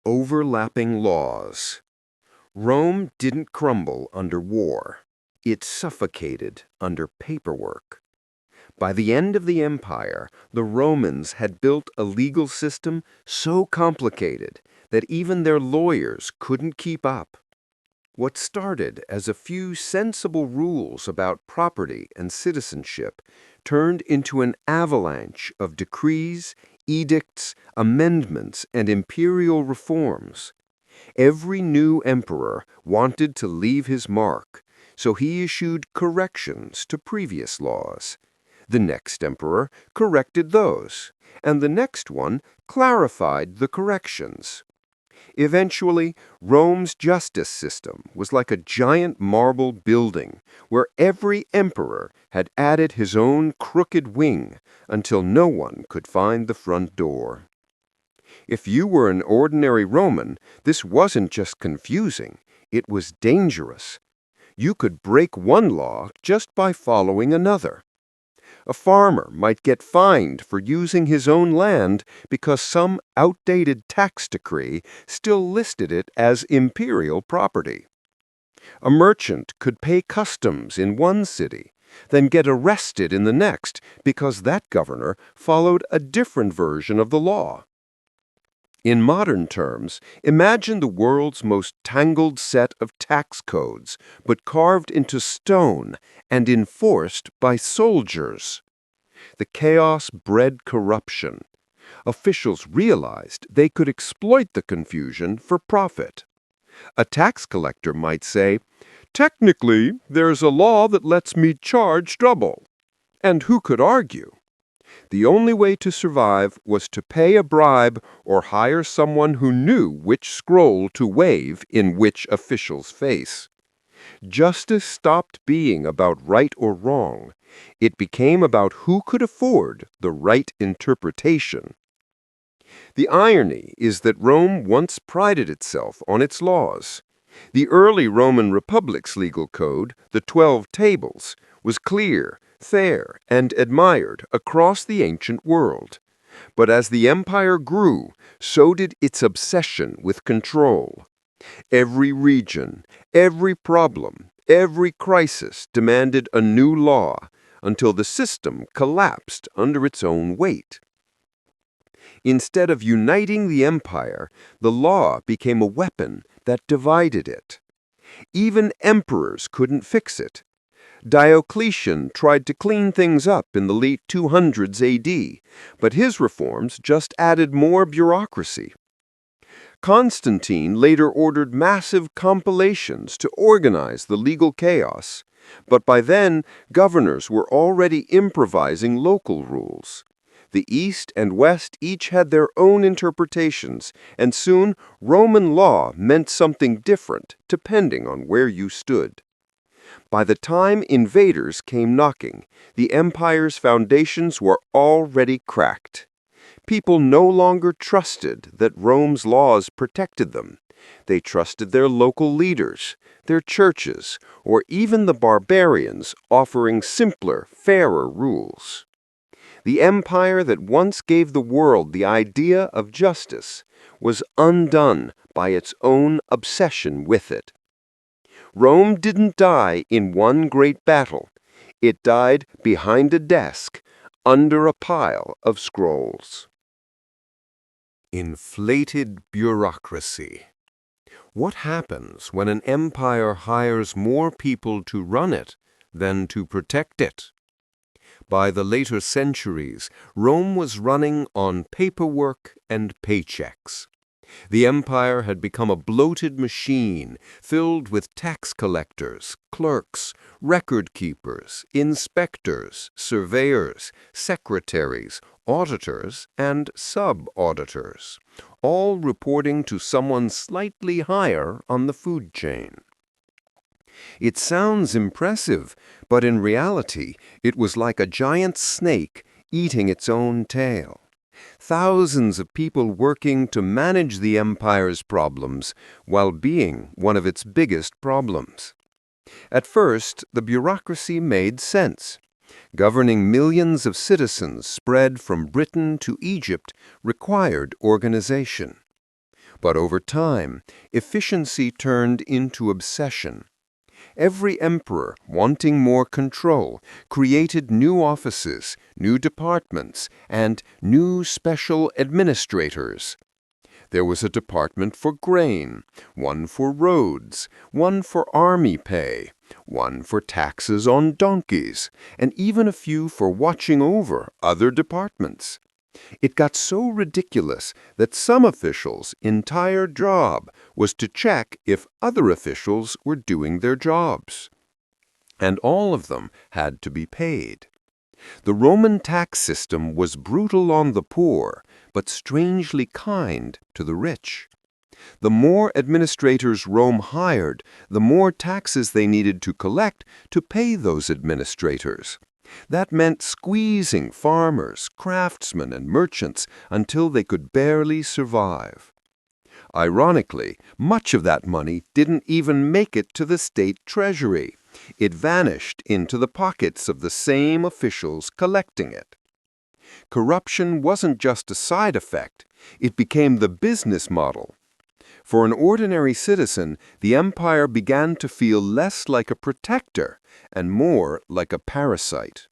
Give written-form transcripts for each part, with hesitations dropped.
Overlapping laws. Rome didn't crumble under war. It suffocated under paperwork. By the end of the empire, the Romans had built a legal system so complicated that even their lawyers couldn't keep up. What started as a few sensible rules about property and citizenship turned into an avalanche of decrees, edicts, amendments, and imperial reforms. Every new emperor wanted to leave his mark, so he issued corrections to previous laws. The next emperor corrected those, and the next one clarified the corrections. Eventually, Rome's justice system was like a giant marble building where every emperor had added his own crooked wing until no one could find the front door. If you were an ordinary Roman, this wasn't just confusing, it was dangerous. You could break one law just by following another. A farmer might get fined for using his own land because some outdated tax decree still listed it as imperial property. A merchant could pay customs in one city, then get arrested in the next because that governor followed a different version of the law. In modern terms, imagine the world's most tangled set of tax codes, but carved into stone and enforced by soldiers. The chaos bred corruption. Officials realized they could exploit the confusion for profit. A tax collector might say, "Technically, there's a law that lets me charge double." And who could argue? The only way to survive was to pay a bribe or hire someone who knew which scroll to wave in which official's face. Justice stopped being about right or wrong. It became about who could afford the right interpretation. The irony is that Rome once prided itself on its laws. The early Roman Republic's legal code, the 12 Tables, was clear, fair, and admired across the ancient world. But as the empire grew, so did its obsession with control. Every region, every problem, every crisis demanded a new law until the system collapsed under its own weight. Instead of uniting the empire, the law became a weapon that divided it. Even emperors couldn't fix it. Diocletian tried to clean things up in the late 200s AD, but his reforms just added more bureaucracy. Constantine later ordered massive compilations to organize the legal chaos, but by then governors were already improvising local rules. The East and West each had their own interpretations, and soon Roman law meant something different depending on where you stood. By the time invaders came knocking, the empire's foundations were already cracked. People no longer trusted that Rome's laws protected them. They trusted their local leaders, their churches, or even the barbarians offering simpler, fairer rules. The empire that once gave the world the idea of justice was undone by its own obsession with it. Rome didn't die in one great battle. It died behind a desk, under a pile of scrolls. Inflated bureaucracy. What happens when an empire hires more people to run it than to protect it? By the later centuries, Rome was running on paperwork and paychecks. The empire had become a bloated machine filled with tax collectors, clerks, record keepers, inspectors, surveyors, secretaries, auditors, and sub-auditors, all reporting to someone slightly higher on the food chain. It sounds impressive, but in reality, it was like a giant snake eating its own tail. Thousands of people working to manage the empire's problems while being one of its biggest problems. At first, the bureaucracy made sense. Governing millions of citizens spread from Britain to Egypt required organization. But over time, efficiency turned into obsession. Every emperor, wanting more control, created new offices, new departments, and new special administrators. There was a department for grain, one for roads, one for army pay, one for taxes on donkeys, and even a few for watching over other departments. It got so ridiculous that some officials' entire job was to check if other officials were doing their jobs. And all of them had to be paid. The Roman tax system was brutal on the poor, but strangely kind to the rich. The more administrators Rome hired, the more taxes they needed to collect to pay those administrators. That meant squeezing farmers, craftsmen, and merchants until they could barely survive. Ironically, much of that money didn't even make it to the state treasury. It vanished into the pockets of the same officials collecting it. Corruption wasn't just a side effect, it became the business model. For an ordinary citizen, the empire began to feel less like a protector and more like a parasite.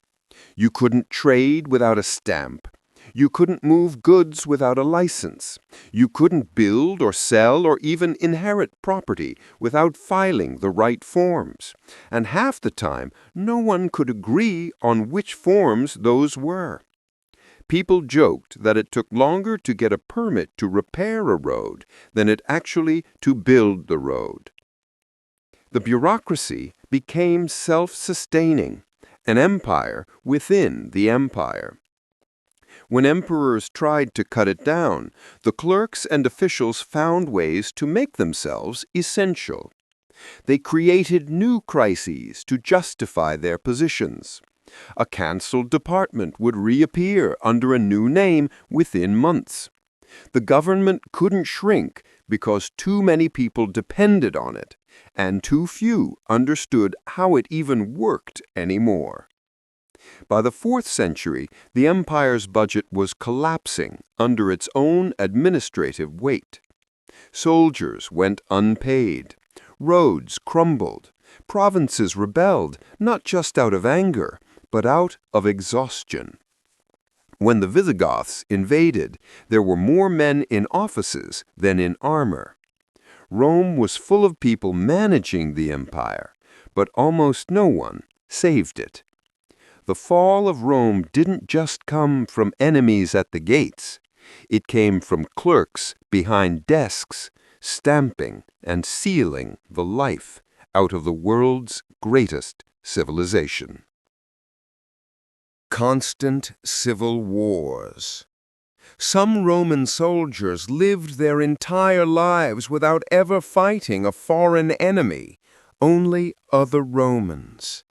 You couldn't trade without a stamp. You couldn't move goods without a license. You couldn't build or sell or even inherit property without filing the right forms. And half the time, no one could agree on which forms those were. People joked that it took longer to get a permit to repair a road than it actually to build the road. The bureaucracy became self-sustaining, an empire within the empire. When emperors tried to cut it down, the clerks and officials found ways to make themselves essential. They created new crises to justify their positions. A cancelled department would reappear under a new name within months. The government couldn't shrink because too many people depended on it, and too few understood how it even worked anymore. By the 4th century, the empire's budget was collapsing under its own administrative weight. Soldiers went unpaid. Roads crumbled. Provinces rebelled, not just out of anger, but out of exhaustion. When the Visigoths invaded, there were more men in offices than in armor. Rome was full of people managing the empire, but almost no one saved it. The fall of Rome didn't just come from enemies at the gates. It came from clerks behind desks, stamping and sealing the life out of the world's greatest civilization. Constant civil wars. Some Roman soldiers lived their entire lives without ever fighting a foreign enemy, only other Romans.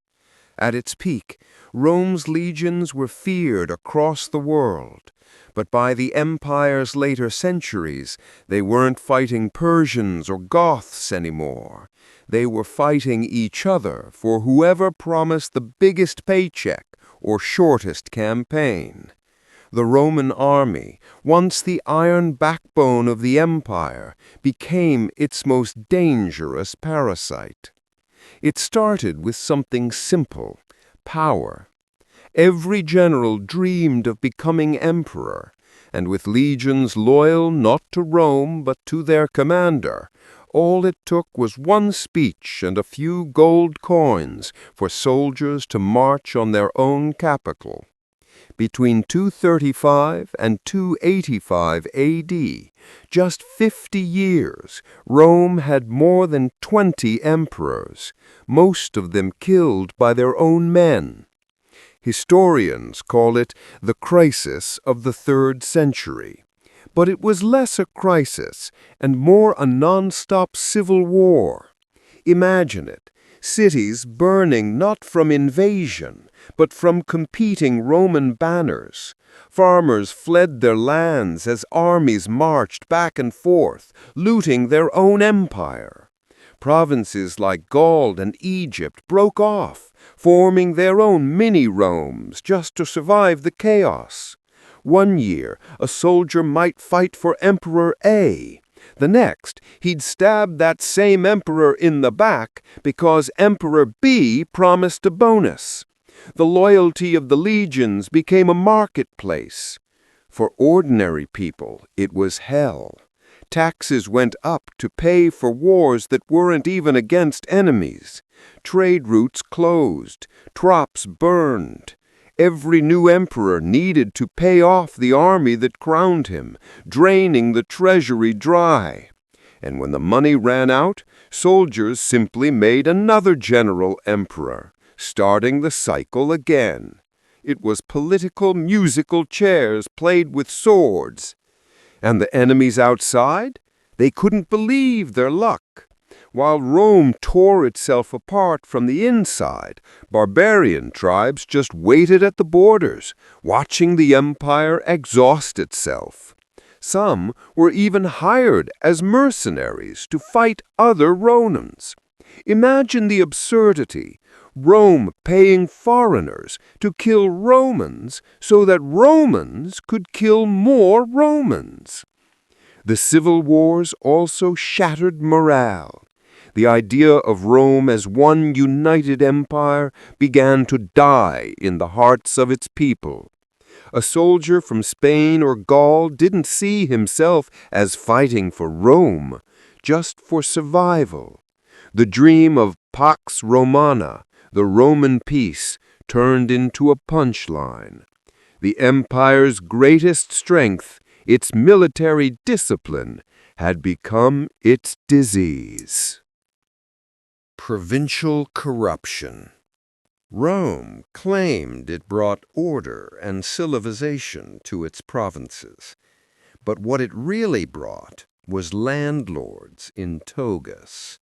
At its peak, Rome's legions were feared across the world, but by the empire's later centuries, they weren't fighting Persians or Goths anymore. They were fighting each other for whoever promised the biggest paycheck or shortest campaign. The Roman army, once the iron backbone of the empire, became its most dangerous parasite. It started with something simple: power. Every general dreamed of becoming emperor, and with legions loyal not to Rome but to their commander, all it took was one speech and a few gold coins for soldiers to march on their own capital. Between 235 and 285 AD, just 50 years, Rome had more than 20 emperors, most of them killed by their own men. Historians call it the crisis of the 3rd century. But it was less a crisis and more a non-stop civil war. Imagine it, cities burning not from invasion, but from competing Roman banners. Farmers fled their lands as armies marched back and forth, looting their own empire. Provinces like Gaul and Egypt broke off, forming their own mini-Romes just to survive the chaos. One year, a soldier might fight for Emperor A. The next, he'd stab that same emperor in the back because Emperor B promised a bonus. The loyalty of the legions became a marketplace. For ordinary people, it was hell. Taxes went up to pay for wars that weren't even against enemies. Trade routes closed, crops burned. Every new emperor needed to pay off the army that crowned him, draining the treasury dry. And when the money ran out, soldiers simply made another general emperor, starting the cycle again. It was political musical chairs played with swords. And the enemies outside? They couldn't believe their luck. While Rome tore itself apart from the inside, barbarian tribes just waited at the borders, watching the empire exhaust itself. Some were even hired as mercenaries to fight other Romans. Imagine the absurdity. Rome paying foreigners to kill Romans so that Romans could kill more Romans. The civil wars also shattered morale. The idea of Rome as one united empire began to die in the hearts of its people. A soldier from Spain or Gaul didn't see himself as fighting for Rome, just for survival. The dream of Pax Romana, the Roman peace, turned into a punchline. The empire's greatest strength, its military discipline, had become its disease. Provincial corruption. Rome claimed it brought order and civilization to its provinces, but what it really brought was landlords in togas.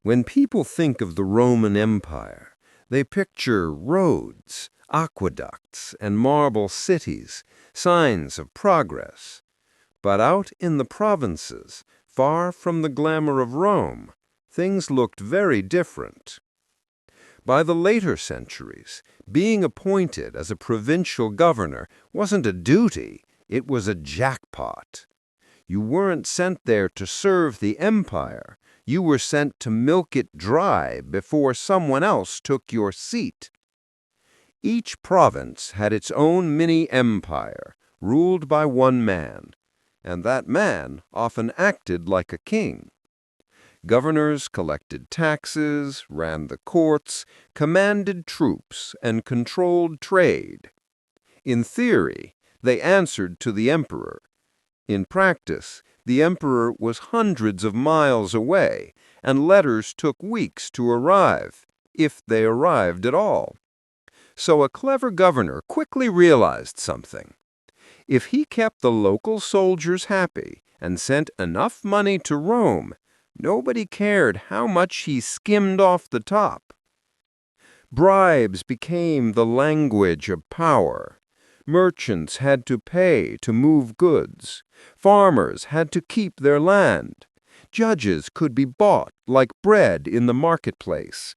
When people think of the Roman Empire, they picture roads, aqueducts, and marble cities, signs of progress. But out in the provinces, far from the glamour of Rome, things looked very different. By the later centuries, being appointed as a provincial governor wasn't a duty, it was a jackpot. You weren't sent there to serve the empire. You were sent to milk it dry before someone else took your seat. Each province had its own mini-empire, ruled by one man, and that man often acted like a king. Governors collected taxes, ran the courts, commanded troops, and controlled trade. In theory, they answered to the emperor. In practice, the emperor was hundreds of miles away, and letters took weeks to arrive, if they arrived at all. So a clever governor quickly realized something. If he kept the local soldiers happy and sent enough money to Rome, nobody cared how much he skimmed off the top. Bribes became the language of power. Merchants had to pay to move goods. Farmers had to keep their land. Judges could be bought like bread in the marketplace.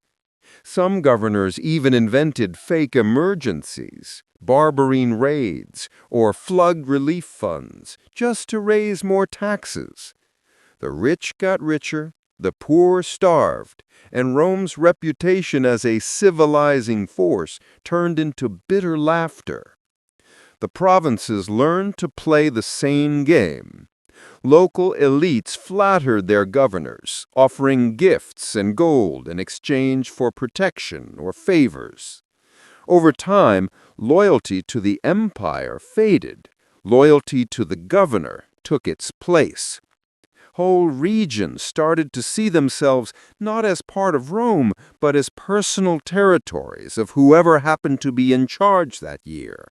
Some governors even invented fake emergencies, barbarine raids, or flood relief funds, just to raise more taxes. The rich got richer, the poor starved, and Rome's reputation as a civilizing force turned into bitter laughter. The provinces learned to play the same game. Local elites flattered their governors, offering gifts and gold in exchange for protection or favors. Over time, loyalty to the empire faded. Loyalty to the governor took its place. Whole regions started to see themselves not as part of Rome, but as personal territories of whoever happened to be in charge that year.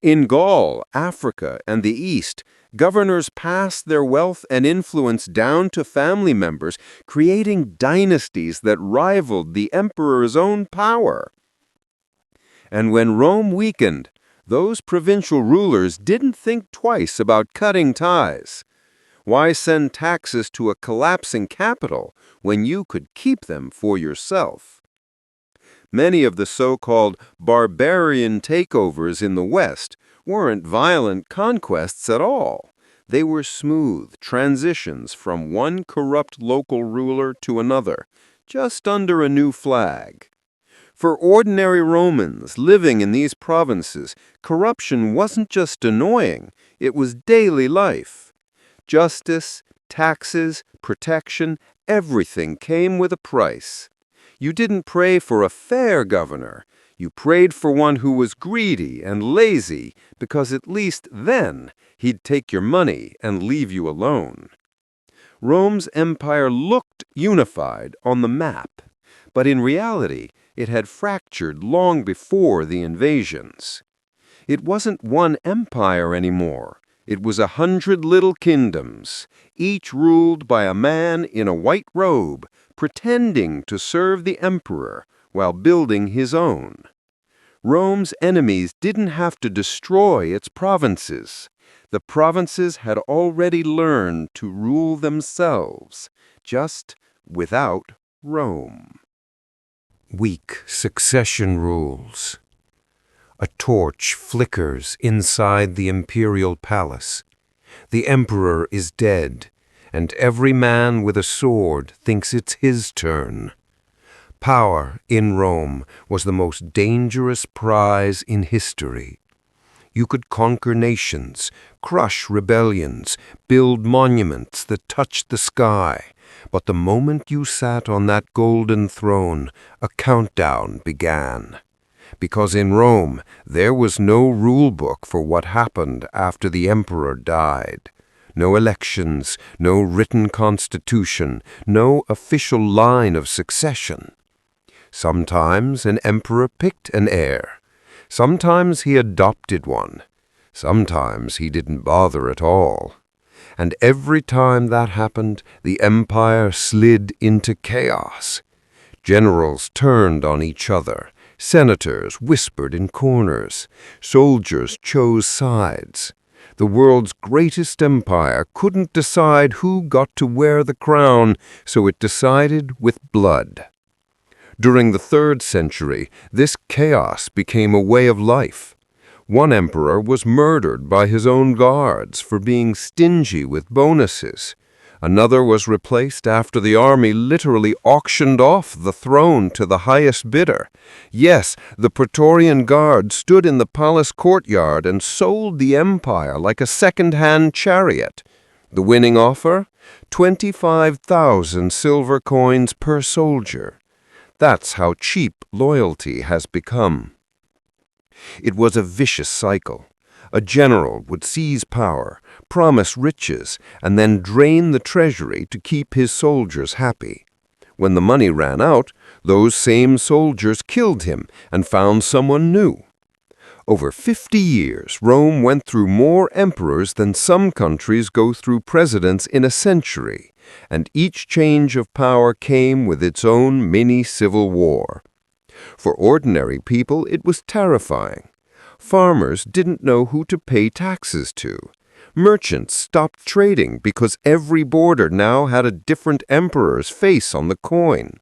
In Gaul, Africa, and the East, governors passed their wealth and influence down to family members, creating dynasties that rivaled the emperor's own power. And when Rome weakened, those provincial rulers didn't think twice about cutting ties. Why send taxes to a collapsing capital when you could keep them for yourself? Many of the so-called barbarian takeovers in the West weren't violent conquests at all. They were smooth transitions from one corrupt local ruler to another, just under a new flag. For ordinary Romans living in these provinces, corruption wasn't just annoying, it was daily life. Justice, taxes, protection, everything came with a price. You didn't pray for a fair governor. You prayed for one who was greedy and lazy, because at least then he'd take your money and leave you alone. Rome's empire looked unified on the map, but in reality, it had fractured long before the invasions. It wasn't one empire anymore. It was 100 little kingdoms, each ruled by a man in a white robe, pretending to serve the emperor while building his own. Rome's enemies didn't have to destroy its provinces. The provinces had already learned to rule themselves, just without Rome. Weak succession rules. A torch flickers inside the imperial palace. The emperor is dead, and every man with a sword thinks it's his turn. Power in Rome was the most dangerous prize in history. You could conquer nations, crush rebellions, build monuments that touched the sky. But the moment you sat on that golden throne, a countdown began. Because in Rome, there was no rule book for what happened after the emperor died. No elections, no written constitution, no official line of succession. Sometimes an emperor picked an heir. Sometimes he adopted one. Sometimes he didn't bother at all. And every time that happened, the empire slid into chaos. Generals turned on each other. Senators whispered in corners. Soldiers chose sides. The world's greatest empire couldn't decide who got to wear the crown, so it decided with blood. During the 3rd century, this chaos became a way of life. One emperor was murdered by his own guards for being stingy with bonuses. Another was replaced after the army literally auctioned off the throne to the highest bidder. Yes, the Praetorian Guard stood in the palace courtyard and sold the empire like a second-hand chariot. The winning offer? 25,000 silver coins per soldier. That's how cheap loyalty has become. It was a vicious cycle. A general would seize power, promise riches, and then drain the treasury to keep his soldiers happy. When the money ran out, those same soldiers killed him and found someone new. Over 50 years, Rome went through more emperors than some countries go through presidents in a century, and each change of power came with its own mini-civil war. For ordinary people, it was terrifying. Farmers didn't know who to pay taxes to. Merchants stopped trading because every border now had a different emperor's face on the coin.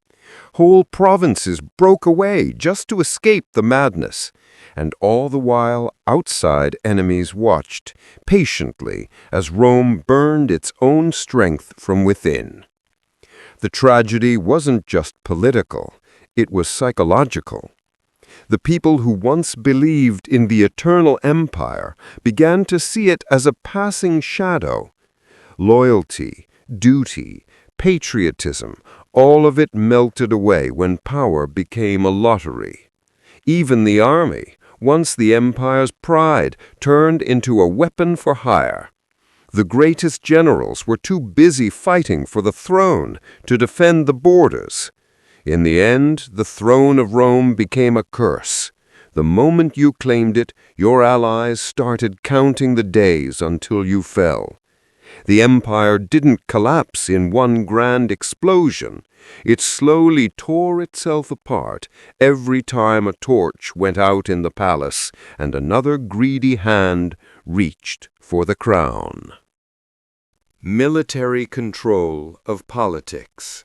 Whole provinces broke away just to escape the madness. And all the while, outside enemies watched, patiently, as Rome burned its own strength from within. The tragedy wasn't just political, it was psychological. The people who once believed in the eternal empire began to see it as a passing shadow. Loyalty, duty, patriotism, all of it melted away when power became a lottery. Even the army, once the empire's pride, turned into a weapon for hire. The greatest generals were too busy fighting for the throne to defend the borders. In the end, the throne of Rome became a curse. The moment you claimed it, your allies started counting the days until you fell. The empire didn't collapse in one grand explosion. It slowly tore itself apart every time a torch went out in the palace and another greedy hand reached for the crown. Military control of politics.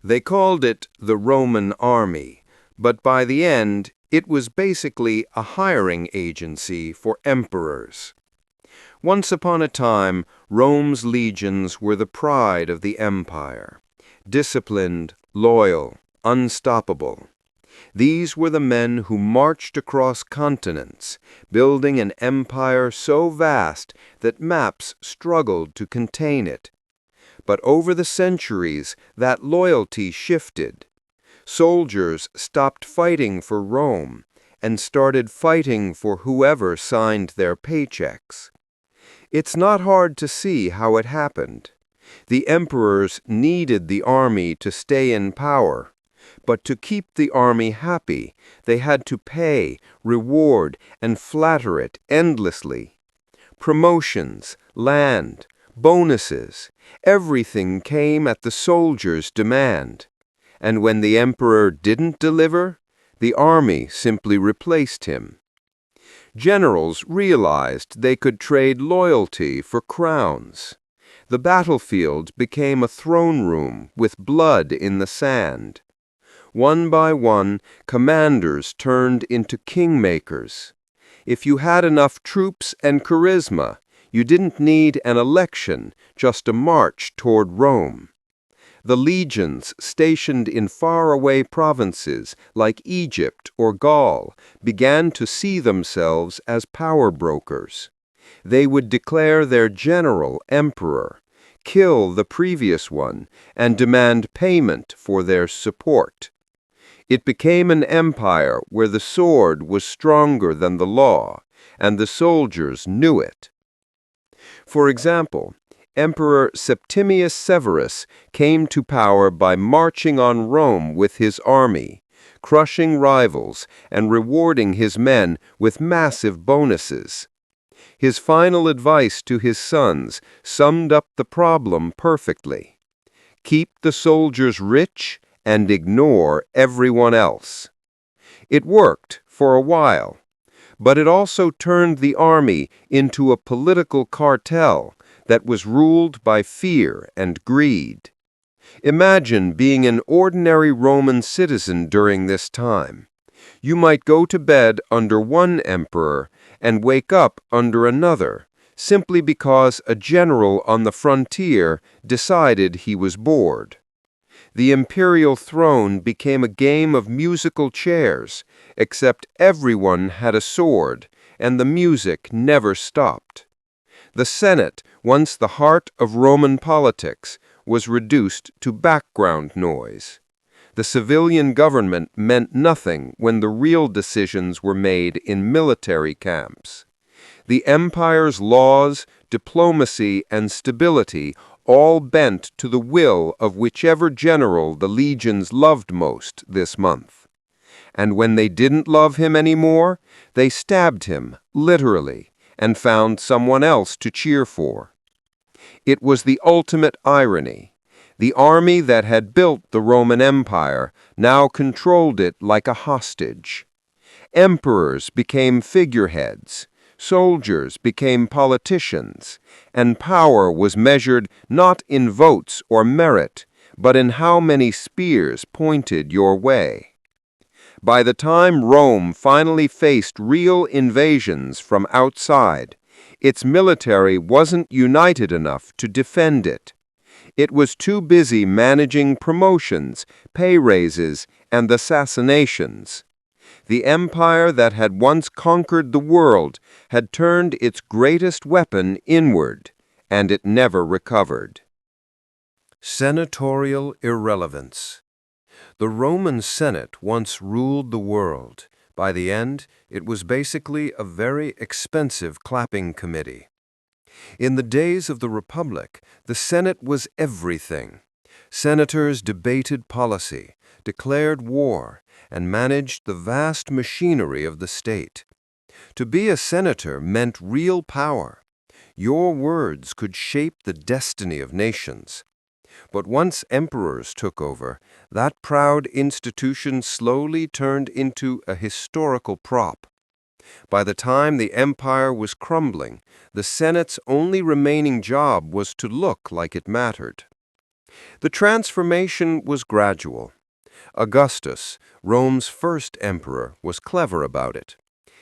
They called it the Roman army, but by the end, it was basically a hiring agency for emperors. Once upon a time, Rome's legions were the pride of the empire. Disciplined, loyal, unstoppable. These were the men who marched across continents, building an empire so vast that maps struggled to contain it. But over the centuries, that loyalty shifted. Soldiers stopped fighting for Rome and started fighting for whoever signed their paychecks. It's not hard to see how it happened. The emperors needed the army to stay in power, but to keep the army happy, they had to pay, reward, and flatter it endlessly. Promotions, land, bonuses, everything came at the soldier's demand. And when the emperor didn't deliver, the army simply replaced him. Generals realized they could trade loyalty for crowns. The battlefield became a throne room with blood in the sand. One by one, commanders turned into kingmakers. If you had enough troops and charisma, you didn't need an election, just a march toward Rome. The legions stationed in faraway provinces like Egypt or Gaul began to see themselves as power brokers. They would declare their general emperor, kill the previous one, and demand payment for their support. It became an empire where the sword was stronger than the law, and the soldiers knew it. For example, Emperor Septimius Severus came to power by marching on Rome with his army, crushing rivals and rewarding his men with massive bonuses. His final advice to his sons summed up the problem perfectly. Keep the soldiers rich and ignore everyone else. It worked for a while, but it also turned the army into a political cartel that was ruled by fear and greed. Imagine being an ordinary Roman citizen during this time. You might go to bed under one emperor and wake up under another, simply because a general on the frontier decided he was bored. The imperial throne became a game of musical chairs, except everyone had a sword, and the music never stopped. The Senate, once the heart of Roman politics, was reduced to background noise. The civilian government meant nothing when the real decisions were made in military camps. The empire's laws, diplomacy, and stability all bent to the will of whichever general the legions loved most this month. And when they didn't love him anymore, they stabbed him, literally, and found someone else to cheer for. It was the ultimate irony. The army that had built the Roman Empire now controlled it like a hostage. Emperors became figureheads. Soldiers became politicians, and power was measured not in votes or merit, but in how many spears pointed your way. By the time Rome finally faced real invasions from outside, its military wasn't united enough to defend it. It was too busy managing promotions, pay raises, and assassinations. The empire that had once conquered the world had turned its greatest weapon inward, and it never recovered. Senatorial irrelevance. The Roman Senate once ruled the world. By the end, it was basically a very expensive clapping committee. In the days of the Republic, the Senate was everything. Senators debated policy, declared war, and managed the vast machinery of the state. To be a senator meant real power. Your words could shape the destiny of nations. But once emperors took over, that proud institution slowly turned into a historical prop. By the time the empire was crumbling, the Senate's only remaining job was to look like it mattered. The transformation was gradual. Augustus, Rome's first emperor, was clever about it.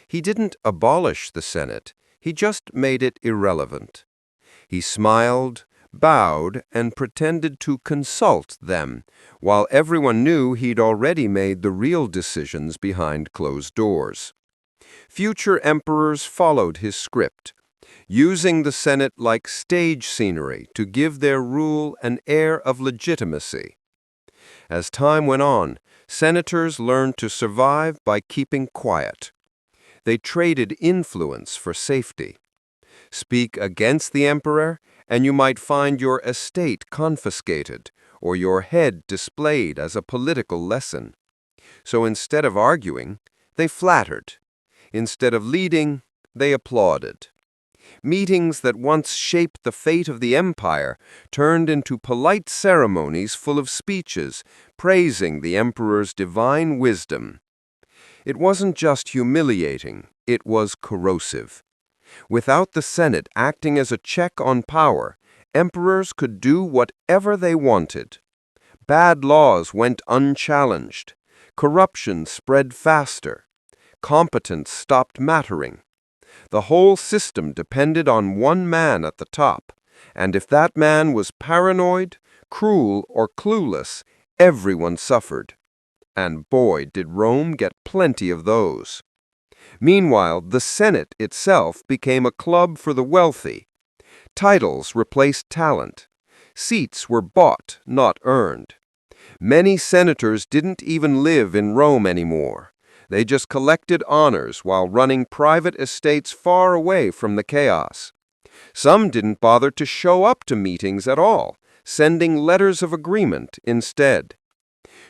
He didn't abolish the Senate. He just made it irrelevant. He smiled, bowed, and pretended to consult them, while everyone knew he'd already made the real decisions behind closed doors. Future emperors followed his script, using the Senate like stage scenery to give their rule an air of legitimacy. As time went on, senators learned to survive by keeping quiet. They traded influence for safety. Speak against the emperor, and you might find your estate confiscated or your head displayed as a political lesson. So instead of arguing, they flattered. Instead of leading, they applauded. Meetings that once shaped the fate of the empire turned into polite ceremonies full of speeches praising the emperor's divine wisdom. It wasn't just humiliating, it was corrosive. Without the Senate acting as a check on power, emperors could do whatever they wanted. Bad laws went unchallenged. Corruption spread faster. Competence stopped mattering. The whole system depended on one man at the top, and if that man was paranoid, cruel, or clueless, everyone suffered. And boy, did Rome get plenty of those. Meanwhile, the Senate itself became a club for the wealthy. Titles replaced talent. Seats were bought, not earned. Many senators didn't even live in Rome anymore. They just collected honors while running private estates far away from the chaos. Some didn't bother to show up to meetings at all, sending letters of agreement instead.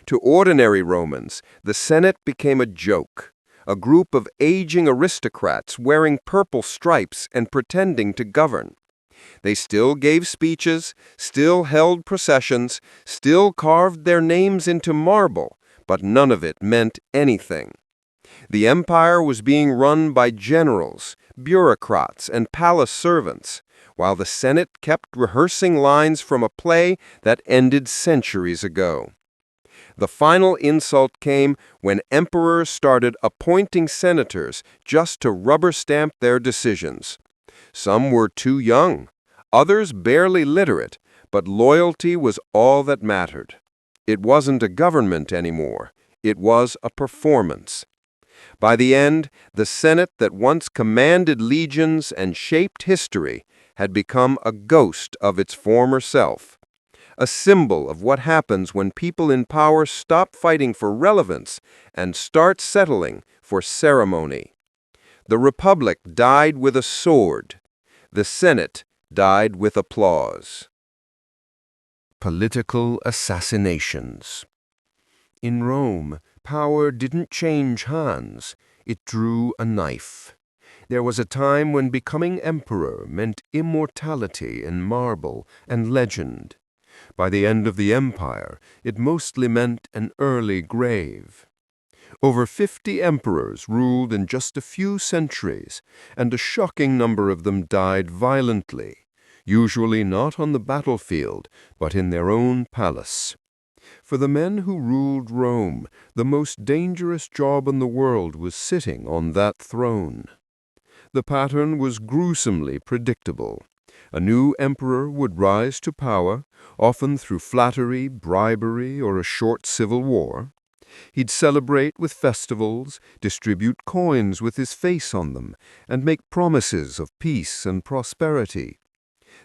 To ordinary Romans, the Senate became a joke, a group of aging aristocrats wearing purple stripes and pretending to govern. They still gave speeches, still held processions, still carved their names into marble, but none of it meant anything. The empire was being run by generals, bureaucrats, and palace servants, while the Senate kept rehearsing lines from a play that ended centuries ago. The final insult came when emperors started appointing senators just to rubber stamp their decisions. Some were too young, others barely literate, but loyalty was all that mattered. It wasn't a government anymore, it was a performance. By the end, the Senate that once commanded legions and shaped history had become a ghost of its former self, a symbol of what happens when people in power stop fighting for relevance and start settling for ceremony. The Republic died with a sword. The Senate died with applause. Political assassinations. In Rome, power didn't change hands, it drew a knife. There was a time when becoming emperor meant immortality in marble and legend. By the end of the empire, it mostly meant an early grave. Over 50 emperors ruled in just a few centuries, and a shocking number of them died violently, usually not on the battlefield, but in their own palace. For the men who ruled Rome, the most dangerous job in the world was sitting on that throne. The pattern was gruesomely predictable. A new emperor would rise to power, often through flattery, bribery, or a short civil war. He'd celebrate with festivals, distribute coins with his face on them, and make promises of peace and prosperity.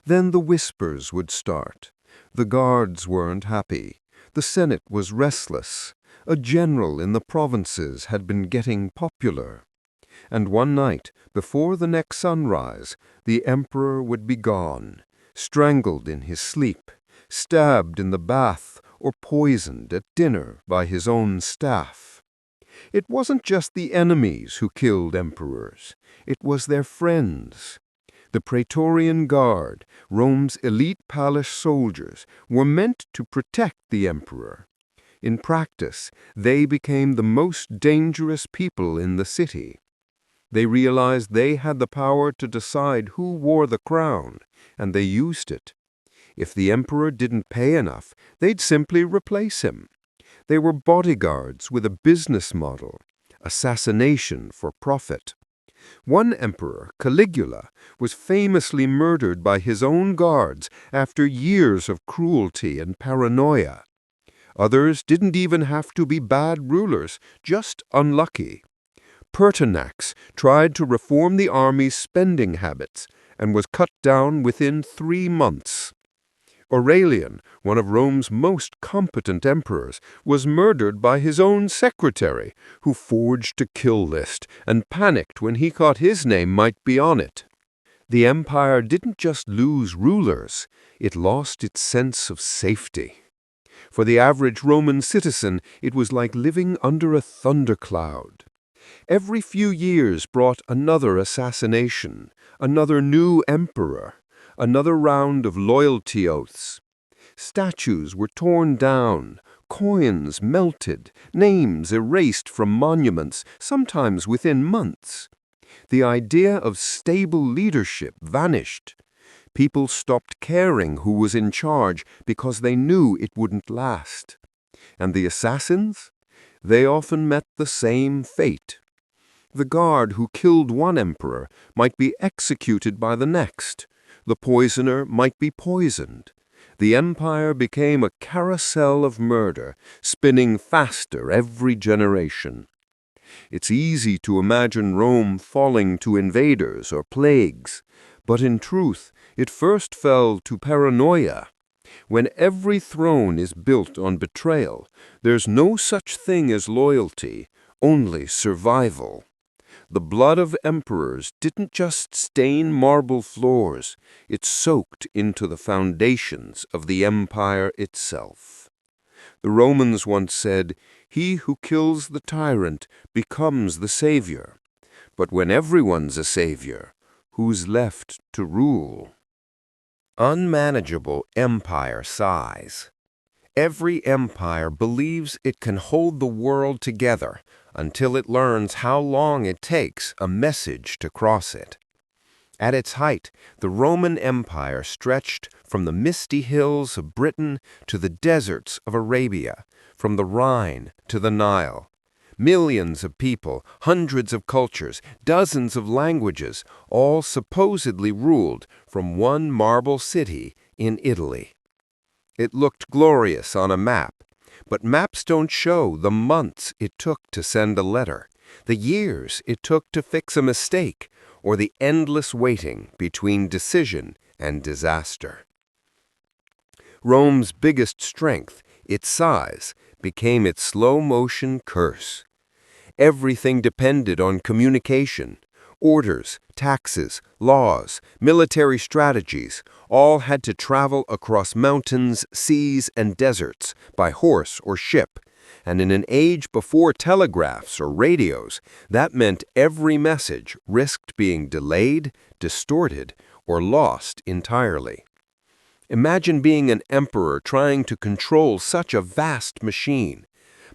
Then the whispers would start. The guards weren't happy. The Senate was restless. A general in the provinces had been getting popular. And one night, before the next sunrise, the emperor would be gone, strangled in his sleep, stabbed in the bath, or poisoned at dinner by his own staff. It wasn't just the enemies who killed emperors. It was their friends. The Praetorian Guard, Rome's elite palace soldiers, were meant to protect the emperor. In practice, they became the most dangerous people in the city. They realized they had the power to decide who wore the crown, and they used it. If the emperor didn't pay enough, they'd simply replace him. They were bodyguards with a business model, assassination for profit. One emperor, Caligula, was famously murdered by his own guards after years of cruelty and paranoia. Others didn't even have to be bad rulers, just unlucky. Pertinax tried to reform the army's spending habits and was cut down within 3 months. Aurelian, one of Rome's most competent emperors, was murdered by his own secretary, who forged a kill list and panicked when he thought his name might be on it. The empire didn't just lose rulers, it lost its sense of safety. For the average Roman citizen, it was like living under a thundercloud. Every few years brought another assassination, another new emperor, another round of loyalty oaths. Statues were torn down, coins melted, names erased from monuments, sometimes within months. The idea of stable leadership vanished. People stopped caring who was in charge because they knew it wouldn't last. And the assassins? They often met the same fate. The guard who killed one emperor might be executed by the next. The poisoner might be poisoned. The empire became a carousel of murder, spinning faster every generation. It's easy to imagine Rome falling to invaders or plagues, but in truth, it first fell to paranoia. When every throne is built on betrayal, there's no such thing as loyalty, only survival. The blood of emperors didn't just stain marble floors, it soaked into the foundations of the empire itself. The Romans once said, "He who kills the tyrant becomes the savior." But when everyone's a savior, who's left to rule? Unmanageable empire size. Every empire believes it can hold the world together until it learns how long it takes a message to cross it. At its height, the Roman Empire stretched from the misty hills of Britain to the deserts of Arabia, from the Rhine to the Nile. Millions of people, hundreds of cultures, dozens of languages, all supposedly ruled from one marble city in Italy. It looked glorious on a map, but maps don't show the months it took to send a letter, the years it took to fix a mistake, or the endless waiting between decision and disaster. Rome's biggest strength, its size, became its slow-motion curse. Everything depended on communication. Orders, taxes, laws, military strategies, all had to travel across mountains, seas, and deserts by horse or ship. And in an age before telegraphs or radios, that meant every message risked being delayed, distorted, or lost entirely. Imagine being an emperor trying to control such a vast machine.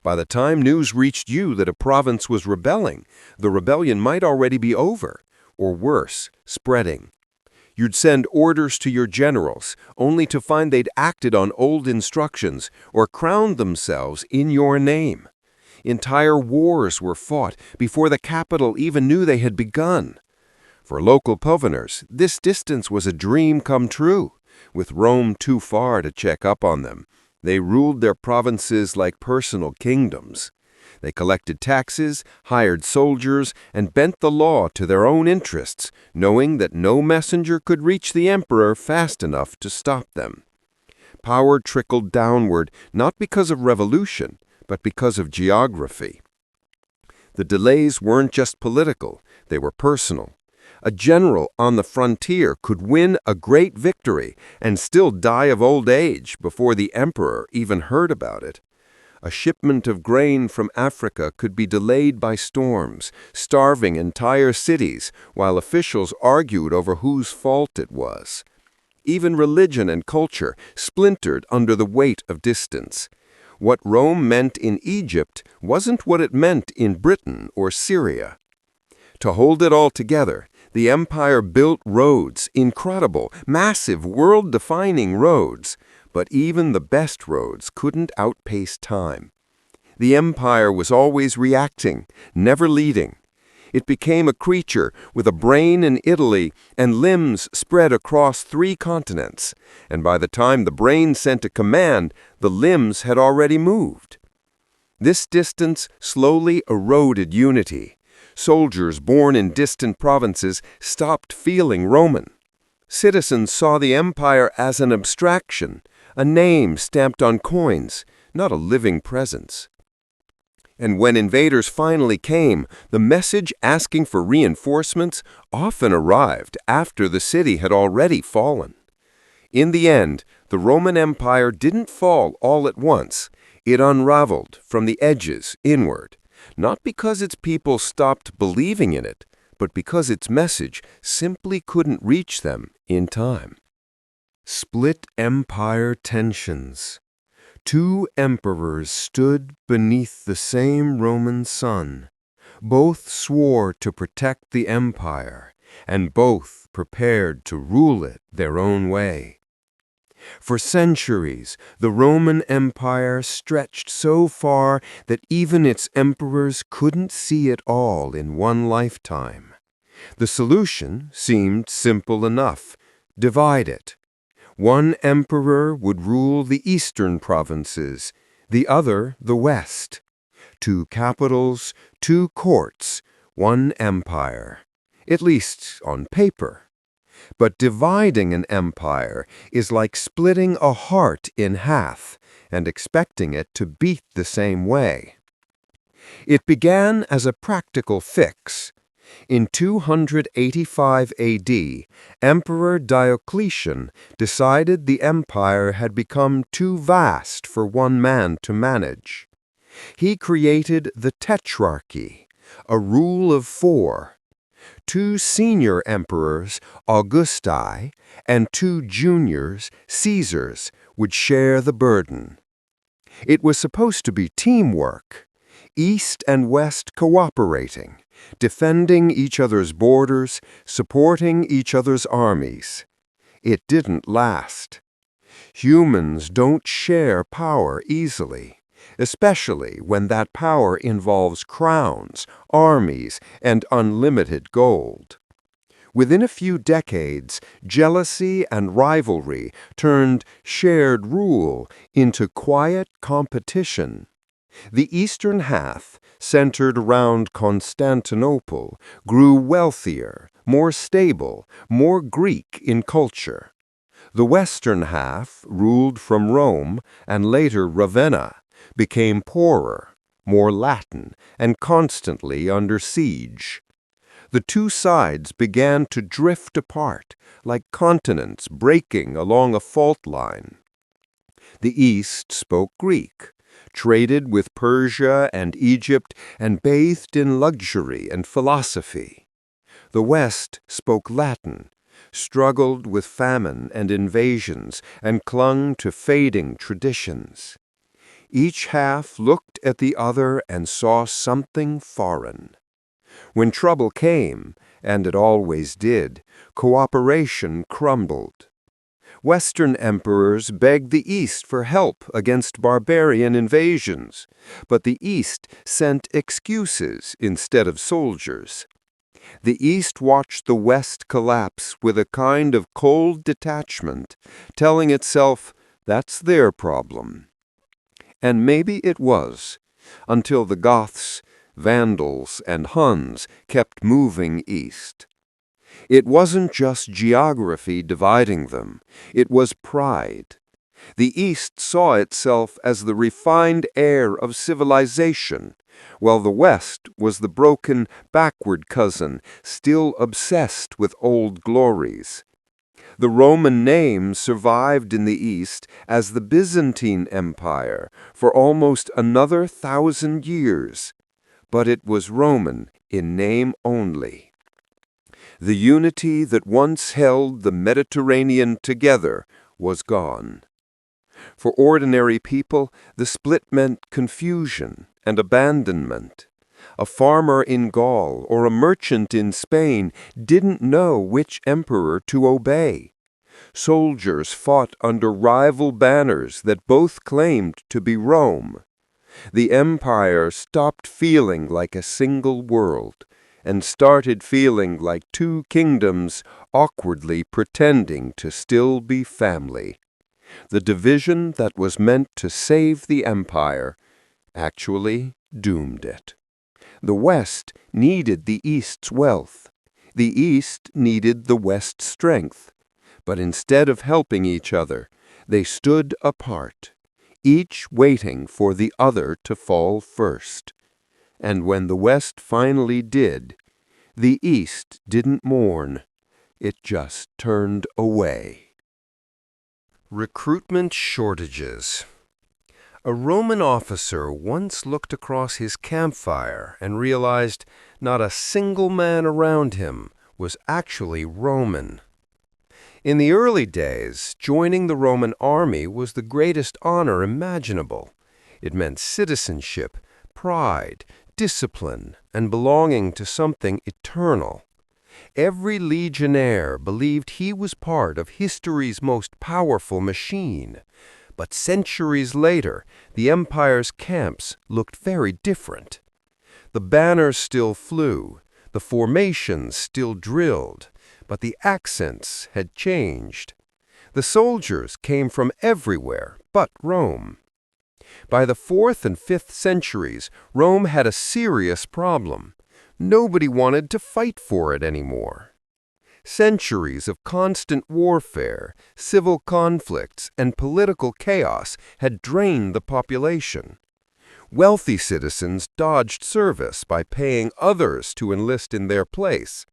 By the time news reached you that a province was rebelling, the rebellion might already be over, or worse, spreading. You'd send orders to your generals, only to find they'd acted on old instructions or crowned themselves in your name. Entire wars were fought before the capital even knew they had begun. For local governors, this distance was a dream come true, with Rome too far to check up on them. They ruled their provinces like personal kingdoms. They collected taxes, hired soldiers, and bent the law to their own interests, knowing that no messenger could reach the emperor fast enough to stop them. Power trickled downward not because of revolution, but because of geography. The delays weren't just political, they were personal. A general on the frontier could win a great victory and still die of old age before the emperor even heard about it. A shipment of grain from Africa could be delayed by storms, starving entire cities while officials argued over whose fault it was. Even religion and culture splintered under the weight of distance. What Rome meant in Egypt wasn't what it meant in Britain or Syria. To hold it all together, the empire built roads, incredible, massive, world-defining roads, but even the best roads couldn't outpace time. The empire was always reacting, never leading. It became a creature with a brain in Italy and limbs spread across 3 continents, and by the time the brain sent a command, the limbs had already moved. This distance slowly eroded unity. Soldiers born in distant provinces stopped feeling Roman. Citizens saw the empire as an abstraction, a name stamped on coins, not a living presence. And when invaders finally came, the message asking for reinforcements often arrived after the city had already fallen. In the end, the Roman Empire didn't fall all at once. It unraveled from the edges inward, not because its people stopped believing in it, but because its message simply couldn't reach them in time. Split empire tensions. 2 emperors stood beneath the same Roman sun. Both swore to protect the empire, and both prepared to rule it their own way. For centuries, the Roman Empire stretched so far that even its emperors couldn't see it all in one lifetime. The solution seemed simple enough: divide it. One emperor would rule the eastern provinces, the other the west. 2 capitals, 2 courts, 1 empire, at least on paper. But dividing an empire is like splitting a heart in half and expecting it to beat the same way. It began as a practical fix. In 285 AD, Emperor Diocletian decided the empire had become too vast for one man to manage. He created the Tetrarchy, a rule of 4. 2 senior emperors, Augusti, and 2 juniors, Caesars, would share the burden. It was supposed to be teamwork, East and West cooperating, defending each other's borders, supporting each other's armies. It didn't last. Humans don't share power easily, especially when that power involves crowns, armies, and unlimited gold. Within a few decades, jealousy and rivalry turned shared rule into quiet competition. The eastern half, centered around Constantinople, grew wealthier, more stable, more Greek in culture. The western half, ruled from Rome and later Ravenna, became poorer, more Latin, and constantly under siege. The 2 sides began to drift apart, like continents breaking along a fault line. The East spoke Greek, traded with Persia and Egypt, and bathed in luxury and philosophy. The West spoke Latin, struggled with famine and invasions, and clung to fading traditions. Each half looked at the other and saw something foreign. When trouble came, and it always did, cooperation crumbled. Western emperors begged the East for help against barbarian invasions, but the East sent excuses instead of soldiers. The East watched the West collapse with a kind of cold detachment, telling itself, that's their problem. And maybe it was, until the Goths, Vandals, and Huns kept moving east. It wasn't just geography dividing them, it was pride. The East saw itself as the refined heir of civilization, while the West was the broken, backward cousin, still obsessed with old glories. The Roman name survived in the East as the Byzantine Empire for almost another 1,000 years, but it was Roman in name only. The unity that once held the Mediterranean together was gone. For ordinary people, the split meant confusion and abandonment. A farmer in Gaul or a merchant in Spain didn't know which emperor to obey. Soldiers fought under rival banners that both claimed to be Rome. The empire stopped feeling like a single world. and started feeling like two kingdoms awkwardly pretending to still be family. The division that was meant to save the empire actually doomed it. The West needed the East's wealth. The East needed the West's strength. But instead of helping each other, they stood apart, each waiting for the other to fall first. And when the West finally did, the East didn't mourn. It just turned away. Recruitment shortages. A Roman officer once looked across his campfire and realized not a single man around him was actually Roman. In the early days, joining the Roman army was the greatest honor imaginable. It meant citizenship, pride, discipline, and belonging to something eternal. Every legionnaire believed he was part of history's most powerful machine. But centuries later, the empire's camps looked very different. The banners still flew, the formations still drilled, but the accents had changed. The soldiers came from everywhere but Rome. By the 4th and 5th centuries, Rome had a serious problem. Nobody wanted to fight for it anymore. Centuries of constant warfare, civil conflicts, and political chaos had drained the population. Wealthy citizens dodged service by paying others to enlist in their place.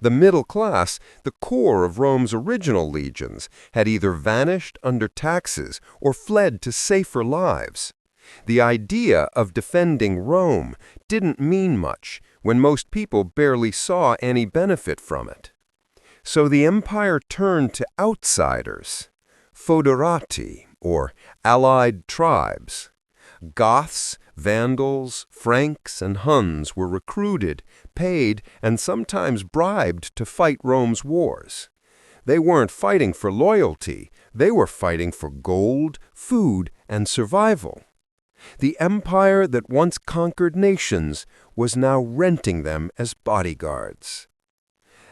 The middle class, the core of Rome's original legions, had either vanished under taxes or fled to safer lives. The idea of defending Rome didn't mean much when most people barely saw any benefit from it. So the empire turned to outsiders, foederati, or allied tribes. Goths, Vandals, Franks, and Huns were recruited, paid, and sometimes bribed to fight Rome's wars. They weren't fighting for loyalty, they were fighting for gold, food, and survival. The empire that once conquered nations was now renting them as bodyguards.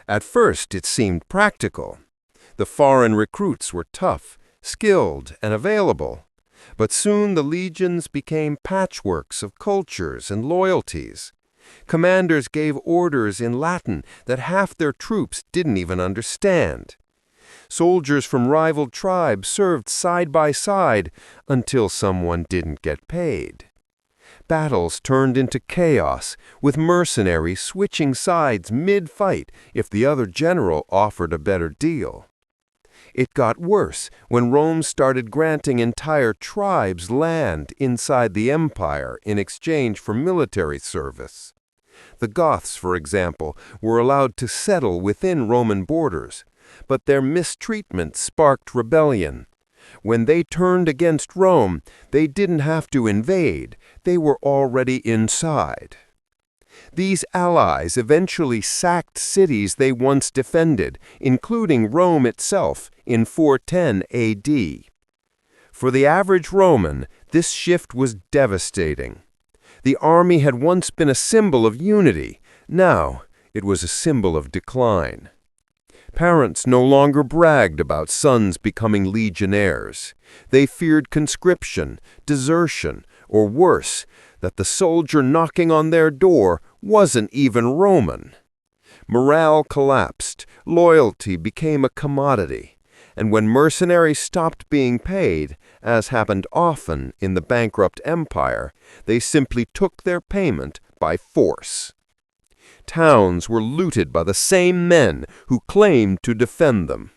At first it seemed practical. The foreign recruits were tough, skilled, and available. But soon the legions became patchworks of cultures and loyalties. Commanders gave orders in Latin that half their troops didn't even understand. Soldiers from rival tribes served side by side until someone didn't get paid. Battles turned into chaos, with mercenaries switching sides mid-fight if the other general offered a better deal. It got worse when Rome started granting entire tribes land inside the empire in exchange for military service. The Goths, for example, were allowed to settle within Roman borders, but their mistreatment sparked rebellion. When they turned against Rome, they didn't have to invade, they were already inside. These allies eventually sacked cities they once defended, including Rome itself, in 410 AD. For the average Roman, this shift was devastating. The army had once been a symbol of unity. Now it was a symbol of decline. Parents no longer bragged about sons becoming legionnaires. They feared conscription, desertion, or worse, that the soldier knocking on their door wasn't even Roman. Morale collapsed, loyalty became a commodity, and when mercenaries stopped being paid, as happened often in the bankrupt empire, they simply took their payment by force. Towns were looted by the same men who claimed to defend them.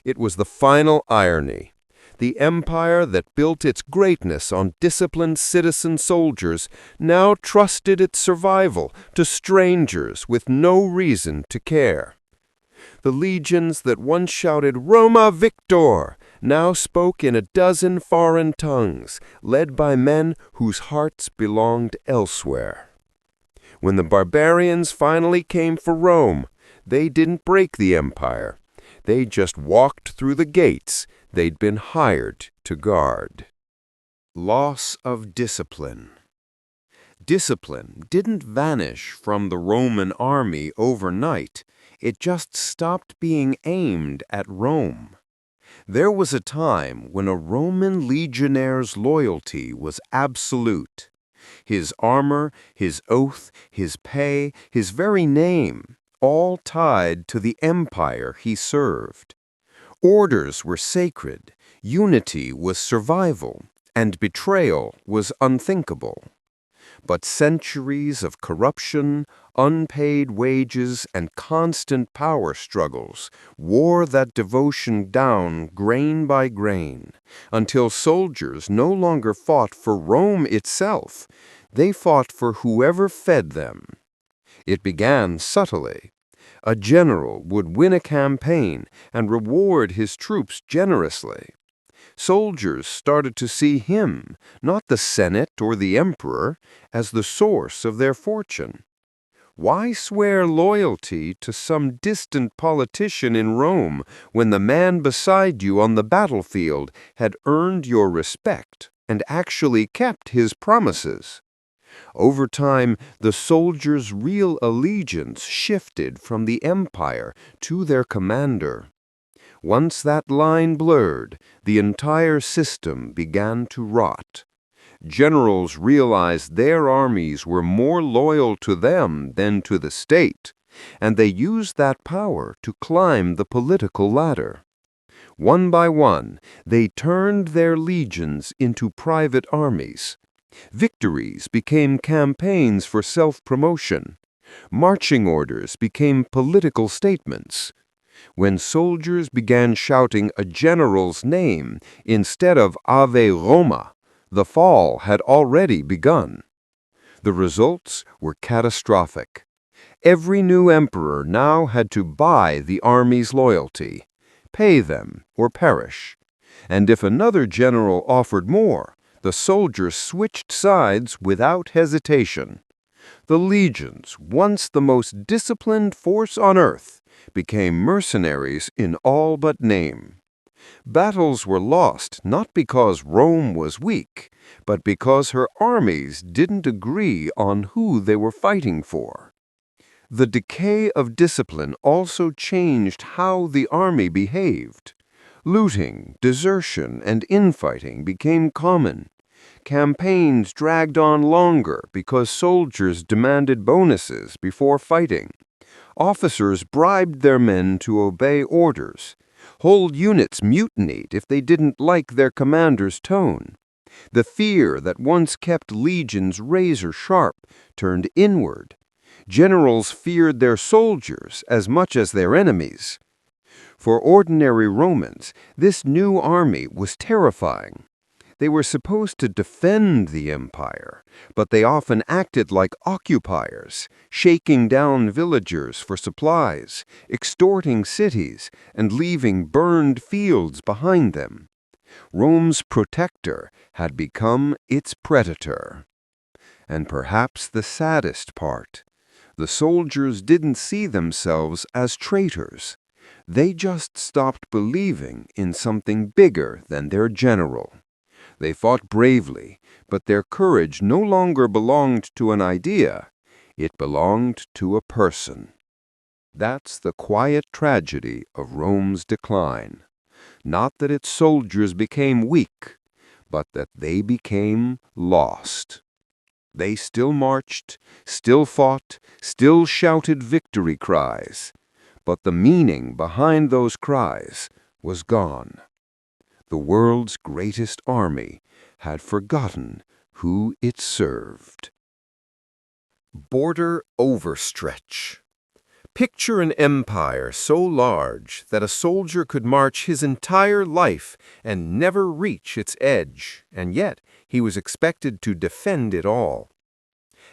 It was the final irony. The empire that built its greatness on disciplined citizen soldiers now trusted its survival to strangers with no reason to care. The legions that once shouted "Roma Victor" now spoke in a dozen foreign tongues, led by men whose hearts belonged elsewhere. When the barbarians finally came for Rome, they didn't break the empire. They just walked through the gates they'd been hired to guard. Loss of discipline. Discipline didn't vanish from the Roman army overnight. It just stopped being aimed at Rome. There was a time when a Roman legionnaire's loyalty was absolute. His armor, his oath, his pay, his very name, all tied to the empire he served. Orders were sacred, unity was survival, and betrayal was unthinkable. But centuries of corruption, unpaid wages, and constant power struggles wore that devotion down grain by grain, until soldiers no longer fought for Rome itself. They fought for whoever fed them. It began subtly. A general would win a campaign and reward his troops generously. Soldiers started to see him, not the Senate or the emperor, as the source of their fortune. Why swear loyalty to some distant politician in Rome when the man beside you on the battlefield had earned your respect and actually kept his promises? Over time, the soldiers' real allegiance shifted from the empire to their commander. Once that line blurred, the entire system began to rot. Generals realized their armies were more loyal to them than to the state, and they used that power to climb the political ladder. One by one, they turned their legions into private armies. Victories became campaigns for self-promotion. Marching orders became political statements. When soldiers began shouting a general's name instead of Ave Roma, the fall had already begun. The results were catastrophic. Every new emperor now had to buy the army's loyalty, pay them or perish. And if another general offered more, the soldiers switched sides without hesitation. The legions, once the most disciplined force on earth, became mercenaries in all but name. Battles were lost not because Rome was weak, but because her armies didn't agree on who they were fighting for. The decay of discipline also changed how the army behaved. Looting, desertion, and infighting became common. Campaigns dragged on longer because soldiers demanded bonuses before fighting. Officers bribed their men to obey orders. Whole units mutinied if they didn't like their commander's tone. The fear that once kept legions razor-sharp turned inward. Generals feared their soldiers as much as their enemies. For ordinary Romans, this new army was terrifying. They were supposed to defend the empire, but they often acted like occupiers, shaking down villagers for supplies, extorting cities, and leaving burned fields behind them. Rome's protector had become its predator. And perhaps the saddest part, the soldiers didn't see themselves as traitors. They just stopped believing in something bigger than their general. They fought bravely, but their courage no longer belonged to an idea. It belonged to a person. That's the quiet tragedy of Rome's decline. Not that its soldiers became weak, but that they became lost. They still marched, still fought, still shouted victory cries, but the meaning behind those cries was gone. The world's greatest army had forgotten who it served. Border overstretch. Picture an empire so large that a soldier could march his entire life and never reach its edge, and yet he was expected to defend it all.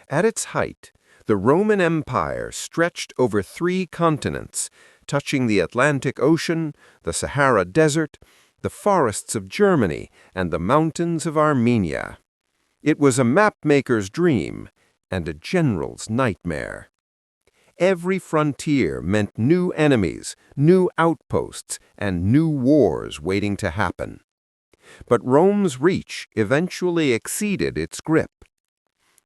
At its height, the Roman Empire stretched over 3 continents, touching the Atlantic Ocean, the Sahara Desert, the forests of Germany, and the mountains of Armenia. It was a mapmaker's dream and a general's nightmare. Every frontier meant new enemies, new outposts, and new wars waiting to happen. But Rome's reach eventually exceeded its grip.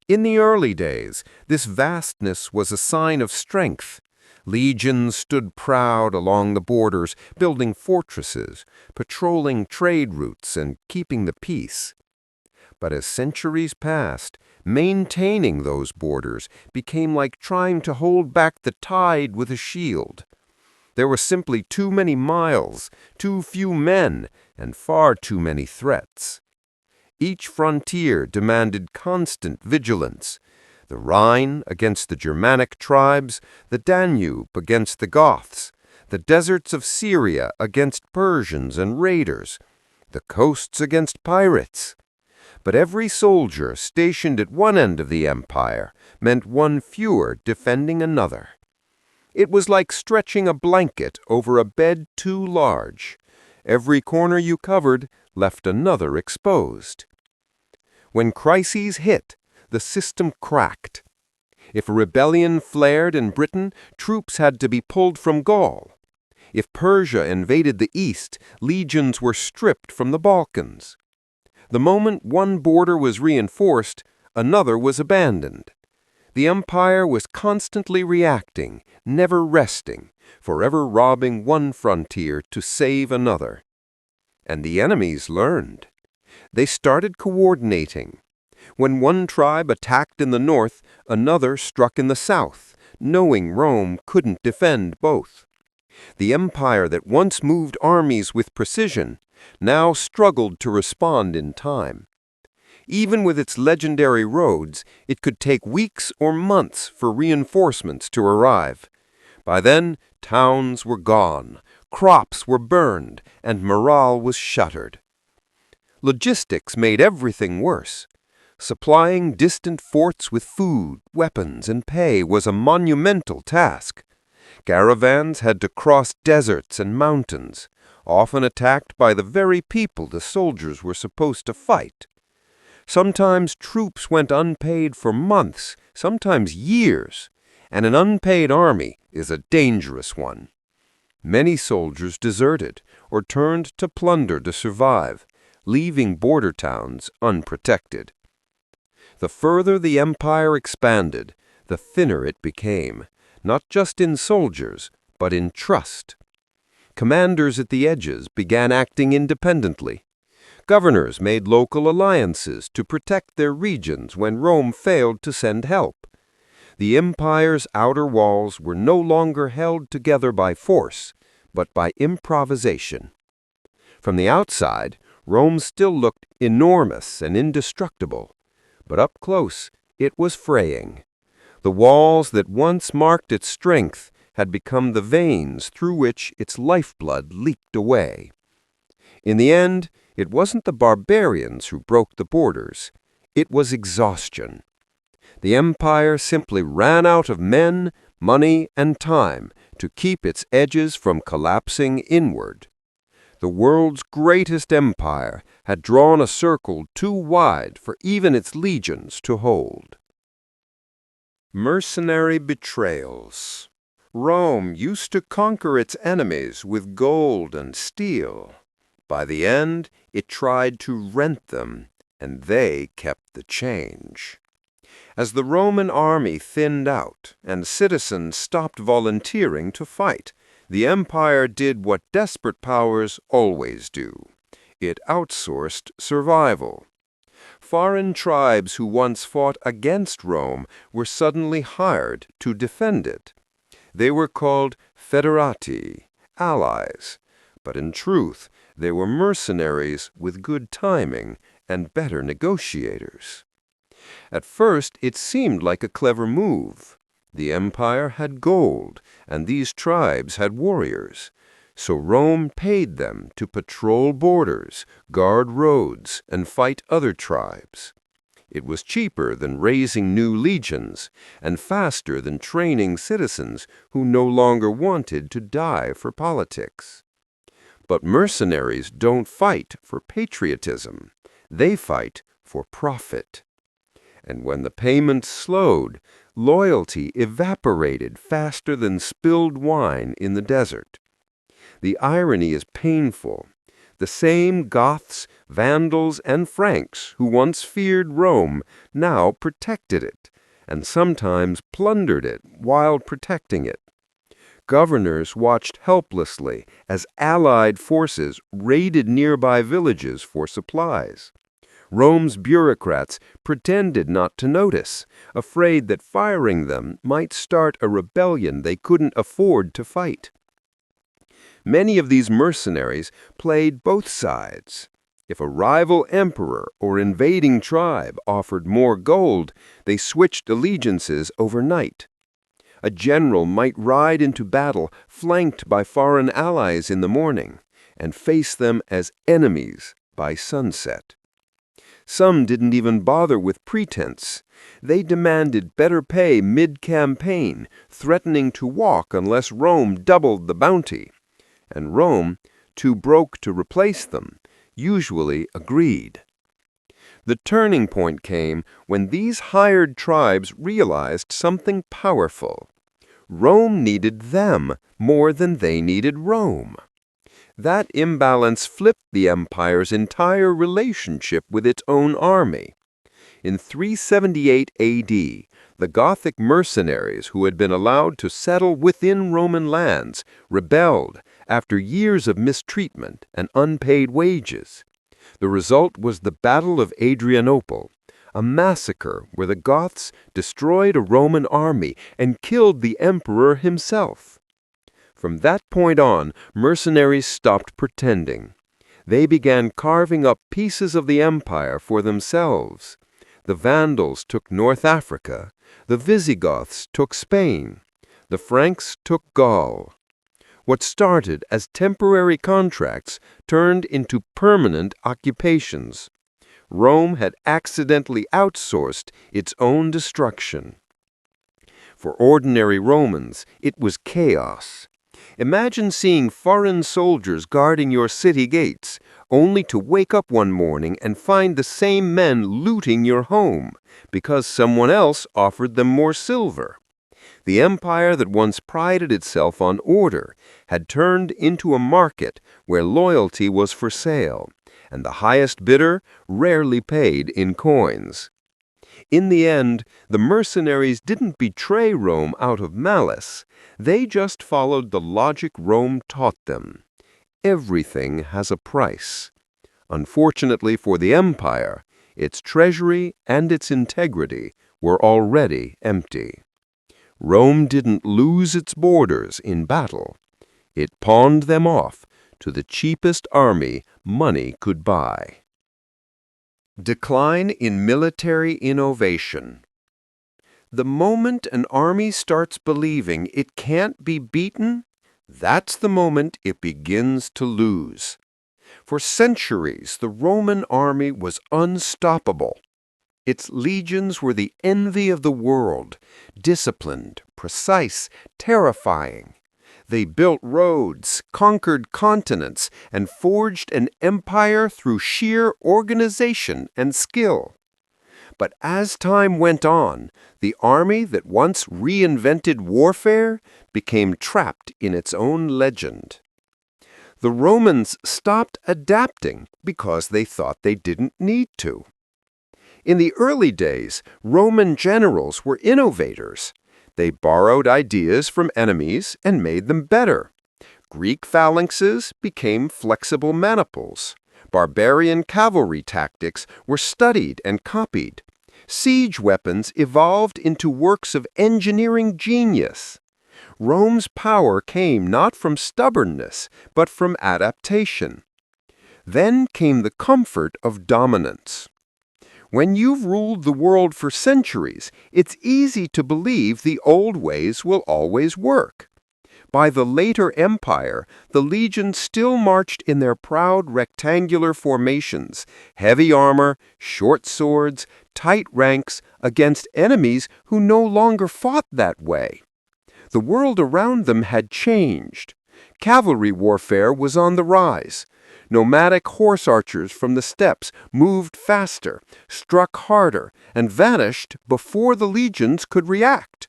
In the early days, this vastness was a sign of strength. Legions stood proud along the borders, building fortresses, patrolling trade routes, and keeping the peace. But as centuries passed, maintaining those borders became like trying to hold back the tide with a shield. There were simply too many miles, too few men, and far too many threats. Each frontier demanded constant vigilance. The Rhine against the Germanic tribes, the Danube against the Goths, the deserts of Syria against Persians and raiders, the coasts against pirates. But every soldier stationed at one end of the empire meant one fewer defending another. It was like stretching a blanket over a bed too large. Every corner you covered left another exposed. When crises hit, the system cracked. If a rebellion flared in Britain, troops had to be pulled from Gaul. If Persia invaded the east, legions were stripped from the Balkans. The moment one border was reinforced, another was abandoned. The empire was constantly reacting, never resting, forever robbing one frontier to save another. And the enemies learned. They started coordinating. When one tribe attacked in the north, another struck in the south, knowing Rome couldn't defend both. The empire that once moved armies with precision now struggled to respond in time. Even with its legendary roads, it could take weeks or months for reinforcements to arrive. By then, towns were gone, crops were burned, and morale was shattered. Logistics made everything worse. Supplying distant forts with food, weapons, and pay was a monumental task. Caravans had to cross deserts and mountains, often attacked by the very people the soldiers were supposed to fight. Sometimes troops went unpaid for months, sometimes years, and an unpaid army is a dangerous one. Many soldiers deserted or turned to plunder to survive, leaving border towns unprotected. The further the empire expanded, the thinner it became, not just in soldiers, but in trust. Commanders at the edges began acting independently. Governors made local alliances to protect their regions when Rome failed to send help. The empire's outer walls were no longer held together by force, but by improvisation. From the outside, Rome still looked enormous and indestructible, but up close it was fraying. The walls that once marked its strength had become the veins through which its lifeblood leaked away. In the end, it wasn't the barbarians who broke the borders. It was exhaustion. The empire simply ran out of men, money, and time to keep its edges from collapsing inward. The world's greatest empire had drawn a circle too wide for even its legions to hold. Mercenary betrayals. Rome used to conquer its enemies with gold and steel. By the end, it tried to rent them, and they kept the change. As the Roman army thinned out and citizens stopped volunteering to fight, the empire did what desperate powers always do. It outsourced survival. Foreign tribes who once fought against Rome were suddenly hired to defend it. They were called federati, allies, but in truth they were mercenaries with good timing and better negotiators. At first it seemed like a clever move. The empire had gold, and these tribes had warriors. So Rome paid them to patrol borders, guard roads, and fight other tribes. It was cheaper than raising new legions, and faster than training citizens who no longer wanted to die for politics. But mercenaries don't fight for patriotism. They fight for profit. And when the payments slowed, loyalty evaporated faster than spilled wine in the desert. The irony is painful. The same Goths, Vandals, and Franks who once feared Rome now protected it, and sometimes plundered it while protecting it. Governors watched helplessly as allied forces raided nearby villages for supplies. Rome's bureaucrats pretended not to notice, afraid that firing them might start a rebellion they couldn't afford to fight. Many of these mercenaries played both sides. If a rival emperor or invading tribe offered more gold, they switched allegiances overnight. A general might ride into battle flanked by foreign allies in the morning and face them as enemies by sunset. Some didn't even bother with pretense. They demanded better pay mid-campaign, threatening to walk unless Rome doubled the bounty. And Rome, too broke to replace them, usually agreed. The turning point came when these hired tribes realized something powerful. Rome needed them more than they needed Rome. That imbalance flipped the empire's entire relationship with its own army. In 378 AD, the Gothic mercenaries who had been allowed to settle within Roman lands rebelled after years of mistreatment and unpaid wages. The result was the Battle of Adrianople, a massacre where the Goths destroyed a Roman army and killed the emperor himself. From that point on, mercenaries stopped pretending. They began carving up pieces of the empire for themselves. The Vandals took North Africa, the Visigoths took Spain, the Franks took Gaul. What started as temporary contracts turned into permanent occupations. Rome had accidentally outsourced its own destruction. For ordinary Romans, it was chaos. Imagine seeing foreign soldiers guarding your city gates, only to wake up one morning and find the same men looting your home because someone else offered them more silver. The empire that once prided itself on order had turned into a market where loyalty was for sale, and the highest bidder rarely paid in coins. In the end, the mercenaries didn't betray Rome out of malice. They just followed the logic Rome taught them. Everything has a price. Unfortunately for the empire, its treasury and its integrity were already empty. Rome didn't lose its borders in battle. It pawned them off to the cheapest army money could buy. Decline in military innovation. The moment an army starts believing it can't be beaten, that's the moment it begins to lose. For centuries, the Roman army was unstoppable. Its legions were the envy of the world, disciplined, precise, terrifying. They built roads, conquered continents, and forged an empire through sheer organization and skill. But as time went on, the army that once reinvented warfare became trapped in its own legend. The Romans stopped adapting because they thought they didn't need to. In the early days, Roman generals were innovators. They borrowed ideas from enemies and made them better. Greek phalanxes became flexible maniples. Barbarian cavalry tactics were studied and copied. Siege weapons evolved into works of engineering genius. Rome's power came not from stubbornness, but from adaptation. Then came the comfort of dominance. When you've ruled the world for centuries, it's easy to believe the old ways will always work. By the later empire, the legions still marched in their proud rectangular formations, heavy armor, short swords, tight ranks against enemies who no longer fought that way. The world around them had changed. Cavalry warfare was on the rise. Nomadic horse archers from the steppes moved faster, struck harder, and vanished before the legions could react.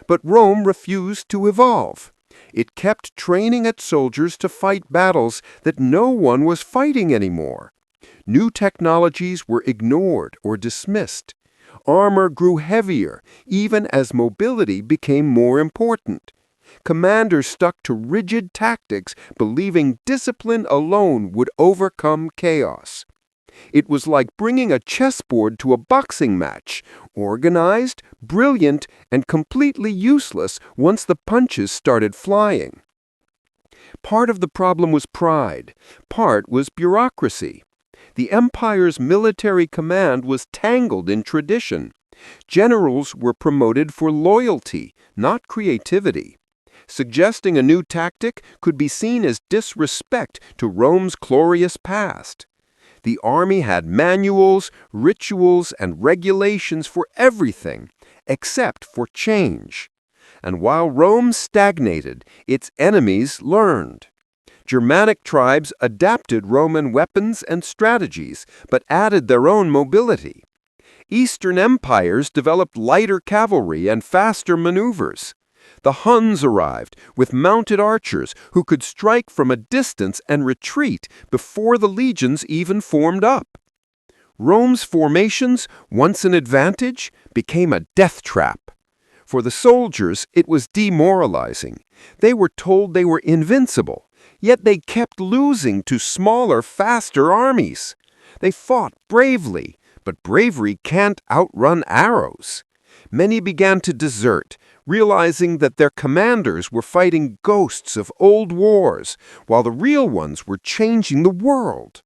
But Rome refused to evolve. It kept training its soldiers to fight battles that no one was fighting anymore. New technologies were ignored or dismissed. Armor grew heavier, even as mobility became more important. Commanders stuck to rigid tactics, believing discipline alone would overcome chaos. It was like bringing a chessboard to a boxing match, organized, brilliant, and completely useless once the punches started flying. Part of the problem was pride, part was bureaucracy. The empire's military command was tangled in tradition. Generals were promoted for loyalty, not creativity. Suggesting a new tactic could be seen as disrespect to Rome's glorious past. The army had manuals, rituals, and regulations for everything, except for change. And while Rome stagnated, its enemies learned. Germanic tribes adapted Roman weapons and strategies, but added their own mobility. Eastern empires developed lighter cavalry and faster maneuvers. The Huns arrived with mounted archers who could strike from a distance and retreat before the legions even formed up. Rome's formations, once an advantage, became a death trap. For the soldiers, it was demoralizing. They were told they were invincible, yet they kept losing to smaller, faster armies. They fought bravely, but bravery can't outrun arrows. Many began to desert, realizing that their commanders were fighting ghosts of old wars, while the real ones were changing the world.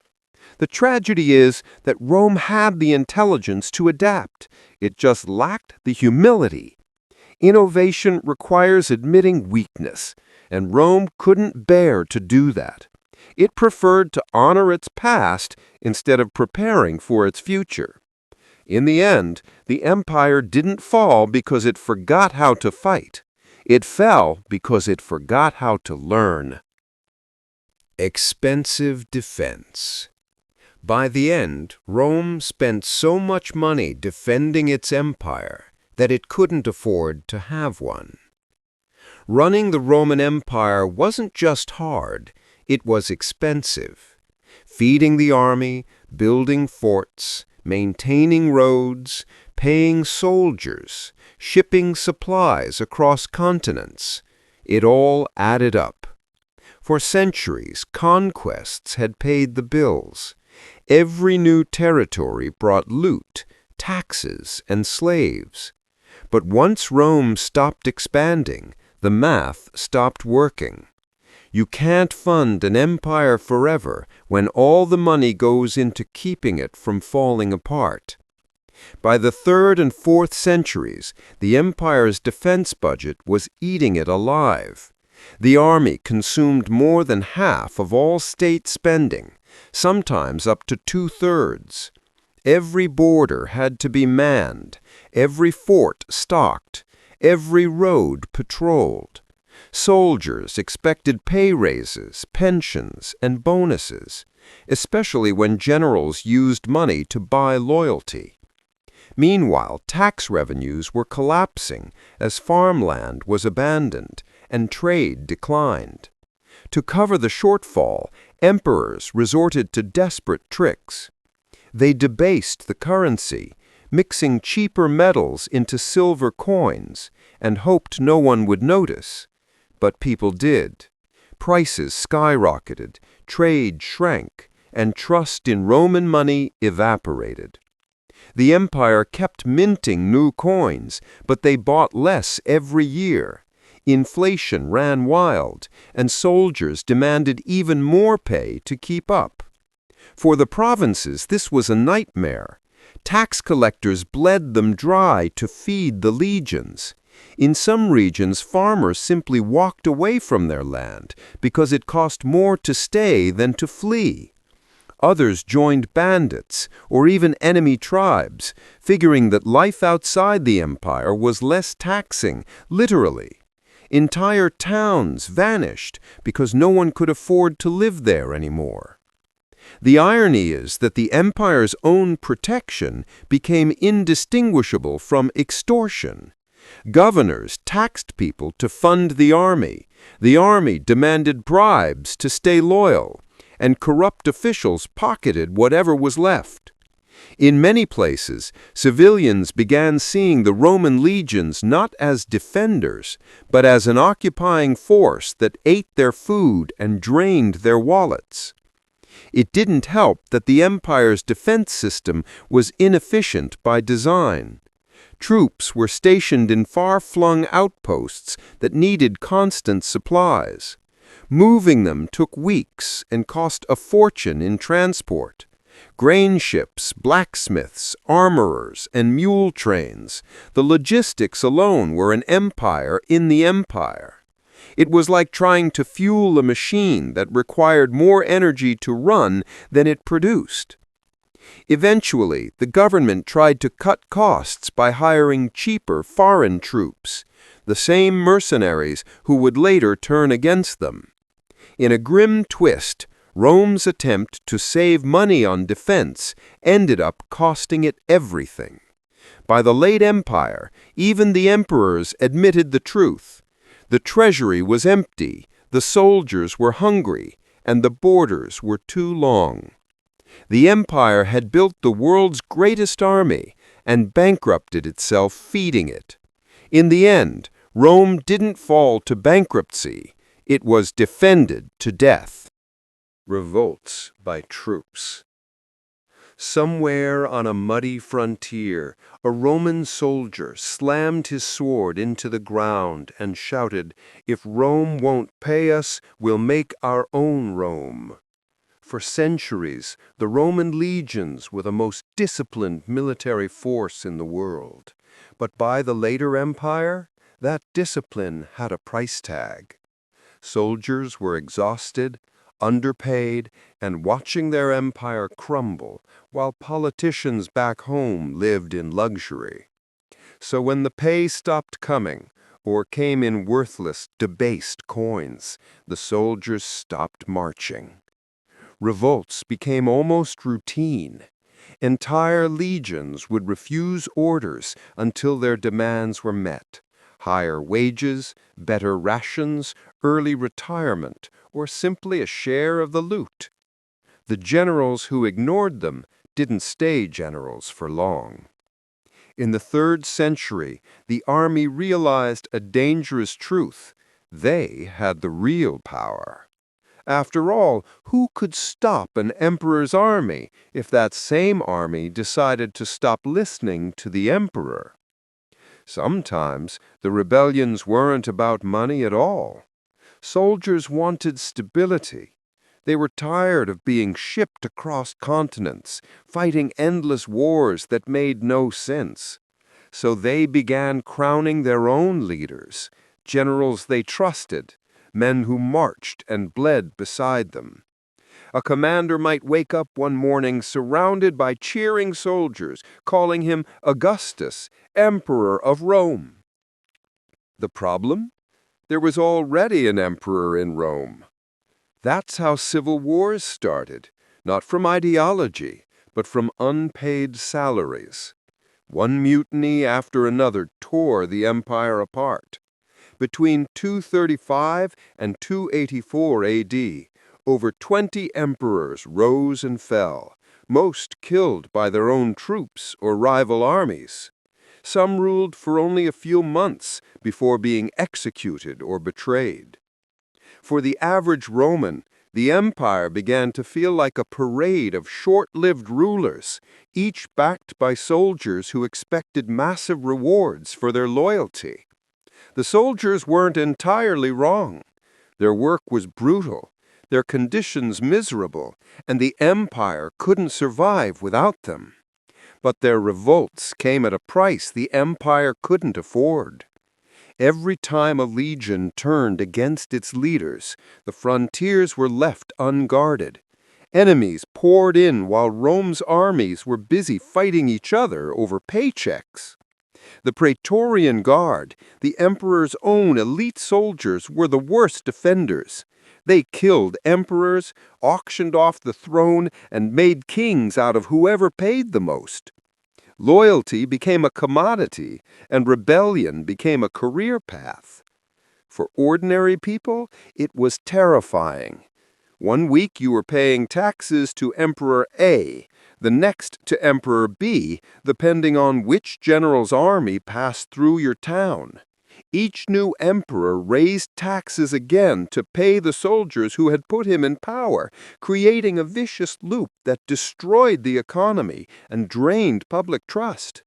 The tragedy is that Rome had the intelligence to adapt. It just lacked the humility. Innovation requires admitting weakness, and Rome couldn't bear to do that. It preferred to honor its past instead of preparing for its future. In the end, the empire didn't fall because it forgot how to fight. It fell because it forgot how to learn. Expensive defense. By the end, Rome spent so much money defending its empire that it couldn't afford to have one. Running the Roman Empire wasn't just hard, it was expensive. Feeding the army, building forts, maintaining roads, paying soldiers, shipping supplies across continents. It all added up. For centuries, conquests had paid the bills. Every new territory brought loot, taxes, and slaves. But once Rome stopped expanding, the math stopped working. You can't fund an empire forever when all the money goes into keeping it from falling apart. By the 3rd and 4th centuries, the empire's defense budget was eating it alive. The army consumed more than half of all state spending, sometimes up to 2/3. Every border had to be manned, every fort stocked, every road patrolled. Soldiers expected pay raises, pensions, and bonuses, especially when generals used money to buy loyalty. Meanwhile, tax revenues were collapsing as farmland was abandoned and trade declined. To cover the shortfall, emperors resorted to desperate tricks. They debased the currency, mixing cheaper metals into silver coins, and hoped no one would notice. But people did. Prices skyrocketed, trade shrank, and trust in Roman money evaporated. The empire kept minting new coins, but they bought less every year. Inflation ran wild, and soldiers demanded even more pay to keep up. For the provinces, this was a nightmare. Tax collectors bled them dry to feed the legions. In some regions, farmers simply walked away from their land because it cost more to stay than to flee. Others joined bandits or even enemy tribes, figuring that life outside the empire was less taxing, literally. Entire towns vanished because no one could afford to live there anymore. The irony is that the empire's own protection became indistinguishable from extortion. Governors taxed people to fund the army. The army demanded bribes to stay loyal, and corrupt officials pocketed whatever was left. In many places, civilians began seeing the Roman legions not as defenders, but as an occupying force that ate their food and drained their wallets. It didn't help that the empire's defense system was inefficient by design. Troops were stationed in far-flung outposts that needed constant supplies. Moving them took weeks and cost a fortune in transport. Grain ships, blacksmiths, armorers, and mule trains, the logistics alone were an empire in the empire. It was like trying to fuel a machine that required more energy to run than it produced. Eventually, the government tried to cut costs by hiring cheaper foreign troops, the same mercenaries who would later turn against them. In a grim twist, Rome's attempt to save money on defense ended up costing it everything. By the late empire, even the emperors admitted the truth. The treasury was empty, the soldiers were hungry, and the borders were too long. The empire had built the world's greatest army and bankrupted itself feeding it. In the end, Rome didn't fall to bankruptcy. It was defended to death. Revolts by troops. Somewhere on a muddy frontier, a Roman soldier slammed his sword into the ground and shouted, "If Rome won't pay us, we'll make our own Rome." For centuries, the Roman legions were the most disciplined military force in the world. But by the later empire, that discipline had a price tag. Soldiers were exhausted, underpaid, and watching their empire crumble, while politicians back home lived in luxury. So when the pay stopped coming, or came in worthless, debased coins, the soldiers stopped marching. Revolts became almost routine. Entire legions would refuse orders until their demands were met. Higher wages, better rations, early retirement, or simply a share of the loot. The generals who ignored them didn't stay generals for long. In the 3rd century, the army realized a dangerous truth. They had the real power. After all, who could stop an emperor's army if that same army decided to stop listening to the emperor? Sometimes the rebellions weren't about money at all. Soldiers wanted stability. They were tired of being shipped across continents, fighting endless wars that made no sense. So they began crowning their own leaders, generals they trusted, men who marched and bled beside them. A commander might wake up one morning surrounded by cheering soldiers, calling him Augustus, Emperor of Rome. The problem? There was already an emperor in Rome. That's how civil wars started, not from ideology, but from unpaid salaries. One mutiny after another tore the empire apart. Between 235 and 284 AD, over 20 emperors rose and fell, most killed by their own troops or rival armies. Some ruled for only a few months before being executed or betrayed. For the average Roman, the empire began to feel like a parade of short-lived rulers, each backed by soldiers who expected massive rewards for their loyalty. The soldiers weren't entirely wrong. Their work was brutal, their conditions miserable, and the empire couldn't survive without them. But their revolts came at a price the empire couldn't afford. Every time a legion turned against its leaders, the frontiers were left unguarded. Enemies poured in while Rome's armies were busy fighting each other over paychecks. The Praetorian Guard, the emperor's own elite soldiers, were the worst defenders. They killed emperors, auctioned off the throne, and made kings out of whoever paid the most. Loyalty became a commodity, and rebellion became a career path. For ordinary people, it was terrifying. One week you were paying taxes to Emperor A, the next to Emperor B, depending on which general's army passed through your town. Each new emperor raised taxes again to pay the soldiers who had put him in power, creating a vicious loop that destroyed the economy and drained public trust.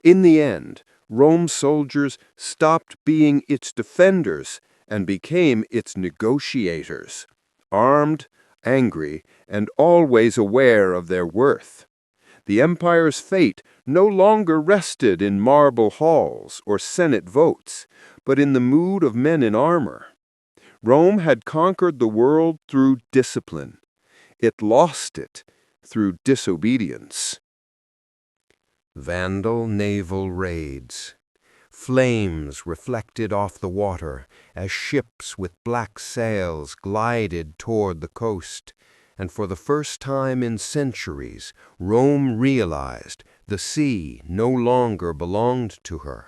In the end, Rome's soldiers stopped being its defenders and became its negotiators, armed, angry, and always aware of their worth. The empire's fate no longer rested in marble halls or senate votes, but in the mood of men in armor. Rome had conquered the world through discipline. It lost it through disobedience. Vandal naval raids. Flames reflected off the water as ships with black sails glided toward the coast, and for the first time in centuries, Rome realized the sea no longer belonged to her.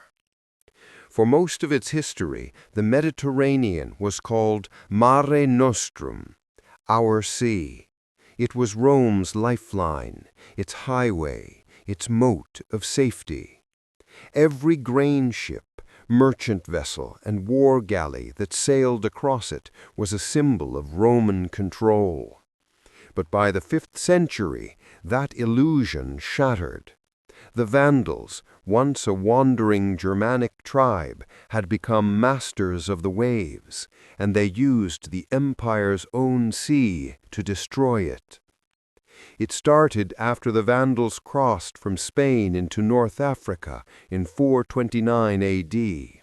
For most of its history, the Mediterranean was called Mare Nostrum, our sea. It was Rome's lifeline, its highway, its moat of safety. Every grain ship, merchant vessel, and war galley that sailed across it was a symbol of Roman control. But by the 5th century, that illusion shattered. The Vandals, once a wandering Germanic tribe, had become masters of the waves, and they used the empire's own sea to destroy it. It started after the Vandals crossed from Spain into North Africa in 429 AD.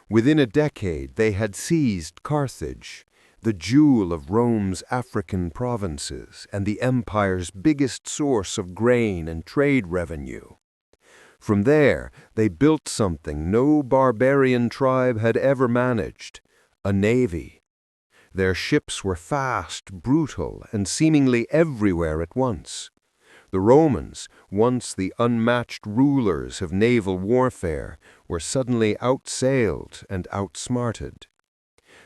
Within a decade, they had seized Carthage, the jewel of Rome's African provinces and the empire's biggest source of grain and trade revenue. From there, they built something no barbarian tribe had ever managed, a navy. Their ships were fast, brutal, and seemingly everywhere at once. The Romans, once the unmatched rulers of naval warfare, were suddenly outsailed and outsmarted.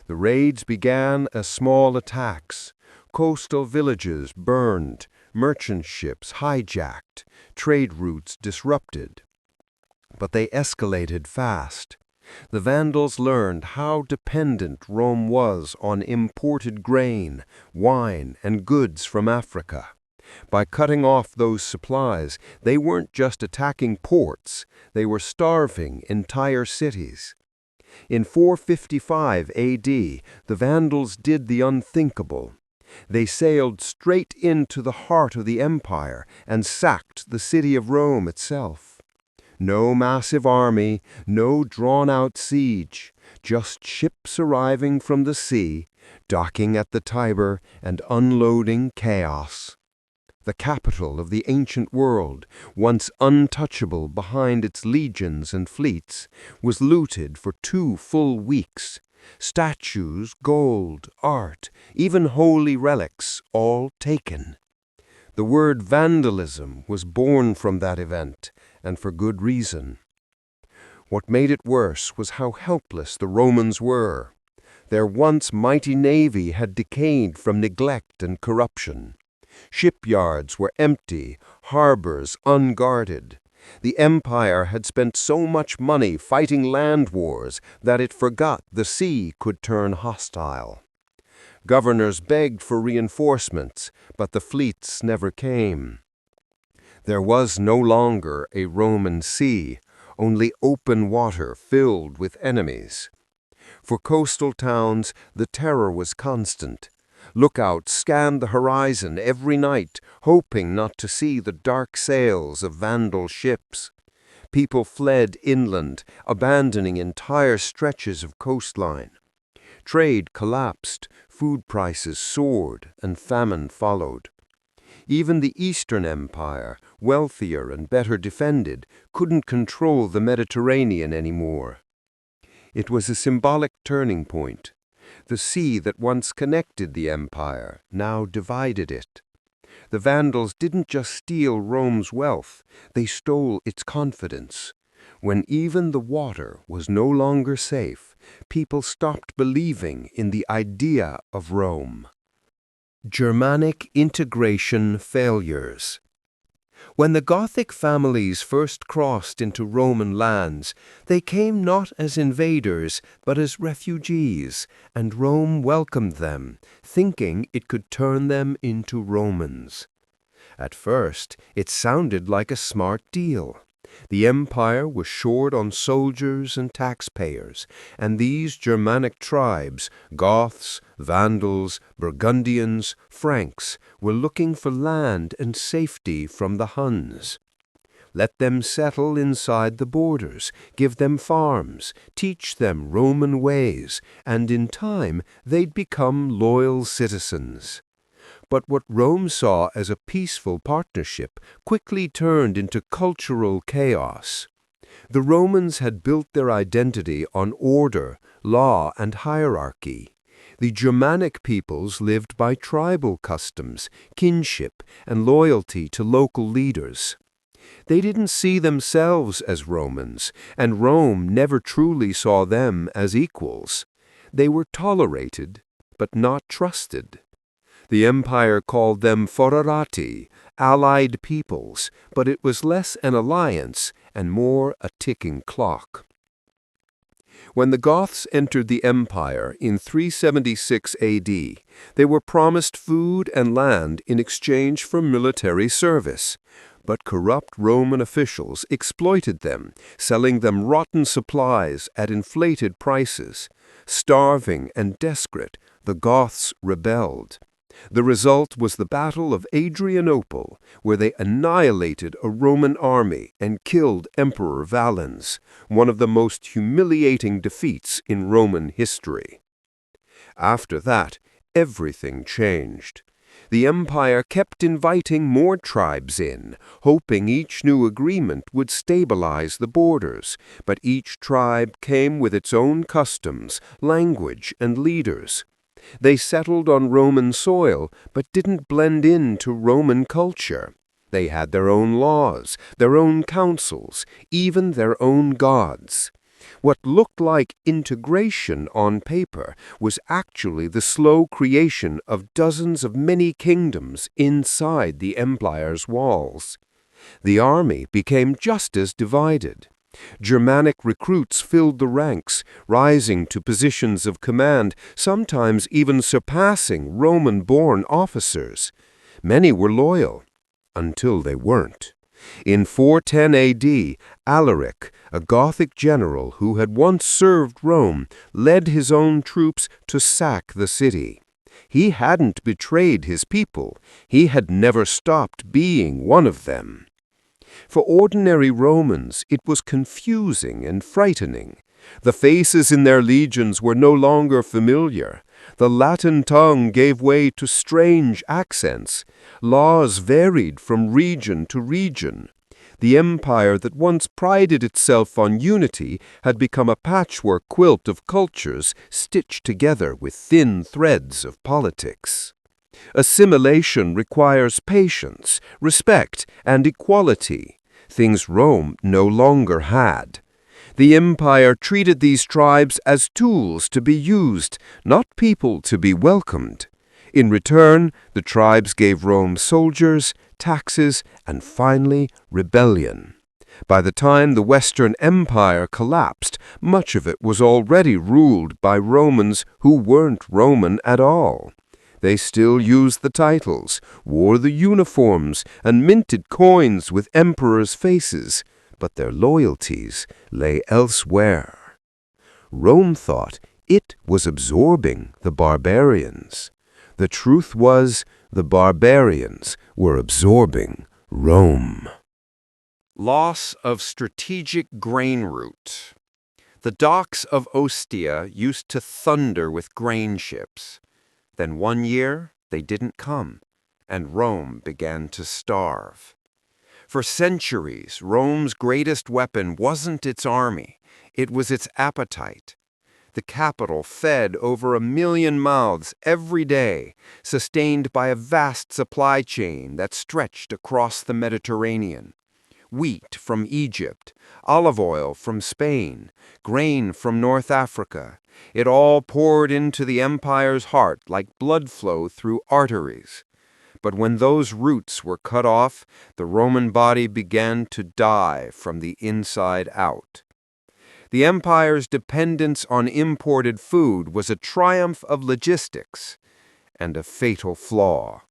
The raids began as small attacks. Coastal villages burned, merchant ships hijacked, trade routes disrupted. But they escalated fast. The Vandals learned how dependent Rome was on imported grain, wine, and goods from Africa. By cutting off those supplies, they weren't just attacking ports, they were starving entire cities. In 455 AD, the Vandals did the unthinkable. They sailed straight into the heart of the empire and sacked the city of Rome itself. No massive army, no drawn-out siege, just ships arriving from the sea, docking at the Tiber, and unloading chaos. The capital of the ancient world, once untouchable behind its legions and fleets, was looted for 2 full weeks. Statues, gold, art, even holy relics, all taken. The word vandalism was born from that event, and for good reason. What made it worse was how helpless the Romans were. Their once mighty navy had decayed from neglect and corruption. Shipyards were empty, harbors unguarded. The empire had spent so much money fighting land wars that it forgot the sea could turn hostile. Governors begged for reinforcements, but the fleets never came. There was no longer a Roman sea, only open water filled with enemies. For coastal towns, the terror was constant. Lookouts scanned the horizon every night, hoping not to see the dark sails of Vandal ships. People fled inland, abandoning entire stretches of coastline. Trade collapsed, food prices soared, and famine followed. Even the Eastern Empire, wealthier and better defended, couldn't control the Mediterranean anymore. It was a symbolic turning point. The sea that once connected the empire now divided it. The Vandals didn't just steal Rome's wealth, they stole its confidence. When even the water was no longer safe, people stopped believing in the idea of Rome. Germanic integration failures. When the Gothic families first crossed into Roman lands, they came not as invaders, but as refugees, and Rome welcomed them, thinking it could turn them into Romans. At first, it sounded like a smart deal. The empire was short on soldiers and taxpayers, and these Germanic tribes, Goths, Vandals, Burgundians, Franks, were looking for land and safety from the Huns. Let them settle inside the borders, give them farms, teach them Roman ways, and in time they'd become loyal citizens. But what Rome saw as a peaceful partnership quickly turned into cultural chaos. The Romans had built their identity on order, law, and hierarchy. The Germanic peoples lived by tribal customs, kinship, and loyalty to local leaders. They didn't see themselves as Romans, and Rome never truly saw them as equals. They were tolerated, but not trusted. The empire called them foederati, allied peoples, but it was less an alliance and more a ticking clock. When the Goths entered the empire in 376 AD, they were promised food and land in exchange for military service. But corrupt Roman officials exploited them, selling them rotten supplies at inflated prices. Starving and desperate, the Goths rebelled. The result was the Battle of Adrianople, where they annihilated a Roman army and killed Emperor Valens, one of the most humiliating defeats in Roman history. After that, everything changed. The empire kept inviting more tribes in, hoping each new agreement would stabilize the borders, but each tribe came with its own customs, language, and leaders. They settled on Roman soil, but didn't blend into Roman culture. They had their own laws, their own councils, even their own gods. What looked like integration on paper was actually the slow creation of dozens of mini kingdoms inside the empire's walls. The army became just as divided. Germanic recruits filled the ranks, rising to positions of command, sometimes even surpassing Roman-born officers. Many were loyal, until they weren't. In 410 AD, Alaric, a Gothic general who had once served Rome, led his own troops to sack the city. He hadn't betrayed his people. He had never stopped being one of them. For ordinary Romans, it was confusing and frightening. The faces in their legions were no longer familiar. The Latin tongue gave way to strange accents. Laws varied from region to region. The empire that once prided itself on unity had become a patchwork quilt of cultures stitched together with thin threads of politics. Assimilation requires patience, respect, and equality, things Rome no longer had. The empire treated these tribes as tools to be used, not people to be welcomed. In return, the tribes gave Rome soldiers, taxes, and finally, rebellion. By the time the Western Empire collapsed, much of it was already ruled by Romans who weren't Roman at all. They still used the titles, wore the uniforms, and minted coins with emperors' faces, but their loyalties lay elsewhere. Rome thought it was absorbing the barbarians. The truth was, the barbarians were absorbing Rome. Loss of strategic grain route. The docks of Ostia used to thunder with grain ships. Then one year, they didn't come, and Rome began to starve. For centuries, Rome's greatest weapon wasn't its army, it was its appetite. The capital fed over 1 million mouths every day, sustained by a vast supply chain that stretched across the Mediterranean. Wheat from Egypt, olive oil from Spain, grain from North Africa. It all poured into the empire's heart like blood flow through arteries. But when those routes were cut off, the Roman body began to die from the inside out. The empire's dependence on imported food was a triumph of logistics and a fatal flaw.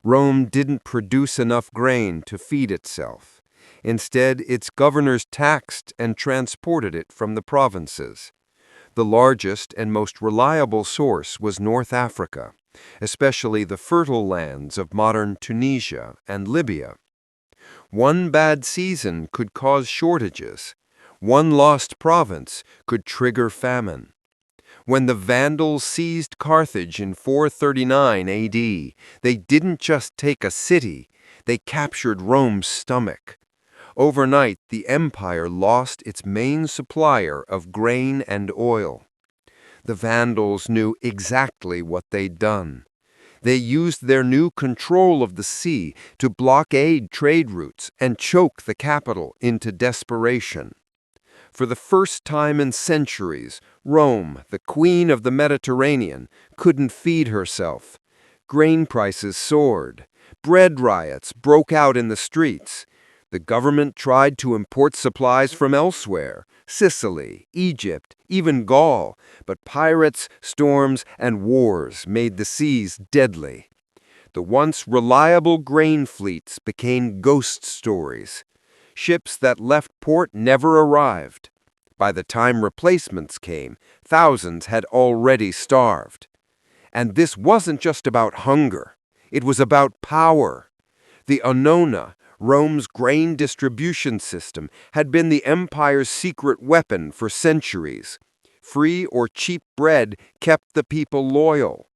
Rome didn't produce enough grain to feed itself. Instead, its governors taxed and transported it from the provinces. The largest and most reliable source was North Africa, especially the fertile lands of modern Tunisia and Libya. One bad season could cause shortages. One lost province could trigger famine. When the Vandals seized Carthage in 439 AD, they didn't just take a city, they captured Rome's stomach. Overnight, the empire lost its main supplier of grain and oil. The Vandals knew exactly what they'd done. They used their new control of the sea to blockade trade routes and choke the capital into desperation. For the first time in centuries, Rome, the queen of the Mediterranean, couldn't feed herself. Grain prices soared. Bread riots broke out in the streets. The government tried to import supplies from elsewhere, Sicily, Egypt, even Gaul, but pirates, storms, and wars made the seas deadly. The once reliable grain fleets became ghost stories. Ships that left port never arrived. By the time replacements came, thousands had already starved. And this wasn't just about hunger. It was about power. The annona, Rome's grain distribution system, had been the empire's secret weapon for centuries. Free or cheap bread kept the people loyal.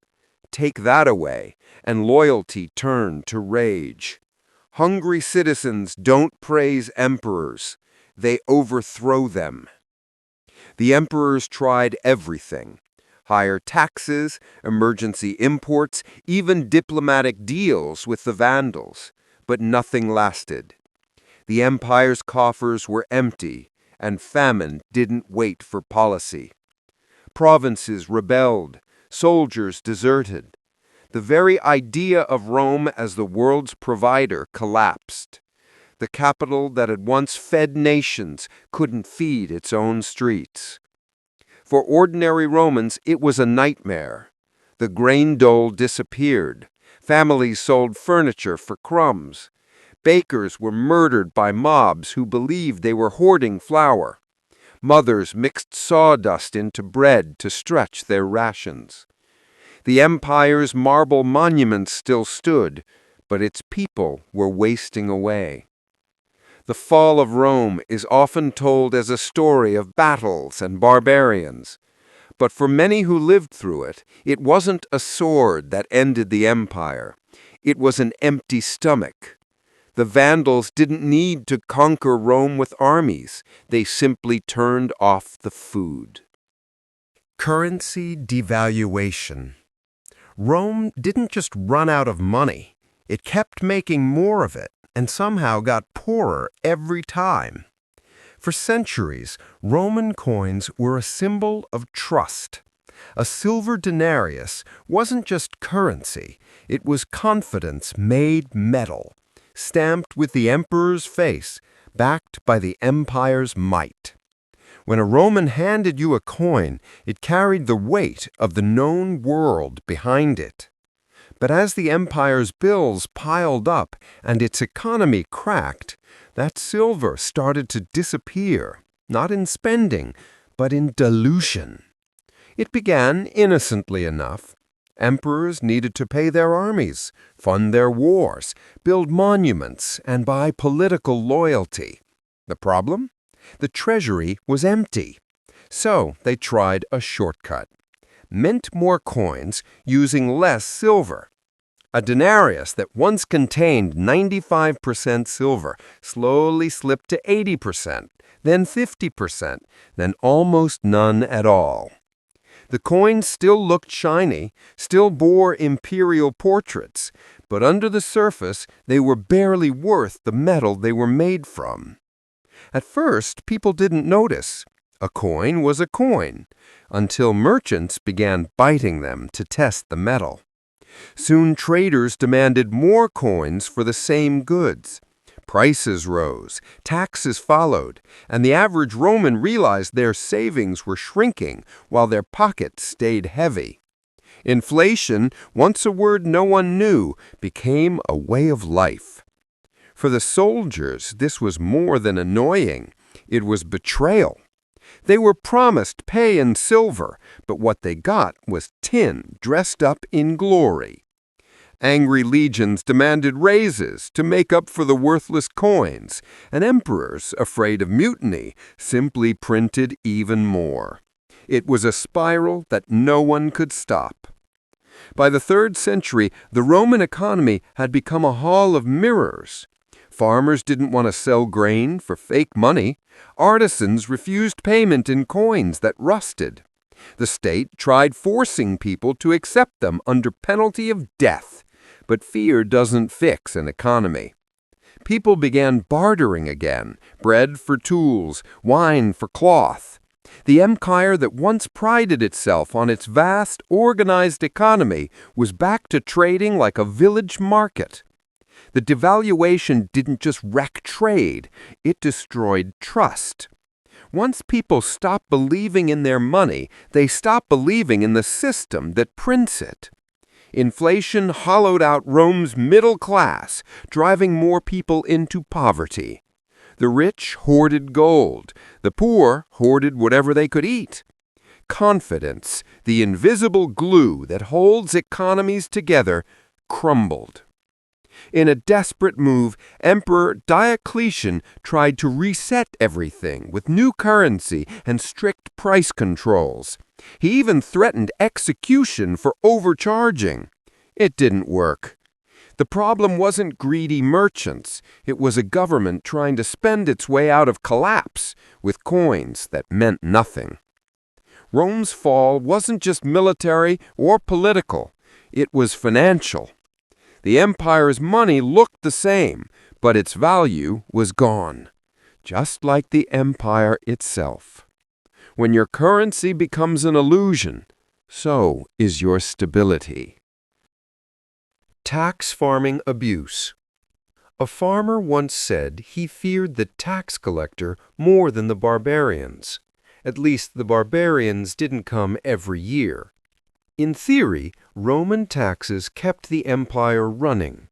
Take that away, and loyalty turned to rage. Hungry citizens don't praise emperors. They overthrow them. The emperors tried everything. Higher taxes, emergency imports, even diplomatic deals with the Vandals. But nothing lasted. The empire's coffers were empty, and famine didn't wait for policy. Provinces rebelled, soldiers deserted. The very idea of Rome as the world's provider collapsed. The capital that had once fed nations couldn't feed its own streets. For ordinary Romans, it was a nightmare. The grain dole disappeared. Families sold furniture for crumbs. Bakers were murdered by mobs who believed they were hoarding flour. Mothers mixed sawdust into bread to stretch their rations. The empire's marble monuments still stood, but its people were wasting away. The fall of Rome is often told as a story of battles and barbarians. But for many who lived through it, it wasn't a sword that ended the empire. It was an empty stomach. The Vandals didn't need to conquer Rome with armies. They simply turned off the food. Currency devaluation. Rome didn't just run out of money. It kept making more of it and somehow got poorer every time. For centuries, Roman coins were a symbol of trust. A silver denarius wasn't just currency, it was confidence made metal, stamped with the emperor's face, backed by the empire's might. When a Roman handed you a coin, it carried the weight of the known world behind it. But as the empire's bills piled up and its economy cracked, that silver started to disappear, not in spending, but in dilution. It began innocently enough. Emperors needed to pay their armies, fund their wars, build monuments, and buy political loyalty. The problem? The treasury was empty. So they tried a shortcut. Mint more coins using less silver. A denarius that once contained 95% silver slowly slipped to 80%, then 50%, then almost none at all. The coins still looked shiny, still bore imperial portraits, but under the surface they were barely worth the metal they were made from. At first, people didn't notice. A coin was a coin, until merchants began biting them to test the metal. Soon traders demanded more coins for the same goods. Prices rose, taxes followed, and the average Roman realized their savings were shrinking while their pockets stayed heavy. Inflation, once a word no one knew, became a way of life. For the soldiers, this was more than annoying. It was betrayal. They were promised pay in silver, but what they got was tin dressed up in glory. Angry legions demanded raises to make up for the worthless coins, and emperors, afraid of mutiny, simply printed even more. It was a spiral that no one could stop. By the 3rd century, the Roman economy had become a hall of mirrors. Farmers didn't want to sell grain for fake money. Artisans refused payment in coins that rusted. The state tried forcing people to accept them under penalty of death. But fear doesn't fix an economy. People began bartering again, bread for tools, wine for cloth. The empire that once prided itself on its vast, organized economy was back to trading like a village market. The devaluation didn't just wreck trade, it destroyed trust. Once people stopped believing in their money, they stopped believing in the system that prints it. Inflation hollowed out Rome's middle class, driving more people into poverty. The rich hoarded gold. The poor hoarded whatever they could eat. Confidence, the invisible glue that holds economies together, crumbled. In a desperate move, Emperor Diocletian tried to reset everything with new currency and strict price controls. He even threatened execution for overcharging. It didn't work. The problem wasn't greedy merchants. It was a government trying to spend its way out of collapse with coins that meant nothing. Rome's fall wasn't just military or political. It was financial. The empire's money looked the same, but its value was gone, just like the empire itself. When your currency becomes an illusion, so is your stability. Tax farming abuse. A farmer once said he feared the tax collector more than the barbarians. At least the barbarians didn't come every year. In theory, Roman taxes kept the empire running.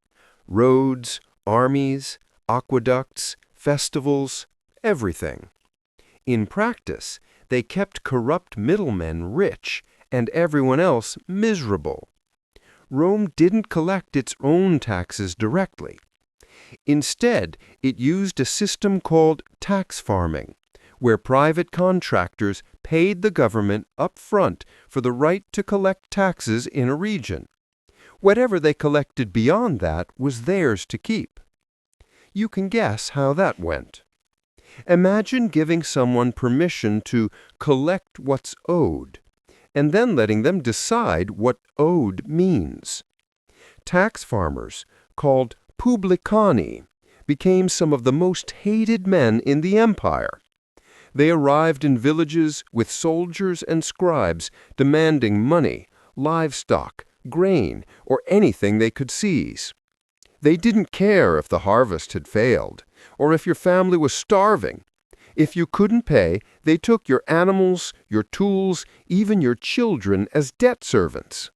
Roads, armies, aqueducts, festivals, everything. In practice, they kept corrupt middlemen rich and everyone else miserable. Rome didn't collect its own taxes directly. Instead, it used a system called tax farming, where private contractors paid the government up front for the right to collect taxes in a region. Whatever they collected beyond that was theirs to keep. You can guess how that went. Imagine giving someone permission to collect what's owed, and then letting them decide what owed means. Tax farmers, called publicani, became some of the most hated men in the empire. They arrived in villages with soldiers and scribes demanding money, livestock, grain, or anything they could seize. They didn't care if the harvest had failed, or if your family was starving. If you couldn't pay, they took your animals, your tools, even your children as debt servants.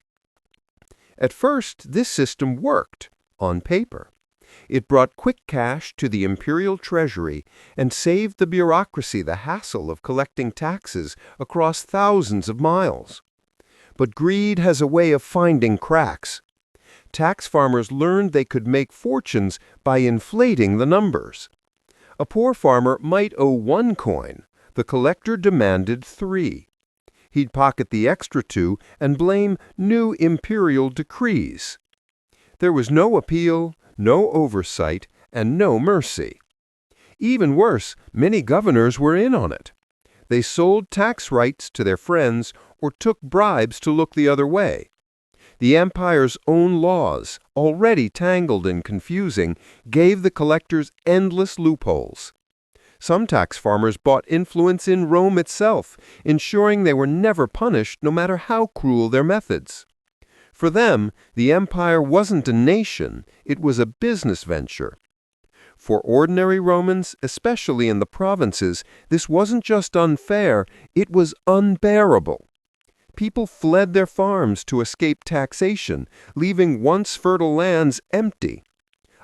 At first, this system worked, on paper. It brought quick cash to the imperial treasury and saved the bureaucracy the hassle of collecting taxes across thousands of miles. But greed has a way of finding cracks. Tax farmers learned they could make fortunes by inflating the numbers. A poor farmer might owe 1 coin. The collector demanded 3. He'd pocket the extra 2 and blame new imperial decrees. There was no appeal, no oversight, and no mercy. Even worse, many governors were in on it. They sold tax rights to their friends or took bribes to look the other way. The empire's own laws, already tangled and confusing, gave the collectors endless loopholes. Some tax farmers bought influence in Rome itself, ensuring they were never punished no matter how cruel their methods. For them, the empire wasn't a nation, it was a business venture. For ordinary Romans, especially in the provinces, this wasn't just unfair, it was unbearable. People fled their farms to escape taxation, leaving once fertile lands empty.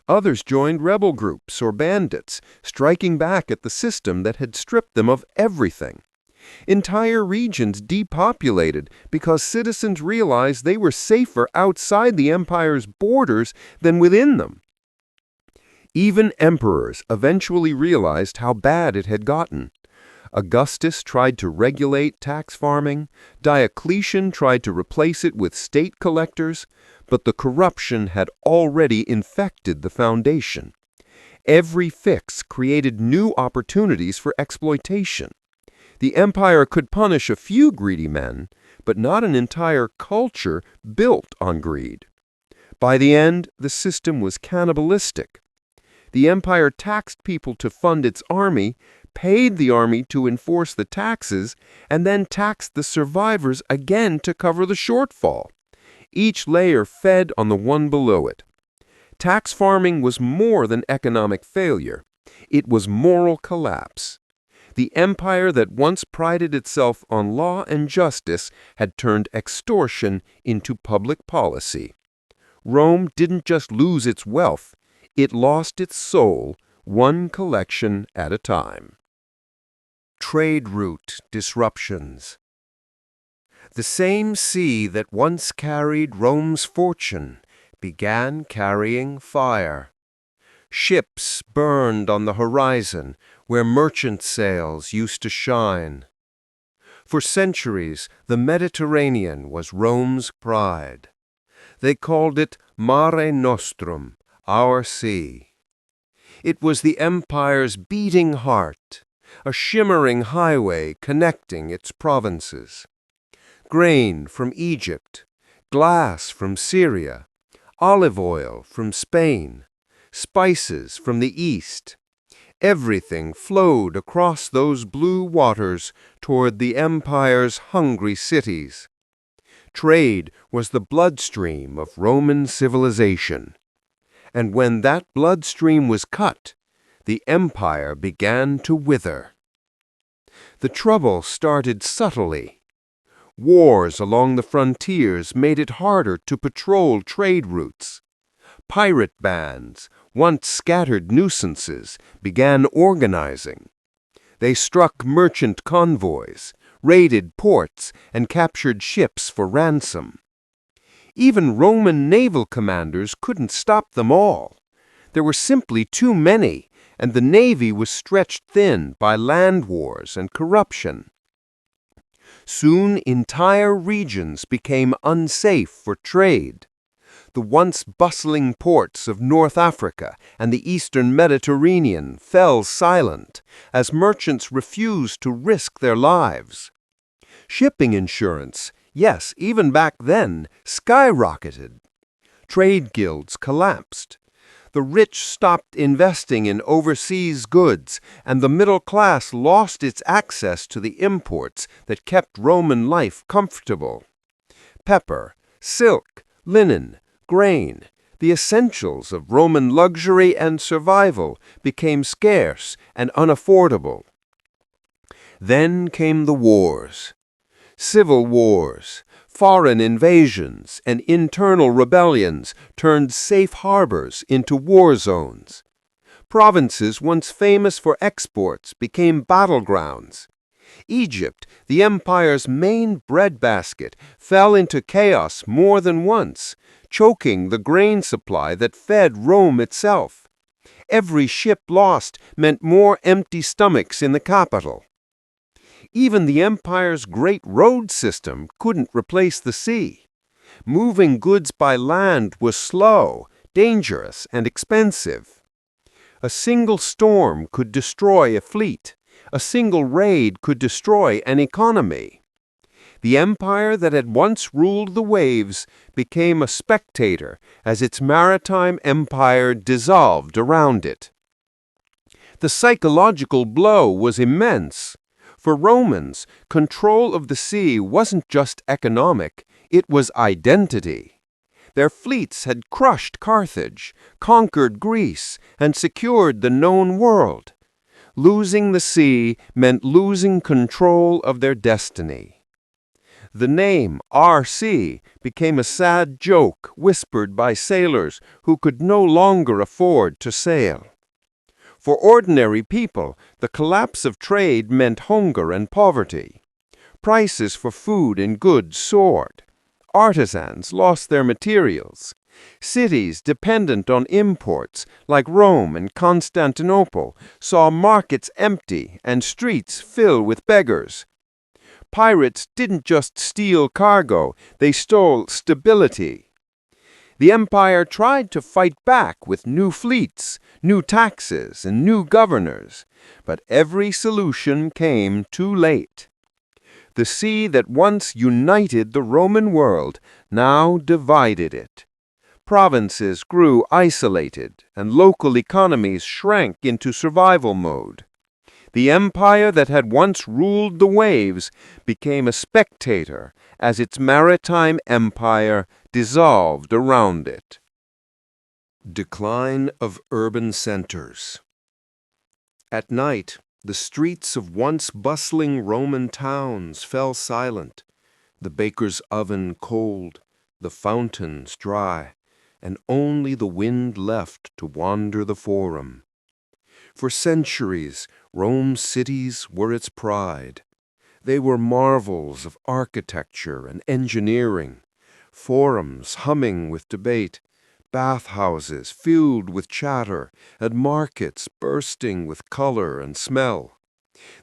Others joined rebel groups or bandits, striking back at the system that had stripped them of everything. Entire regions depopulated because citizens realized they were safer outside the empire's borders than within them. Even emperors eventually realized how bad it had gotten. Augustus tried to regulate tax farming, Diocletian tried to replace it with state collectors, but the corruption had already infected the foundation. Every fix created new opportunities for exploitation. The empire could punish a few greedy men, but not an entire culture built on greed. By the end, the system was cannibalistic. The empire taxed people to fund its army, paid the army to enforce the taxes, and then taxed the survivors again to cover the shortfall. Each layer fed on the one below it. Tax farming was more than economic failure. It was moral collapse. The empire that once prided itself on law and justice had turned extortion into public policy. Rome didn't just lose its wealth, it lost its soul, one collection at a time. Trade route disruptions. The same sea that once carried Rome's fortune began carrying fire. Ships burned on the horizon where merchant sails used to shine. For centuries, the Mediterranean was Rome's pride. They called it Mare Nostrum, our sea. It was the empire's beating heart, a shimmering highway connecting its provinces. Grain from Egypt, glass from Syria, olive oil from Spain, spices from the East. Everything flowed across those blue waters toward the empire's hungry cities. Trade was the bloodstream of Roman civilization. And when that bloodstream was cut, the empire began to wither. The trouble started subtly. Wars along the frontiers made it harder to patrol trade routes. Pirate bands, once scattered nuisances, began organizing. They struck merchant convoys, raided ports, and captured ships for ransom. Even Roman naval commanders couldn't stop them all. There were simply too many, and the navy was stretched thin by land wars and corruption. Soon entire regions became unsafe for trade. The once bustling ports of North Africa and the eastern Mediterranean fell silent as merchants refused to risk their lives. Shipping insurance, yes, even back then, skyrocketed. Trade guilds collapsed. The rich stopped investing in overseas goods, and the middle class lost its access to the imports that kept Roman life comfortable. Pepper, silk, linen, grain, the essentials of Roman luxury and survival, became scarce and unaffordable. Then came the wars. Civil wars, foreign invasions, and internal rebellions turned safe harbors into war zones. Provinces once famous for exports became battlegrounds. Egypt, the empire's main breadbasket, fell into chaos more than once, choking the grain supply that fed Rome itself. Every ship lost meant more empty stomachs in the capital. Even the empire's great road system couldn't replace the sea. Moving goods by land was slow, dangerous, and expensive. A single storm could destroy a fleet, A single raid could destroy an economy. The empire that had once ruled the waves became a spectator as its maritime empire dissolved around it. The psychological blow was immense. For Romans, control of the sea wasn't just economic, it was identity. Their fleets had crushed Carthage, conquered Greece, and secured the known world. Losing the sea meant losing control of their destiny. The name RC became a sad joke whispered by sailors who could no longer afford to sail. For ordinary people, the collapse of trade meant hunger and poverty. Prices for food and goods soared. Artisans lost their materials. Cities dependent on imports, like Rome and Constantinople, saw markets empty and streets fill with beggars. Pirates didn't just steal cargo, they stole stability. The empire tried to fight back with new fleets, new taxes, and new governors, but every solution came too late. The sea that once united the Roman world now divided it. Provinces grew isolated, and local economies shrank into survival mode. The empire that had once ruled the waves became a spectator as its maritime empire dissolved around it. Decline of urban centers. At night, the streets of once bustling Roman towns fell silent, the baker's oven cold, the fountains dry, and only the wind left to wander the forum. For centuries, Rome's cities were its pride. They were marvels of architecture and engineering, forums humming with debate, bathhouses filled with chatter, and markets bursting with color and smell.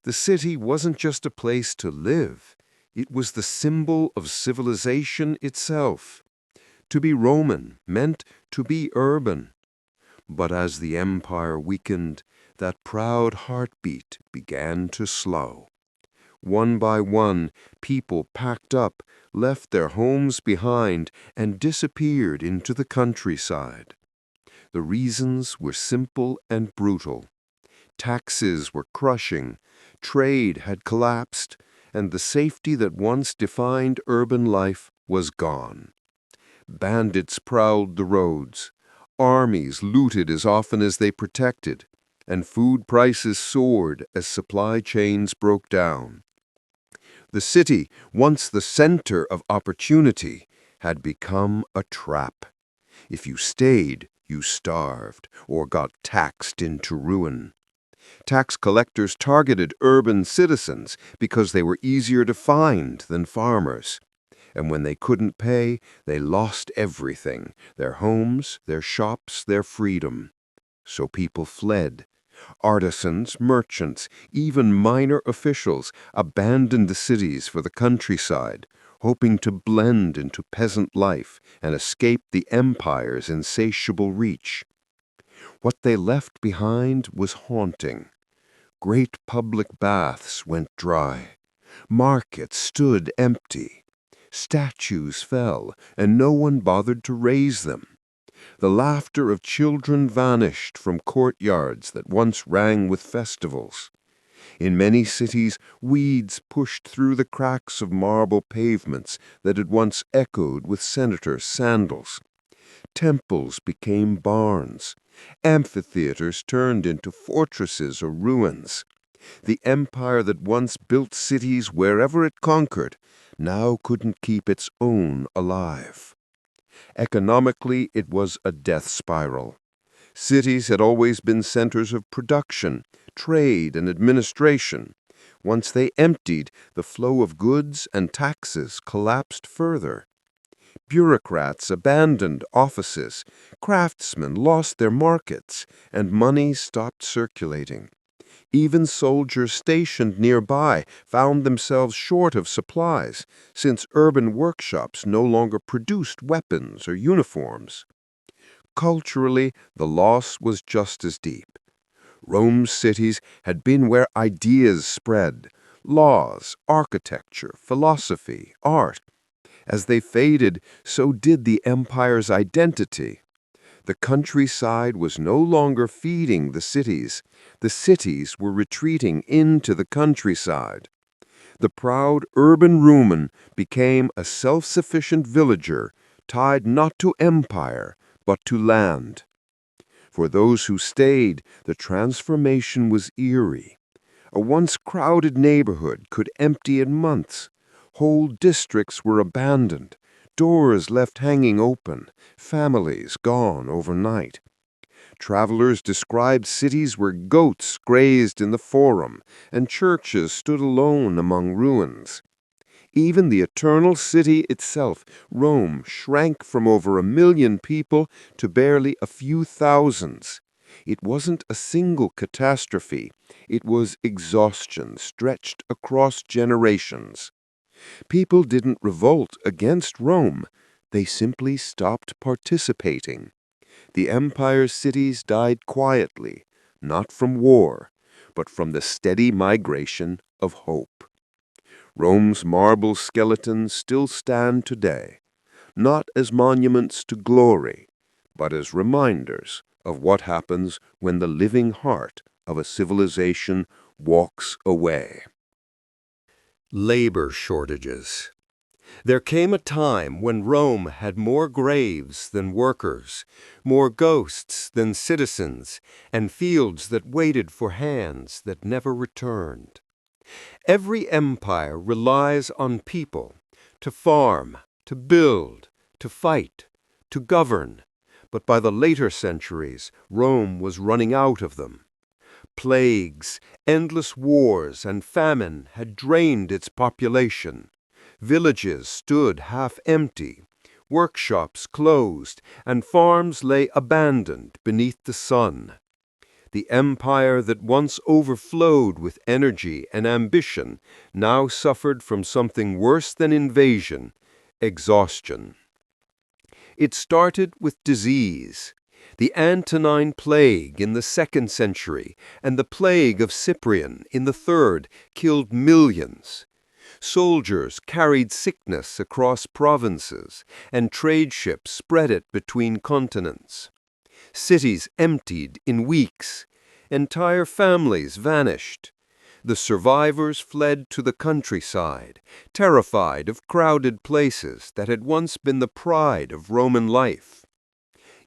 The city wasn't just a place to live, it was the symbol of civilization itself. To be Roman meant to be urban. But as the empire weakened, that proud heartbeat began to slow. One by one, people packed up, left their homes behind, and disappeared into the countryside. The reasons were simple and brutal. Taxes were crushing, trade had collapsed, and the safety that once defined urban life was gone. Bandits prowled the roads. Armies looted as often as they protected, and food prices soared as supply chains broke down. The city, once the center of opportunity, had become a trap. If you stayed, you starved or got taxed into ruin. Tax collectors targeted urban citizens because they were easier to find than farmers. And when they couldn't pay, they lost everything, their homes, their shops, their freedom. So people fled. Artisans, merchants, even minor officials abandoned the cities for the countryside, hoping to blend into peasant life and escape the empire's insatiable reach. What they left behind was haunting. Great public baths went dry. Markets stood empty. Statues fell, and no one bothered to raise them. The laughter of children vanished from courtyards that once rang with festivals. In many cities, weeds pushed through the cracks of marble pavements that had once echoed with senators' sandals. Temples became barns. Amphitheaters turned into fortresses or ruins. The empire that once built cities wherever it conquered now couldn't keep its own alive. Economically, it was a death spiral. Cities had always been centers of production, trade, and administration. Once they emptied, the flow of goods and taxes collapsed further. Bureaucrats abandoned offices, craftsmen lost their markets, and money stopped circulating. Even soldiers stationed nearby found themselves short of supplies, since urban workshops no longer produced weapons or uniforms. Culturally, the loss was just as deep. Rome's cities had been where ideas spread, laws, architecture, philosophy, art. As they faded, so did the empire's identity. The countryside was no longer feeding the cities. The cities were retreating into the countryside. The proud urban rumen became a self-sufficient villager, tied not to empire, but to land. For those who stayed, the transformation was eerie. A once crowded neighborhood could empty in months. Whole districts were abandoned, doors left hanging open, families gone overnight. Travelers described cities where goats grazed in the forum and churches stood alone among ruins. Even the eternal city itself, Rome, shrank from over 1 million people to barely a few thousands. It wasn't a single catastrophe. It was exhaustion stretched across generations. People didn't revolt against Rome. They simply stopped participating. The empire's cities died quietly, not from war, but from the steady migration of hope. Rome's marble skeletons still stand today, not as monuments to glory, but as reminders of what happens when the living heart of a civilization walks away. Labor shortages. There came a time when Rome had more graves than workers, more ghosts than citizens, and fields that waited for hands that never returned. Every empire relies on people to farm, to build, to fight, to govern, but by the later centuries, Rome was running out of them. Plagues, endless wars, and famine had drained its population. Villages stood half empty, workshops closed, and farms lay abandoned beneath the sun. The empire that once overflowed with energy and ambition now suffered from something worse than invasion: exhaustion. It started with disease. The Antonine Plague in the 2nd century and the Plague of Cyprian in the 3rd killed millions. Soldiers carried sickness across provinces, and trade ships spread it between continents. Cities emptied in weeks. Entire families vanished. The survivors fled to the countryside, terrified of crowded places that had once been the pride of Roman life.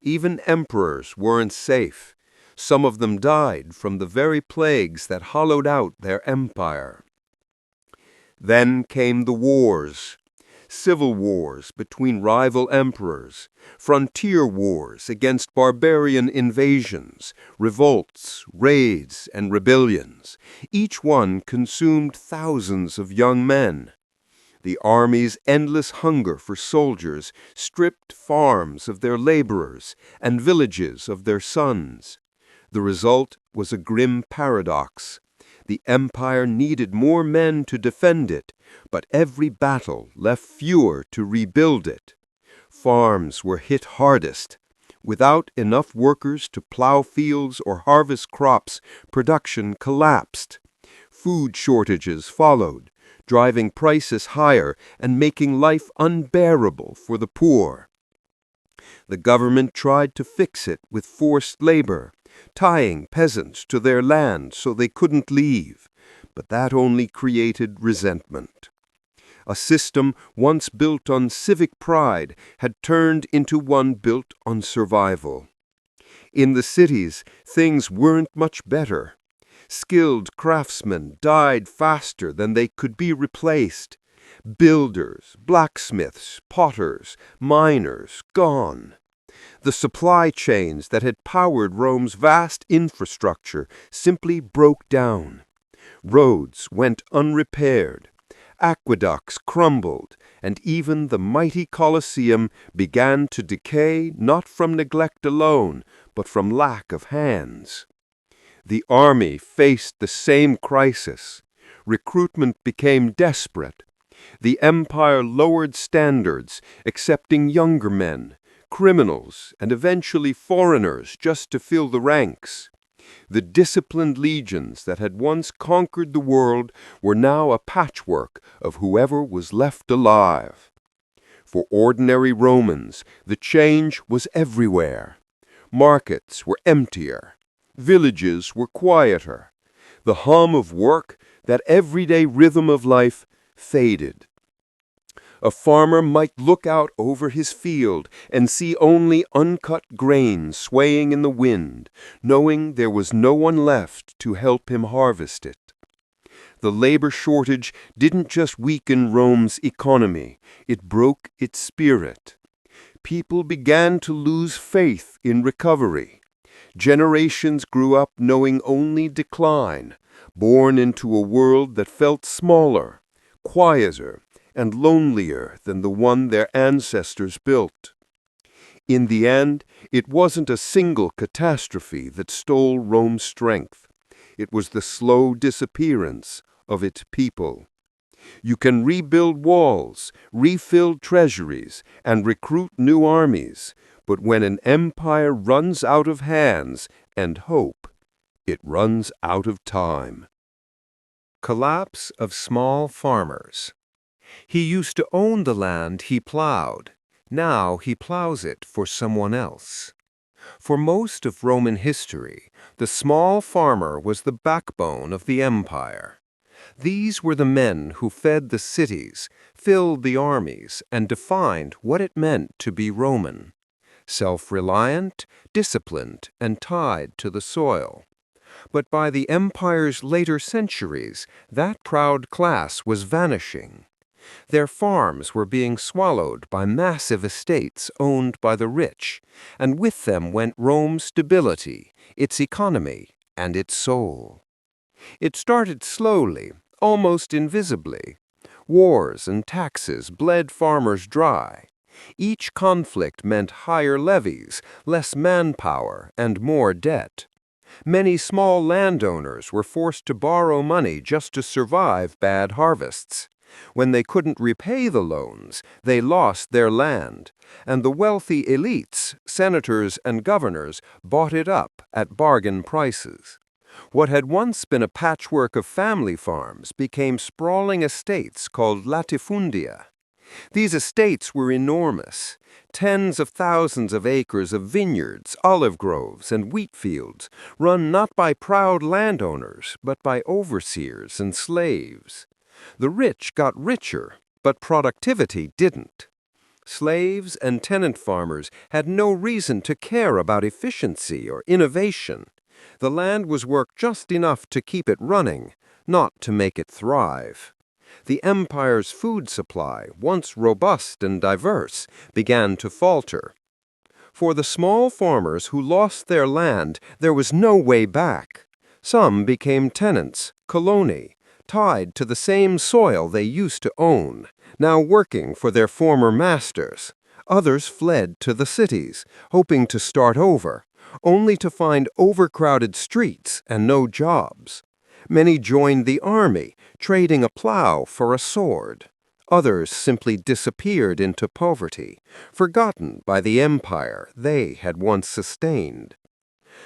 Even emperors weren't safe. Some of them died from the very plagues that hollowed out their empire. Then came the wars. Civil wars between rival emperors, frontier wars against barbarian invasions, revolts, raids, and rebellions. Each one consumed thousands of young men. The army's endless hunger for soldiers stripped farms of their laborers and villages of their sons. The result was a grim paradox. The empire needed more men to defend it, but every battle left fewer to rebuild it. Farms were hit hardest. Without enough workers to plow fields or harvest crops, production collapsed. Food shortages followed, driving prices higher and making life unbearable for the poor. The government tried to fix it with forced labor, tying peasants to their land so they couldn't leave, but that only created resentment. A system once built on civic pride had turned into one built on survival. In the cities, things weren't much better. Skilled craftsmen died faster than they could be replaced. Builders, blacksmiths, potters, miners, gone. The supply chains that had powered Rome's vast infrastructure simply broke down. Roads went unrepaired. Aqueducts crumbled, and even the mighty Colosseum began to decay not from neglect alone, but from lack of hands. The army faced the same crisis. Recruitment became desperate. The empire lowered standards, accepting younger men, criminals, and eventually foreigners just to fill the ranks. The disciplined legions that had once conquered the world were now a patchwork of whoever was left alive. For ordinary Romans, the change was everywhere. Markets were emptier. Villages were quieter. The hum of work, that everyday rhythm of life, faded. A farmer might look out over his field and see only uncut grain swaying in the wind, knowing there was no one left to help him harvest it. The labor shortage didn't just weaken Rome's economy, it broke its spirit. People began to lose faith in recovery. Generations grew up knowing only decline, born into a world that felt smaller, quieter, and lonelier than the one their ancestors built. In the end, it wasn't a single catastrophe that stole Rome's strength. It was the slow disappearance of its people. You can rebuild walls, refill treasuries, and recruit new armies, but when an empire runs out of hands and hope, it runs out of time. Collapse of small farmers. He used to own the land he plowed. Now he plows it for someone else. For most of Roman history, the small farmer was the backbone of the empire. These were the men who fed the cities, filled the armies, and defined what it meant to be Roman. Self-reliant, disciplined, and tied to the soil. But by the empire's later centuries, that proud class was vanishing. Their farms were being swallowed by massive estates owned by the rich, and with them went Rome's stability, its economy, and its soul. It started slowly, almost invisibly. Wars and taxes bled farmers dry. Each conflict meant higher levies, less manpower, and more debt. Many small landowners were forced to borrow money just to survive bad harvests. When they couldn't repay the loans, they lost their land, and the wealthy elites, senators and governors, bought it up at bargain prices. What had once been a patchwork of family farms became sprawling estates called latifundia. These estates were enormous, tens of thousands of acres of vineyards, olive groves, and wheat fields, run not by proud landowners, but by overseers and slaves. The rich got richer, but productivity didn't. Slaves and tenant farmers had no reason to care about efficiency or innovation. The land was worked just enough to keep it running, not to make it thrive. The empire's food supply, once robust and diverse, began to falter. For the small farmers who lost their land, there was no way back. Some became tenants, coloni, tied to the same soil they used to own, now working for their former masters. Others fled to the cities, hoping to start over, only to find overcrowded streets and no jobs. Many joined the army, trading a plow for a sword. Others simply disappeared into poverty, forgotten by the empire they had once sustained.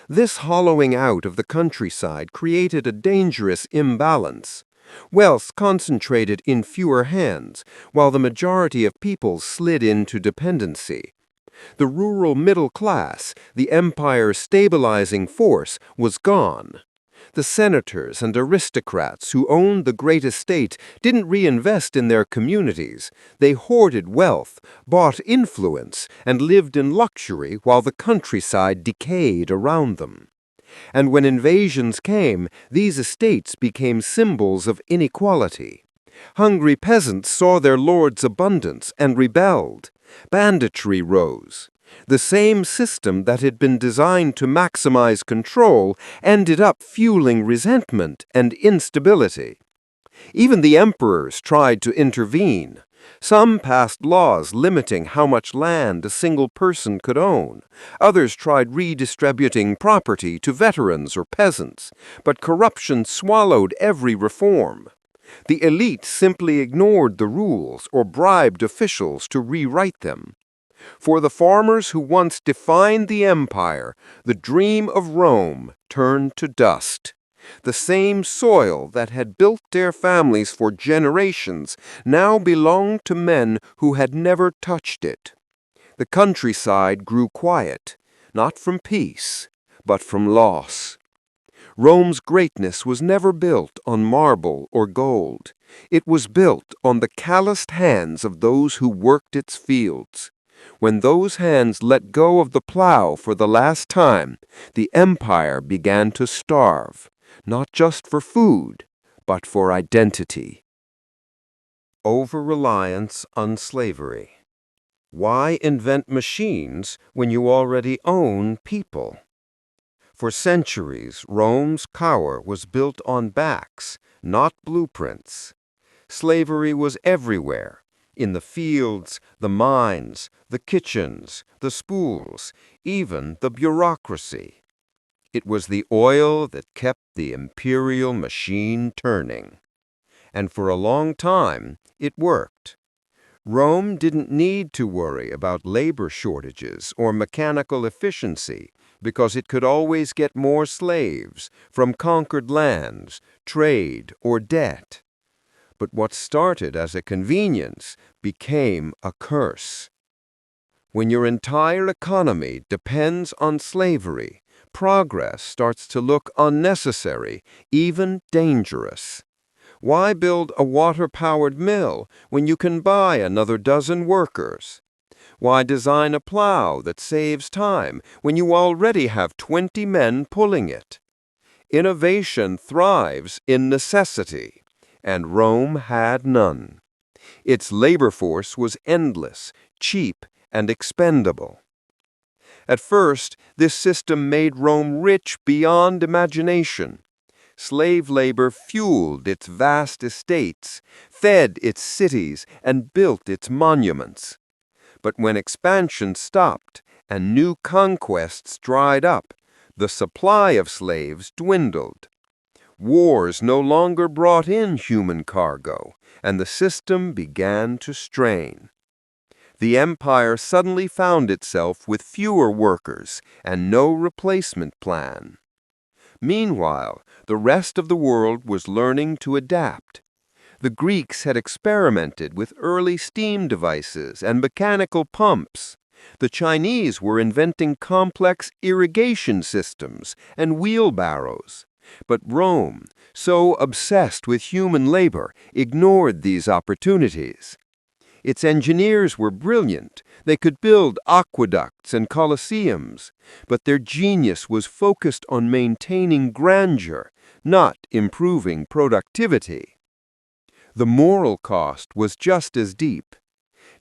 This hollowing out of the countryside created a dangerous imbalance. Wealth concentrated in fewer hands, while the majority of people slid into dependency. The rural middle class, the empire's stabilizing force, was gone. The senators and aristocrats who owned the great estate didn't reinvest in their communities. They hoarded wealth, bought influence, and lived in luxury while the countryside decayed around them. And when invasions came, these estates became symbols of inequality. Hungry peasants saw their lord's abundance and rebelled. Banditry rose. The same system that had been designed to maximize control ended up fueling resentment and instability. Even the emperors tried to intervene. Some passed laws limiting how much land a single person could own. Others tried redistributing property to veterans or peasants, but corruption swallowed every reform. The elite simply ignored the rules or bribed officials to rewrite them. For the farmers who once defined the empire, the dream of Rome turned to dust. The same soil that had built their families for generations now belonged to men who had never touched it. The countryside grew quiet, not from peace, but from loss. Rome's greatness was never built on marble or gold. It was built on the calloused hands of those who worked its fields. When those hands let go of the plow for the last time, the empire began to starve, not just for food, but for identity. Over-reliance on slavery. Why invent machines when you already own people? For centuries, Rome's power was built on backs, not blueprints. Slavery was everywhere, in the fields, the mines, the kitchens, the schools, even the bureaucracy. It was the oil that kept the imperial machine turning. And for a long time, it worked. Rome didn't need to worry about labor shortages or mechanical efficiency because it could always get more slaves from conquered lands, trade, or debt. But what started as a convenience became a curse. When your entire economy depends on slavery, progress starts to look unnecessary, even dangerous. Why build a water-powered mill when you can buy another dozen workers? Why design a plow that saves time when you already have 20 men pulling it? Innovation thrives in necessity, and Rome had none. Its labor force was endless, cheap, and expendable. At first, this system made Rome rich beyond imagination. Slave labor fueled its vast estates, fed its cities, and built its monuments. But when expansion stopped and new conquests dried up, the supply of slaves dwindled. Wars no longer brought in human cargo, and the system began to strain. The empire suddenly found itself with fewer workers and no replacement plan. Meanwhile, the rest of the world was learning to adapt. The Greeks had experimented with early steam devices and mechanical pumps. The Chinese were inventing complex irrigation systems and wheelbarrows. But Rome, so obsessed with human labor, ignored these opportunities. Its engineers were brilliant. They could build aqueducts and colosseums, but their genius was focused on maintaining grandeur, not improving productivity. The moral cost was just as deep.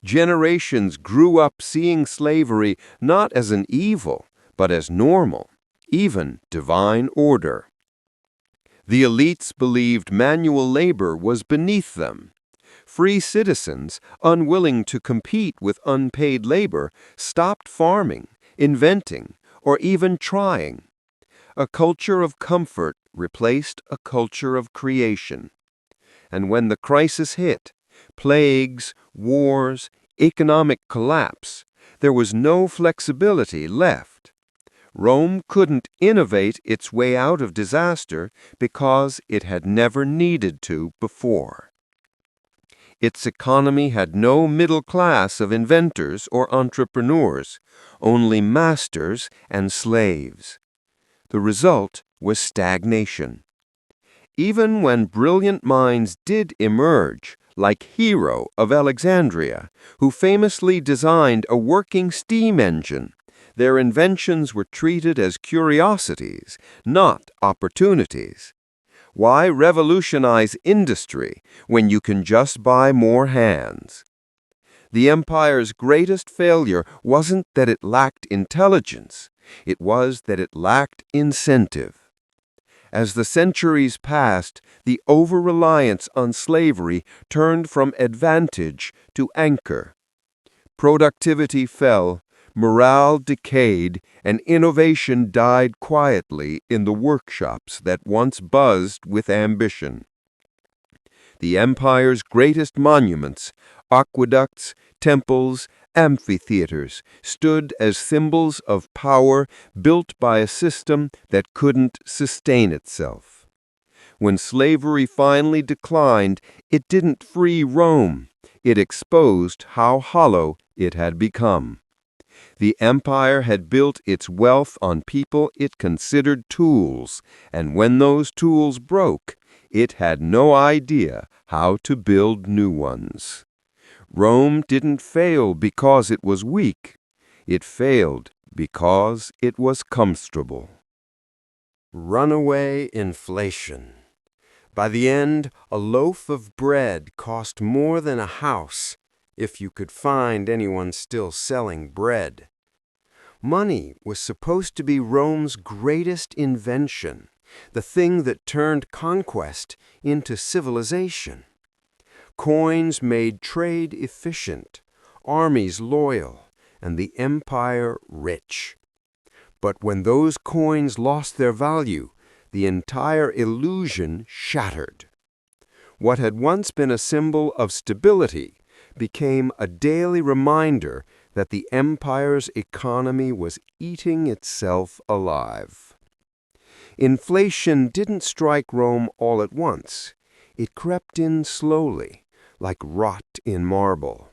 Generations grew up seeing slavery not as an evil, but as normal, even divine order. The elites believed manual labor was beneath them. Free citizens, unwilling to compete with unpaid labor, stopped farming, inventing, or even trying. A culture of comfort replaced a culture of creation. And when the crisis hit, plagues, wars, economic collapse, there was no flexibility left. Rome couldn't innovate its way out of disaster because it had never needed to before. Its economy had no middle class of inventors or entrepreneurs, only masters and slaves. The result was stagnation. Even when brilliant minds did emerge, like Hero of Alexandria, who famously designed a working steam engine, their inventions were treated as curiosities, not opportunities. Why revolutionize industry when you can just buy more hands? The empire's greatest failure wasn't that it lacked intelligence, it was that it lacked incentive. As the centuries passed, the over-reliance on slavery turned from advantage to anchor. Productivity fell, morale decayed, and innovation died quietly in the workshops that once buzzed with ambition. The empire's greatest monuments, aqueducts, temples, amphitheaters, stood as symbols of power built by a system that couldn't sustain itself. When slavery finally declined, it didn't free Rome. It exposed how hollow it had become. The empire had built its wealth on people it considered tools, and when those tools broke, it had no idea how to build new ones. Rome didn't fail because it was weak. It failed because it was comfortable. Runaway inflation. By the end, a loaf of bread cost more than a house, if you could find anyone still selling bread. Money was supposed to be Rome's greatest invention, the thing that turned conquest into civilization. Coins made trade efficient, armies loyal, and the empire rich. But when those coins lost their value, the entire illusion shattered. What had once been a symbol of stability became a daily reminder that the empire's economy was eating itself alive. Inflation didn't strike Rome all at once. It crept in slowly, like rot in marble.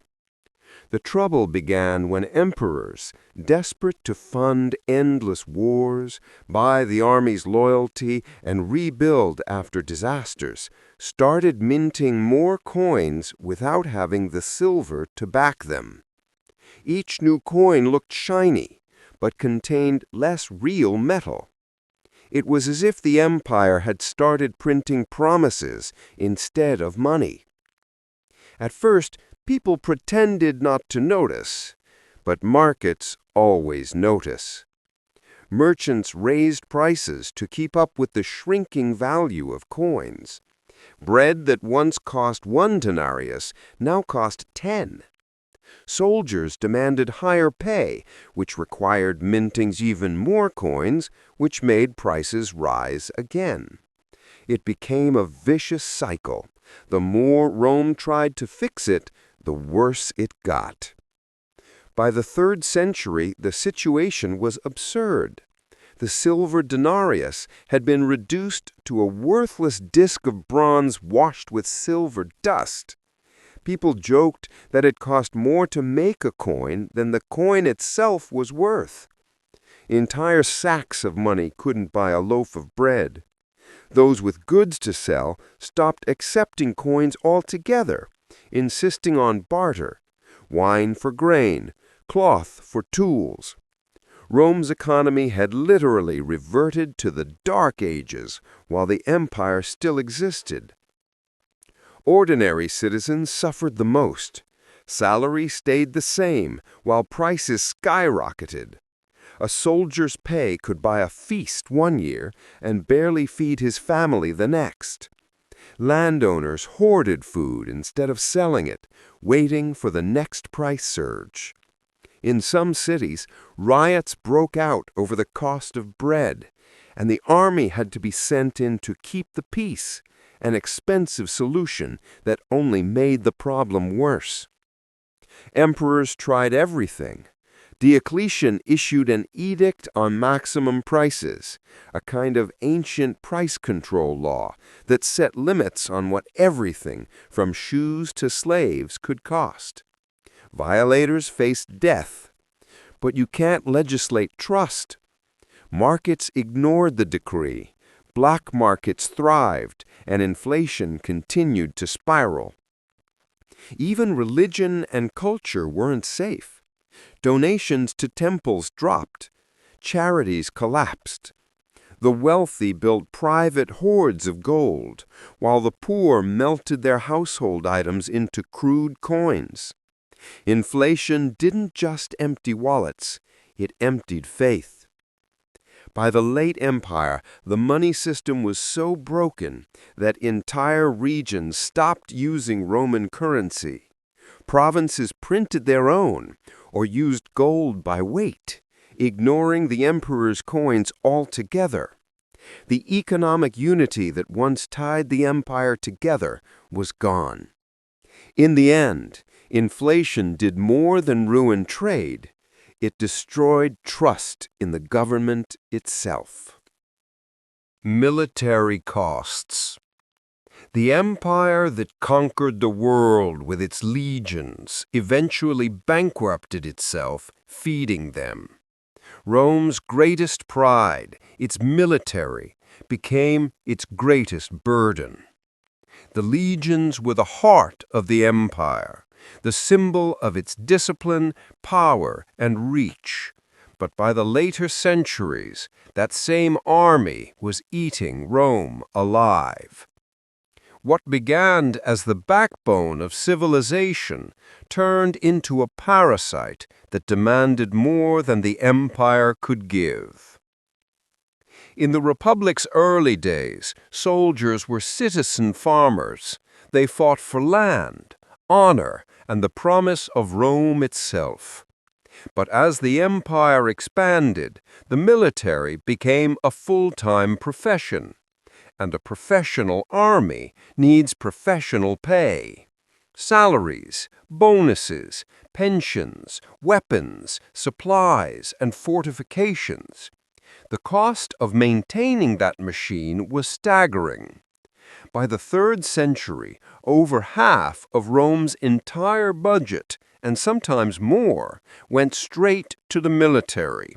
The trouble began when emperors, desperate to fund endless wars, buy the army's loyalty, and rebuild after disasters, started minting more coins without having the silver to back them. Each new coin looked shiny, but contained less real metal. It was as if the empire had started printing promises instead of money. At first, people pretended not to notice, but markets always notice. Merchants raised prices to keep up with the shrinking value of coins. Bread that once cost 1 denarius now cost 10. Soldiers demanded higher pay, which required minting even more coins, which made prices rise again. It became a vicious cycle. The more Rome tried to fix it, the worse it got. By the 3rd century, the situation was absurd. The silver denarius had been reduced to a worthless disk of bronze washed with silver dust. People joked that it cost more to make a coin than the coin itself was worth. Entire sacks of money couldn't buy a loaf of bread. Those with goods to sell stopped accepting coins altogether, insisting on barter, wine for grain, cloth for tools. Rome's economy had literally reverted to the Dark Ages while the empire still existed. Ordinary citizens suffered the most. Salary stayed the same while prices skyrocketed. A soldier's pay could buy a feast one year and barely feed his family the next. Landowners hoarded food instead of selling it, waiting for the next price surge. In some cities, riots broke out over the cost of bread, and the army had to be sent in to keep the peace, an expensive solution that only made the problem worse. Emperors tried everything. Diocletian issued an edict on maximum prices, a kind of ancient price control law that set limits on what everything, from shoes to slaves, could cost. Violators faced death. But you can't legislate trust. Markets ignored the decree. Black markets thrived, and inflation continued to spiral. Even religion and culture weren't safe. Donations to temples dropped. Charities collapsed. The wealthy built private hoards of gold, while the poor melted their household items into crude coins. Inflation didn't just empty wallets, it emptied faith. By the late empire, the money system was so broken that entire regions stopped using Roman currency. Provinces printed their own or used gold by weight, ignoring the emperor's coins altogether. The economic unity that once tied the empire together was gone. In the end, inflation did more than ruin trade. It destroyed trust in the government itself. Military costs. The empire that conquered the world with its legions eventually bankrupted itself, feeding them. Rome's greatest pride, its military, became its greatest burden. The legions were the heart of the empire, the symbol of its discipline, power, and reach. But by the later centuries, that same army was eating Rome alive. What began as the backbone of civilization turned into a parasite that demanded more than the empire could give. In the Republic's early days, soldiers were citizen farmers. They fought for land, honor, and the promise of Rome itself. But as the empire expanded, the military became a full-time profession. And a professional army needs professional pay. Salaries, bonuses, pensions, weapons, supplies, and fortifications. The cost of maintaining that machine was staggering. By the 3rd century, over half of Rome's entire budget, and sometimes more, went straight to the military.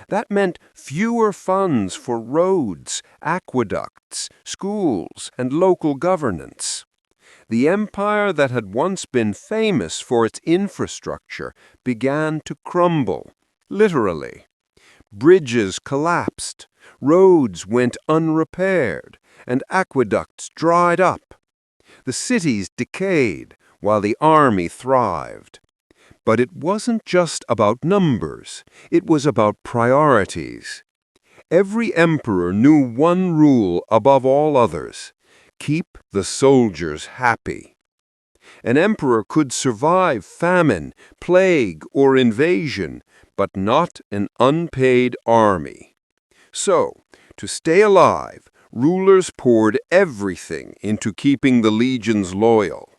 That meant fewer funds for roads, aqueducts, schools, and local governance. The empire that had once been famous for its infrastructure began to crumble, literally. Bridges collapsed, roads went unrepaired, and aqueducts dried up. The cities decayed while the army thrived. But it wasn't just about numbers, it was about priorities. Every emperor knew one rule above all others: keep the soldiers happy. An emperor could survive famine, plague, or invasion, but not an unpaid army. So, to stay alive, rulers poured everything into keeping the legions loyal.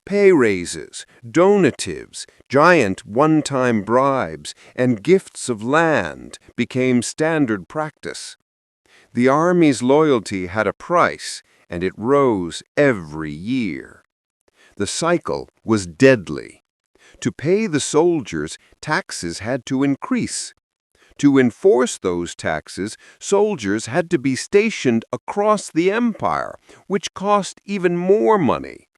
Pay raises, donatives, giant one-time bribes, and gifts of land became standard practice. The army's loyalty had a price, and it rose every year. The cycle was deadly. To pay the soldiers, taxes had to increase. To enforce those taxes, soldiers had to be stationed across the empire, which cost even more money.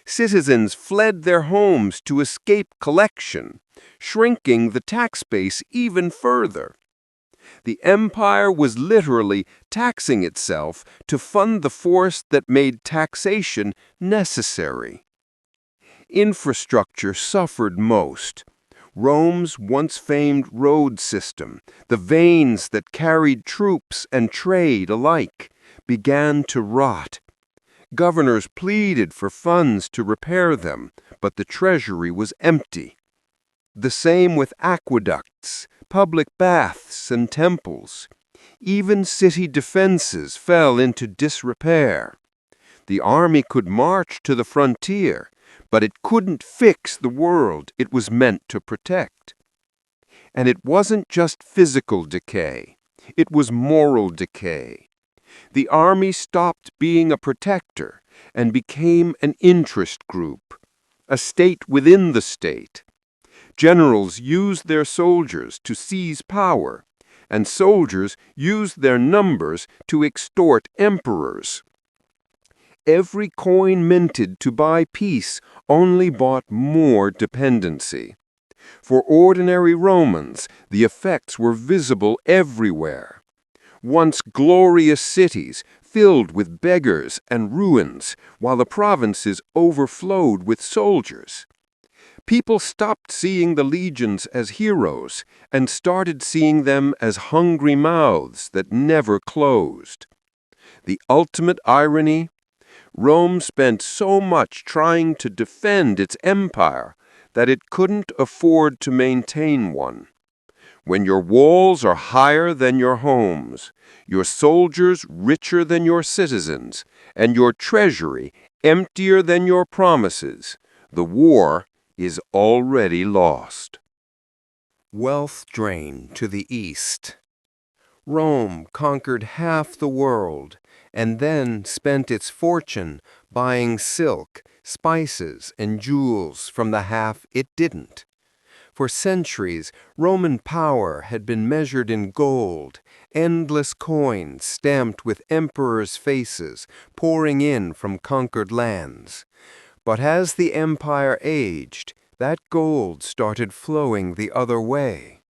Citizens fled their homes to escape collection, shrinking the tax base even further. The empire was literally taxing itself to fund the force that made taxation necessary. Infrastructure suffered most. Rome's once famed road system, the veins that carried troops and trade alike, began to rot. Governors pleaded for funds to repair them, but the treasury was empty. The same with aqueducts, public baths, and temples. Even city defenses fell into disrepair. The army could march to the frontier, but it couldn't fix the world it was meant to protect. And it wasn't just physical decay, it was moral decay. The army stopped being a protector and became an interest group, a state within the state. Generals used their soldiers to seize power, and soldiers used their numbers to extort emperors. Every coin minted to buy peace only bought more dependency. For ordinary Romans, the effects were visible everywhere. Once glorious cities filled with beggars and ruins, while the provinces overflowed with soldiers. People stopped seeing the legions as heroes and started seeing them as hungry mouths that never closed. The ultimate irony? Rome spent so much trying to defend its empire that it couldn't afford to maintain one. when your walls are higher than your homes, your soldiers richer than your citizens, and your treasury emptier than your promises, the war is already lost. Wealth drain to the east. Rome conquered half the world and then spent its fortune buying silk, spices, and jewels from the half it didn't. For centuries, Roman power had been measured in gold, endless coins stamped with emperors' faces pouring in from conquered lands. But as the empire aged, that gold started flowing the other way.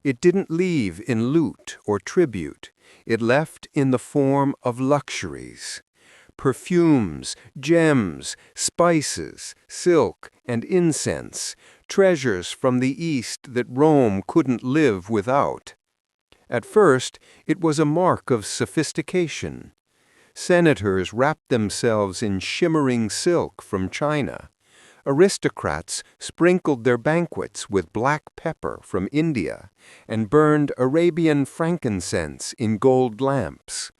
It didn't leave in loot or tribute. It left in the form of luxuries. Perfumes, gems, spices, silk, and incense, treasures from the East that Rome couldn't live without. At first, it was a mark of sophistication. Senators wrapped themselves in shimmering silk from China. Aristocrats sprinkled their banquets with black pepper from India and burned Arabian frankincense in gold lamps.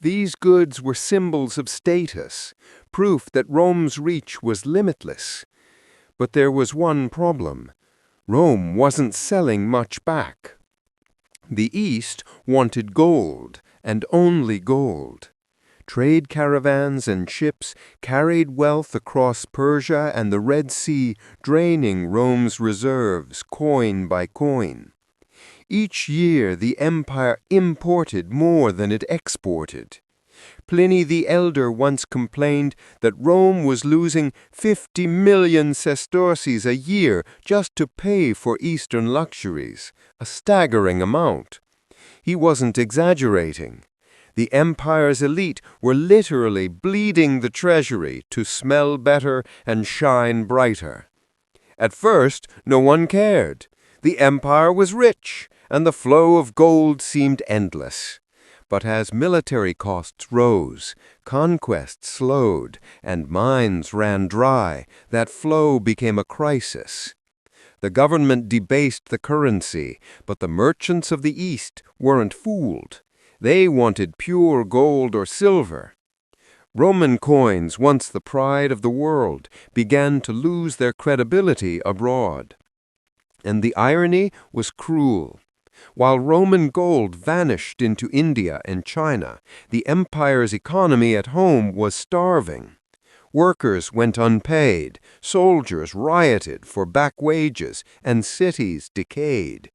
These goods were symbols of status, proof that Rome's reach was limitless. But there was one problem. Rome wasn't selling much back. The East wanted gold, and only gold. Trade caravans and ships carried wealth across Persia and the Red Sea, draining Rome's reserves coin by coin. Each year the empire imported more than it exported. Pliny the Elder once complained that Rome was losing 50 million sesterces a year just to pay for Eastern luxuries, a staggering amount. He wasn't exaggerating. The empire's elite were literally bleeding the treasury to smell better and shine brighter. At first, no one cared. The empire was rich, and the flow of gold seemed endless. But as military costs rose, conquest slowed, and mines ran dry, that flow became a crisis. The government debased the currency, but the merchants of the East weren't fooled. They wanted pure gold or silver. Roman coins, once the pride of the world, began to lose their credibility abroad. And the irony was cruel. While Roman gold vanished into India and China, the empire's economy at home was starving. Workers went unpaid, soldiers rioted for back wages, and cities decayed.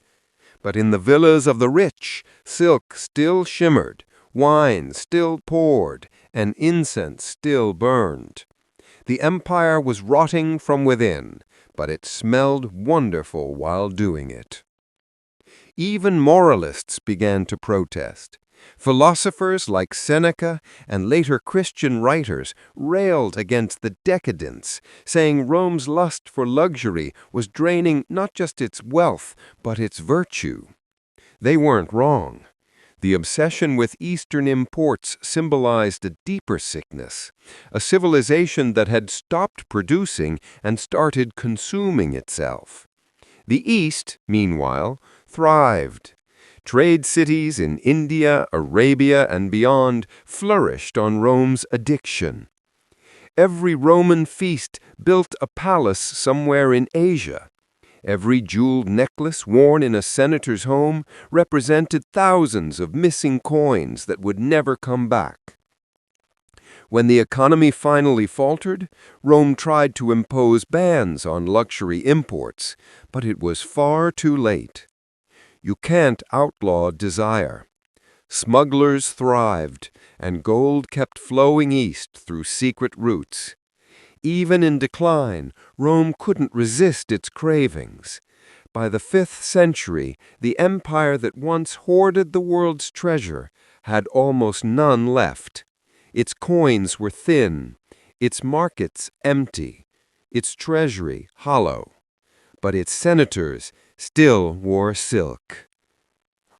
But in the villas of the rich, silk still shimmered, wine still poured, and incense still burned. The empire was rotting from within, but it smelled wonderful while doing it. Even moralists began to protest. Philosophers like Seneca and later Christian writers railed against the decadence, saying Rome's lust for luxury was draining not just its wealth, but its virtue. They weren't wrong. The obsession with Eastern imports symbolized a deeper sickness, a civilization that had stopped producing and started consuming itself. The East, meanwhile, thrived. Trade cities in India, Arabia, and beyond flourished on Rome's addiction. Every Roman feast built a palace somewhere in Asia. Every jeweled necklace worn in a senator's home represented thousands of missing coins that would never come back. When the economy finally faltered, Rome tried to impose bans on luxury imports, but it was far too late. You can't outlaw desire. Smugglers thrived, and gold kept flowing east through secret routes. Even in decline, Rome couldn't resist its cravings. By the 5th century, the empire that once hoarded the world's treasure had almost none left. Its coins were thin, its markets empty, its treasury hollow. But its senators still wore silk.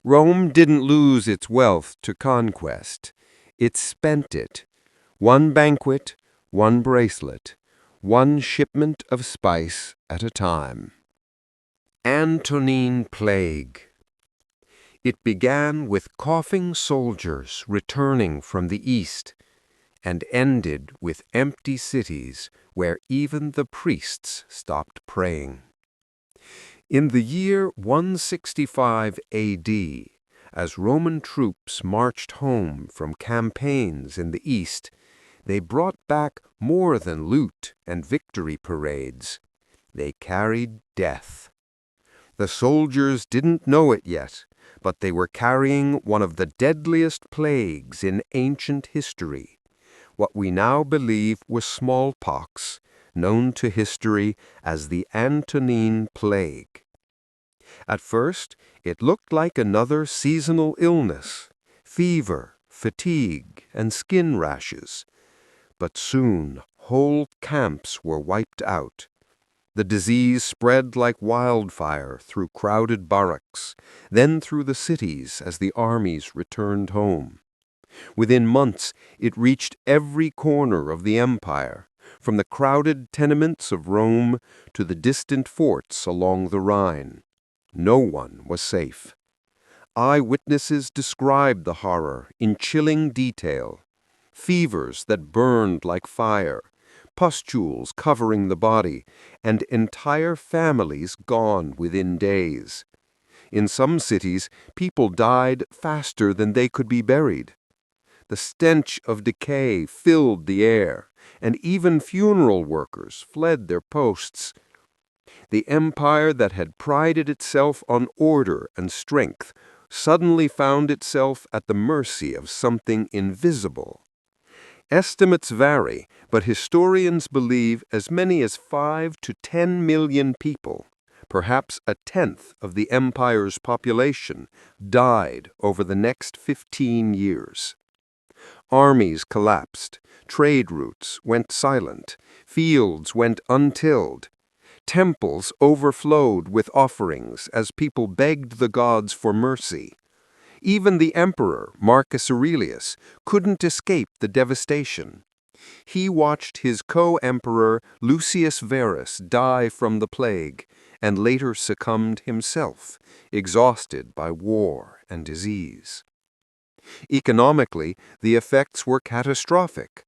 Rome didn't lose its wealth to conquest. It spent it. One banquet, one bracelet, one shipment of spice at a time. Antonine Plague. It began with coughing soldiers returning from the east and ended with empty cities where even the priests stopped praying. In the year 165 AD, as Roman troops marched home from campaigns in the east, they brought back more than loot and victory parades. They carried death. The soldiers didn't know it yet, but they were carrying one of the deadliest plagues in ancient history, what we now believe was smallpox, known to history as the Antonine Plague. At first, it looked like another seasonal illness, fever, fatigue, and skin rashes. But soon, whole camps were wiped out. The disease spread like wildfire through crowded barracks, then through the cities as the armies returned home. Within months, it reached every corner of the empire, from the crowded tenements of Rome to the distant forts along the Rhine. No one was safe. Eyewitnesses described the horror in chilling detail. Fevers that burned like fire, pustules covering the body, and entire families gone within days. In some cities, people died faster than they could be buried. The stench of decay filled the air, and even funeral workers fled their posts. The empire that had prided itself on order and strength suddenly found itself at the mercy of something invisible. Estimates vary, but historians believe as many as 5 to 10 million people, perhaps a tenth of the empire's population, died over the next 15 years. Armies collapsed, trade routes went silent, fields went untilled. Temples overflowed with offerings as people begged the gods for mercy. Even the emperor, Marcus Aurelius, couldn't escape the devastation. He watched his co-emperor Lucius Verus die from the plague and later succumbed himself, exhausted by war and disease. Economically, the effects were catastrophic.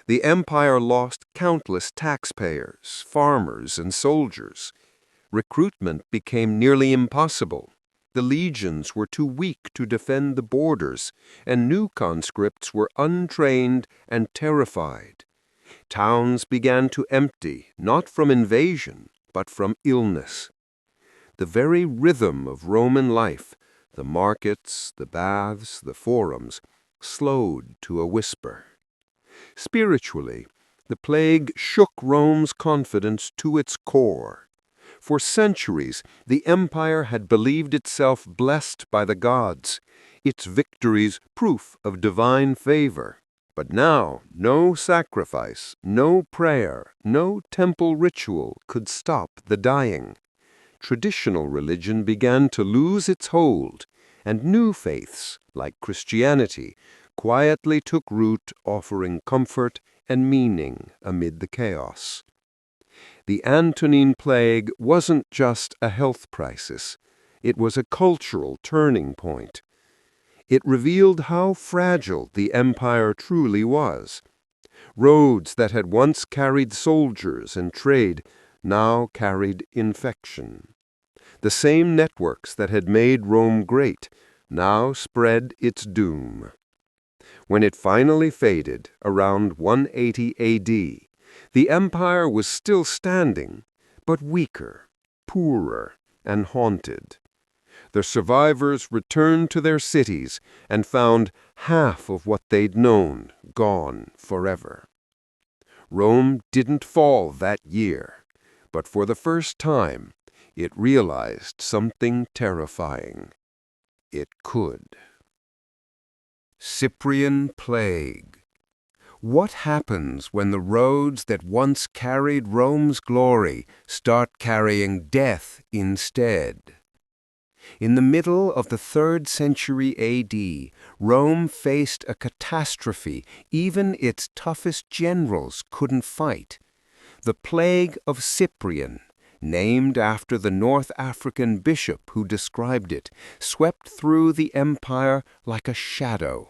The empire lost countless taxpayers, farmers, and soldiers. Recruitment became nearly impossible. The legions were too weak to defend the borders, and new conscripts were untrained and terrified. Towns began to empty, not from invasion, but from illness. The very rhythm of Roman life, the markets, the baths, the forums, slowed to a whisper. Spiritually, the plague shook Rome's confidence to its core. For centuries, the empire had believed itself blessed by the gods, its victories proof of divine favor. But now, no sacrifice, no prayer, no temple ritual could stop the dying. Traditional religion began to lose its hold, and new faiths, like Christianity, quietly took root, offering comfort and meaning amid the chaos. The Antonine Plague wasn't just a health crisis. It was a cultural turning point. It revealed how fragile the empire truly was. Roads that had once carried soldiers and trade now carried infection. The same networks that had made Rome great now spread its doom. When it finally faded, around 180 AD, the empire was still standing, but weaker, poorer, and haunted. The survivors returned to their cities and found half of what they'd known gone forever. Rome didn't fall that year, but for the first time, it realized something terrifying. It could. Cyprian Plague. What happens when the roads that once carried Rome's glory start carrying death instead? In the middle of the 3rd century AD, Rome faced a catastrophe even its toughest generals couldn't fight. The plague of Cyprian, named after the North African bishop who described it, swept through the empire like a shadow.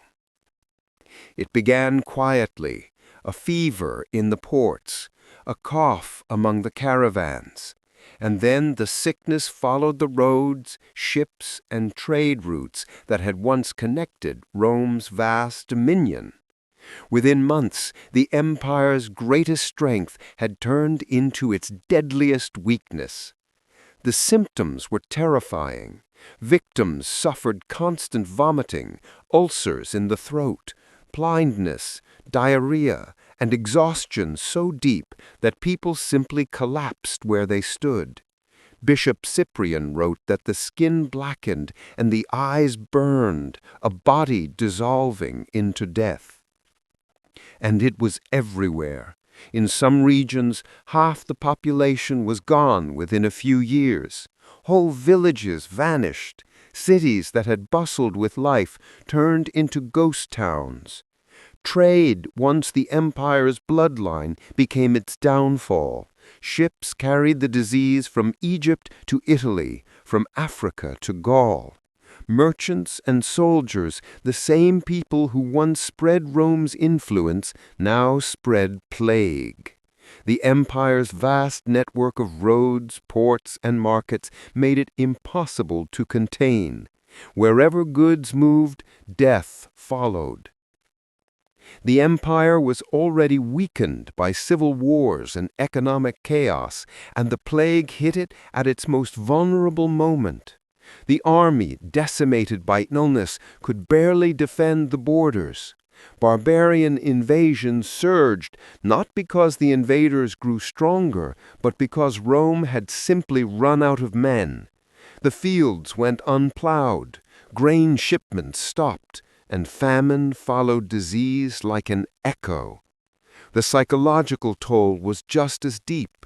It began quietly, a fever in the ports, a cough among the caravans, and then the sickness followed the roads, ships, and trade routes that had once connected Rome's vast dominion. Within months, the empire's greatest strength had turned into its deadliest weakness. The symptoms were terrifying. Victims suffered constant vomiting, ulcers in the throat, blindness, diarrhea, and exhaustion so deep that people simply collapsed where they stood. Bishop Cyprian wrote that the skin blackened and the eyes burned, a body dissolving into death. And it was everywhere. In some regions, half the population was gone within a few years. Whole villages vanished. Cities that had bustled with life turned into ghost towns. Trade, once the empire's bloodline, became its downfall. Ships carried the disease from Egypt to Italy, from Africa to Gaul. Merchants and soldiers, the same people who once spread Rome's influence, now spread plague. The empire's vast network of roads, ports, and markets made it impossible to contain. Wherever goods moved, death followed. The empire was already weakened by civil wars and economic chaos, and the plague hit it at its most vulnerable moment. The army, decimated by illness, could barely defend the borders. Barbarian invasions surged, not because the invaders grew stronger, but because Rome had simply run out of men. The fields went unplowed, grain shipments stopped, and famine followed disease like an echo. The psychological toll was just as deep.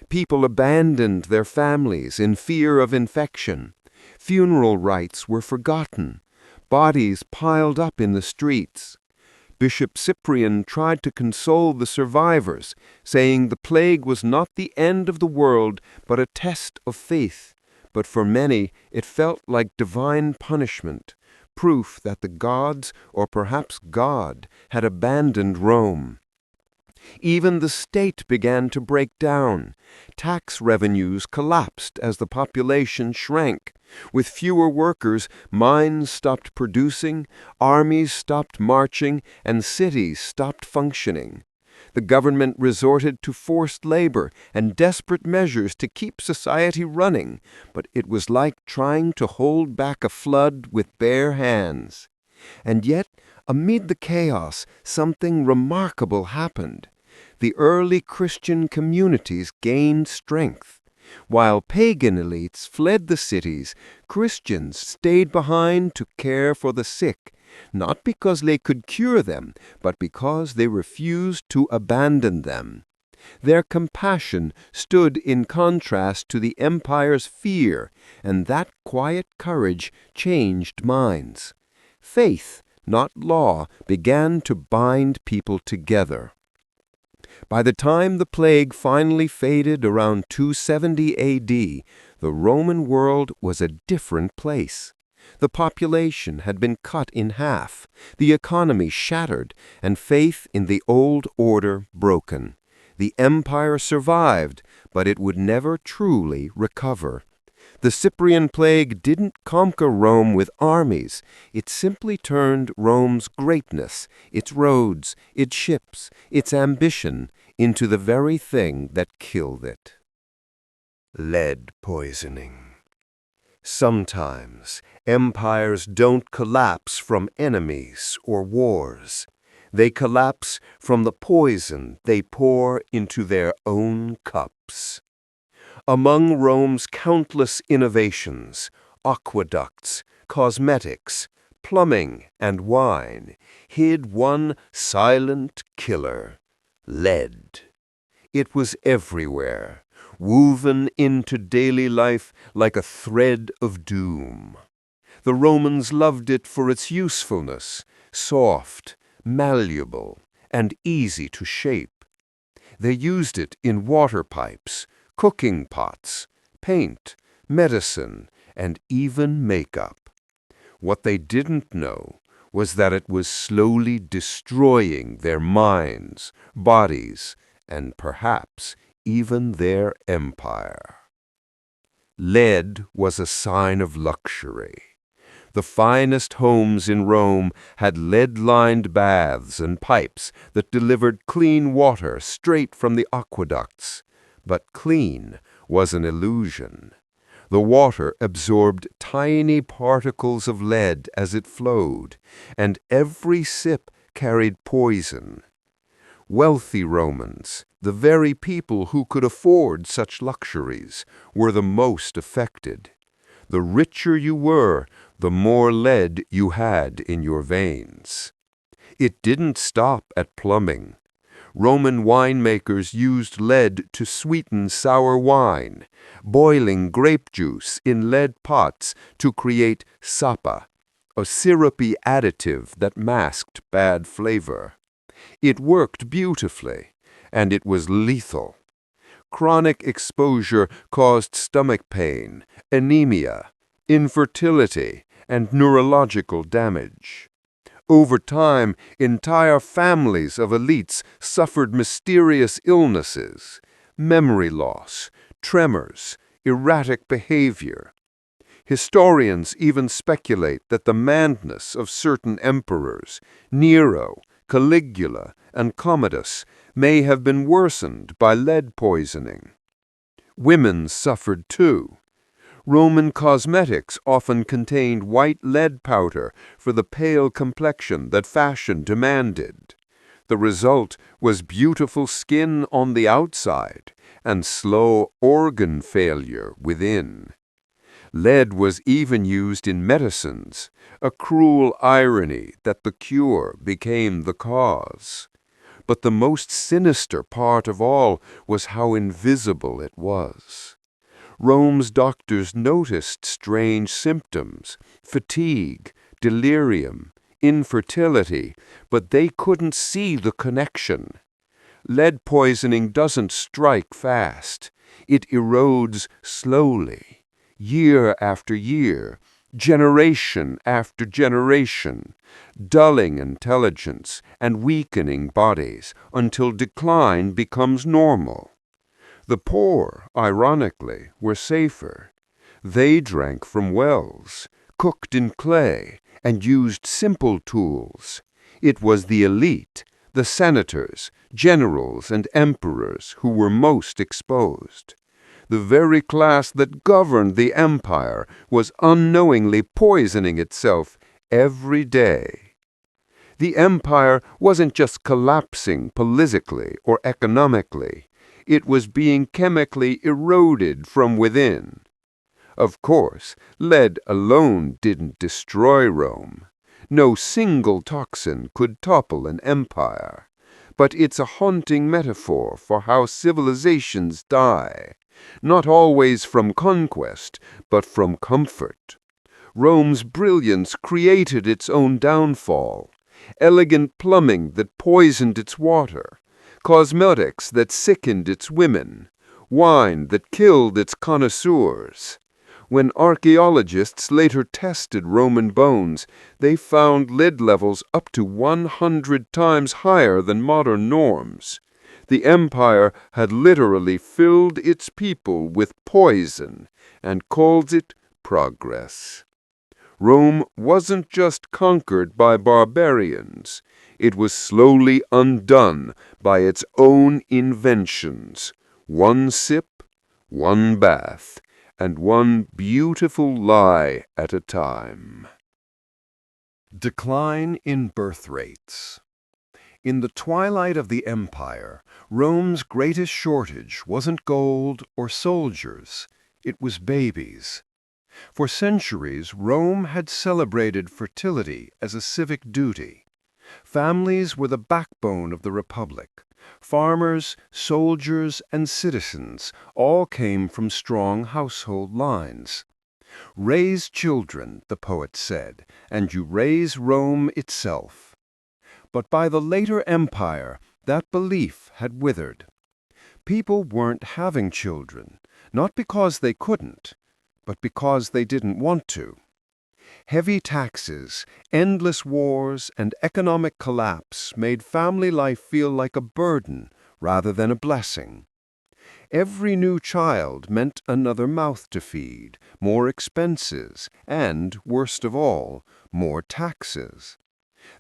People abandoned their families in fear of infection. Funeral rites were forgotten. Bodies piled up in the streets. Bishop Cyprian tried to console the survivors, saying the plague was not the end of the world, but a test of faith. But for many, it felt like divine punishment, proof that the gods, or perhaps God, had abandoned Rome. Even the state began to break down. Tax revenues collapsed as the population shrank. With fewer workers, mines stopped producing, armies stopped marching, and cities stopped functioning. The government resorted to forced labor and desperate measures to keep society running, but it was like trying to hold back a flood with bare hands. And yet, amid the chaos, something remarkable happened. The early Christian communities gained strength. While pagan elites fled the cities, Christians stayed behind to care for the sick, not because they could cure them, but because they refused to abandon them. Their compassion stood in contrast to the empire's fear, and that quiet courage changed minds. Faith, not law, began to bind people together. By the time the plague finally faded around 270 A.D., the Roman world was a different place. The population had been cut in half, the economy shattered, and faith in the old order broken. The empire survived, but it would never truly recover. The Cyprian plague didn't conquer Rome with armies. It simply turned Rome's greatness, its roads, its ships, its ambition, into the very thing that killed it. Lead poisoning. Sometimes empires don't collapse from enemies or wars. They collapse from the poison they pour into their own cups. Among Rome's countless innovations, aqueducts, cosmetics, plumbing, and wine, hid one silent killer: lead. It was everywhere, woven into daily life like a thread of doom. The Romans loved it for its usefulness, soft, malleable, and easy to shape. They used it in water pipes, cooking pots, paint, medicine, and even makeup. What they didn't know was that it was slowly destroying their minds, bodies, and perhaps even their empire. Lead was a sign of luxury. The finest homes in Rome had lead-lined baths and pipes that delivered clean water straight from the aqueducts. But clean was an illusion. The water absorbed tiny particles of lead as it flowed, and every sip carried poison. Wealthy Romans, the very people who could afford such luxuries, were the most affected. The richer you were, the more lead you had in your veins. It didn't stop at plumbing. Roman winemakers used lead to sweeten sour wine, boiling grape juice in lead pots to create sapa, a syrupy additive that masked bad flavor. It worked beautifully, and it was lethal. Chronic exposure caused stomach pain, anemia, infertility, and neurological damage. Over time, entire families of elites suffered mysterious illnesses, memory loss, tremors, erratic behavior. Historians even speculate that the madness of certain emperors, Nero, Caligula, and Commodus, may have been worsened by lead poisoning. Women suffered too. Roman cosmetics often contained white lead powder for the pale complexion that fashion demanded. The result was beautiful skin on the outside and slow organ failure within. Lead was even used in medicines, a cruel irony that the cure became the cause. But the most sinister part of all was how invisible it was. Rome's doctors noticed strange symptoms, fatigue, delirium, infertility, but they couldn't see the connection. Lead poisoning doesn't strike fast. It erodes slowly. Year after year, generation after generation, dulling intelligence and weakening bodies until decline becomes normal. The poor, ironically, were safer. They drank from wells, cooked in clay, and used simple tools. It was the elite, the senators, generals, and emperors who were most exposed. The very class that governed the empire was unknowingly poisoning itself every day. The empire wasn't just collapsing politically or economically. It was being chemically eroded from within. Of course, lead alone didn't destroy Rome. No single toxin could topple an empire. But it's a haunting metaphor for how civilizations die. Not always from conquest, but from comfort. Rome's brilliance created its own downfall. Elegant plumbing that poisoned its water, cosmetics that sickened its women, wine that killed its connoisseurs. When archaeologists later tested Roman bones, they found lead levels up to 100 times higher than modern norms. The empire had literally filled its people with poison and called it progress. Rome wasn't just conquered by barbarians. It was slowly undone by its own inventions. One sip, one bath, and one beautiful lie at a time. Decline in birth rates. In the twilight of the empire, Rome's greatest shortage wasn't gold or soldiers, it was babies. For centuries, Rome had celebrated fertility as a civic duty. Families were the backbone of the republic. Farmers, soldiers, and citizens all came from strong household lines. Raise children, the poet said, and you raise Rome itself. But by the later empire, that belief had withered. People weren't having children, not because they couldn't, but because they didn't want to. Heavy taxes, endless wars, and economic collapse made family life feel like a burden rather than a blessing. Every new child meant another mouth to feed, more expenses, and, worst of all, more taxes.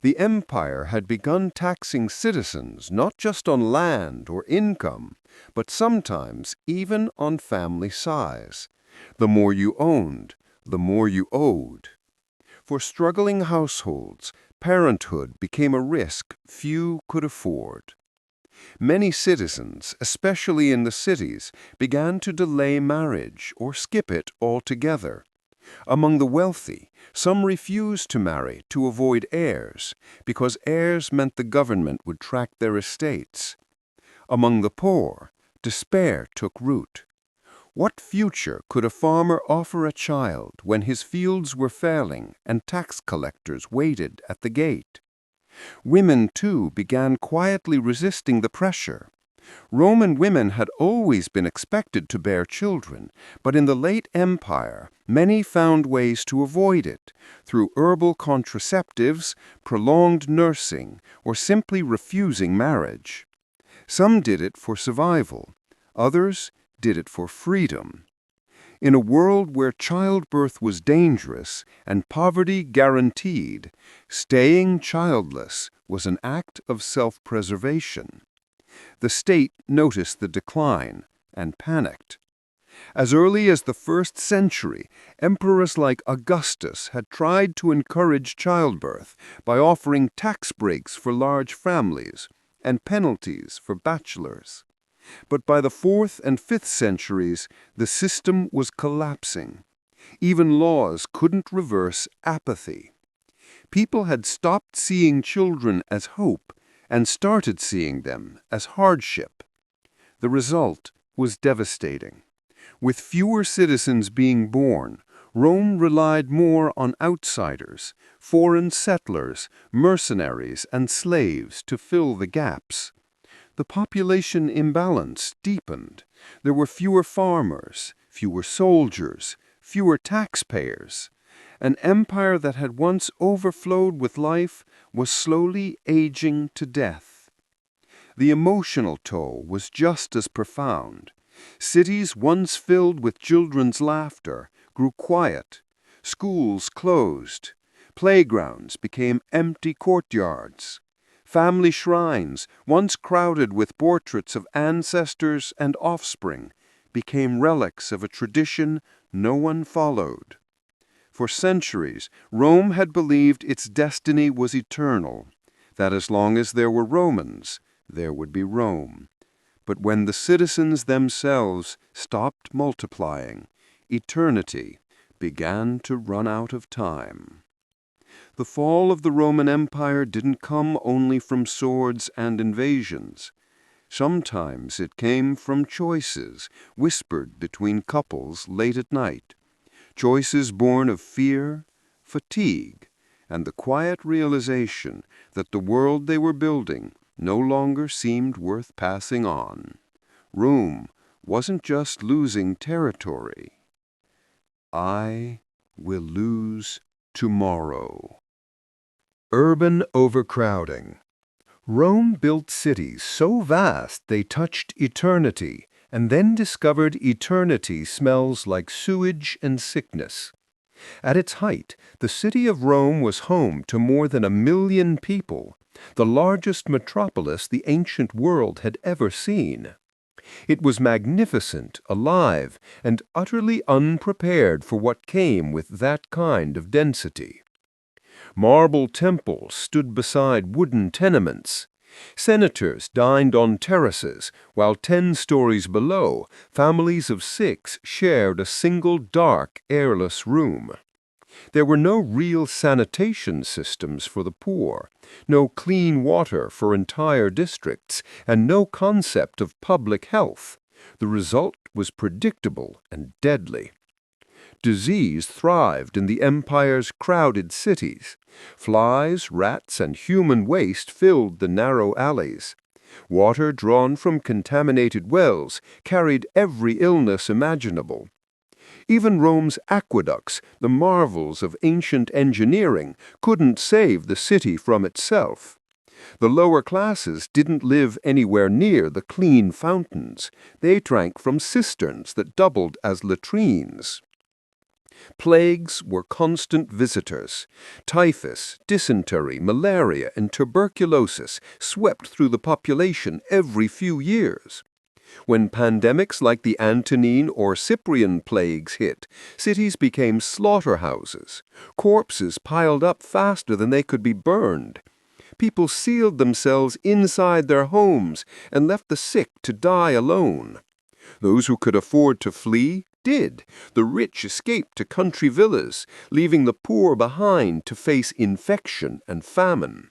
The empire had begun taxing citizens not just on land or income, but sometimes even on family size. The more you owned, the more you owed. For struggling households, parenthood became a risk few could afford. Many citizens, especially in the cities, began to delay marriage or skip it altogether. Among the wealthy, some refused to marry to avoid heirs, because heirs meant the government would track their estates. Among the poor, despair took root. What future could a farmer offer a child when his fields were failing and tax collectors waited at the gate? Women, too, began quietly resisting the pressure. Roman women had always been expected to bear children, but in the late Empire, many found ways to avoid it, through herbal contraceptives, prolonged nursing, or simply refusing marriage. Some did it for survival. Others did it for freedom. In a world where childbirth was dangerous and poverty guaranteed, staying childless was an act of self-preservation. The state noticed the decline and panicked. As early as the 1st century, emperors like Augustus had tried to encourage childbirth by offering tax breaks for large families and penalties for bachelors. But by the 4th and 5th centuries, the system was collapsing. Even laws couldn't reverse apathy. People had stopped seeing children as hope and started seeing them as hardship. The result was devastating. With fewer citizens being born, Rome relied more on outsiders, foreign settlers, mercenaries, and slaves to fill the gaps. The population imbalance deepened. There were fewer farmers, fewer soldiers, fewer taxpayers. An empire that had once overflowed with life was slowly aging to death. The emotional toll was just as profound. Cities once filled with children's laughter grew quiet. Schools closed. Playgrounds became empty courtyards. Family shrines, once crowded with portraits of ancestors and offspring, became relics of a tradition no one followed. For centuries, Rome had believed its destiny was eternal, that as long as there were Romans, there would be Rome. But when the citizens themselves stopped multiplying, eternity began to run out of time. The fall of the Roman Empire didn't come only from swords and invasions. Sometimes it came from choices whispered between couples late at night, choices born of fear, fatigue, and the quiet realization that the world they were building no longer seemed worth passing on. Rome wasn't just losing territory. I will lose tomorrow. Urban overcrowding. Rome built cities so vast they touched eternity, and then discovered eternity smells like sewage and sickness. At its height, the city of Rome was home to more than 1 million people, the largest metropolis the ancient world had ever seen. It was magnificent, alive, and utterly unprepared for what came with that kind of density. Marble temples stood beside wooden tenements. Senators dined on terraces, while 10 stories below, families of 6 shared a single dark, airless room. There were no real sanitation systems for the poor, no clean water for entire districts, and no concept of public health. The result was predictable and deadly. Disease thrived in the empire's crowded cities. Flies, rats, and human waste filled the narrow alleys. Water drawn from contaminated wells carried every illness imaginable. Even Rome's aqueducts, the marvels of ancient engineering, couldn't save the city from itself. The lower classes didn't live anywhere near the clean fountains. They drank from cisterns that doubled as latrines. Plagues were constant visitors. Typhus, dysentery, malaria, and tuberculosis swept through the population every few years. When pandemics like the Antonine or Cyprian plagues hit, cities became slaughterhouses. Corpses piled up faster than they could be burned. People sealed themselves inside their homes and left the sick to die alone. Those who could afford to flee did. The rich escaped to country villas, leaving the poor behind to face infection and famine.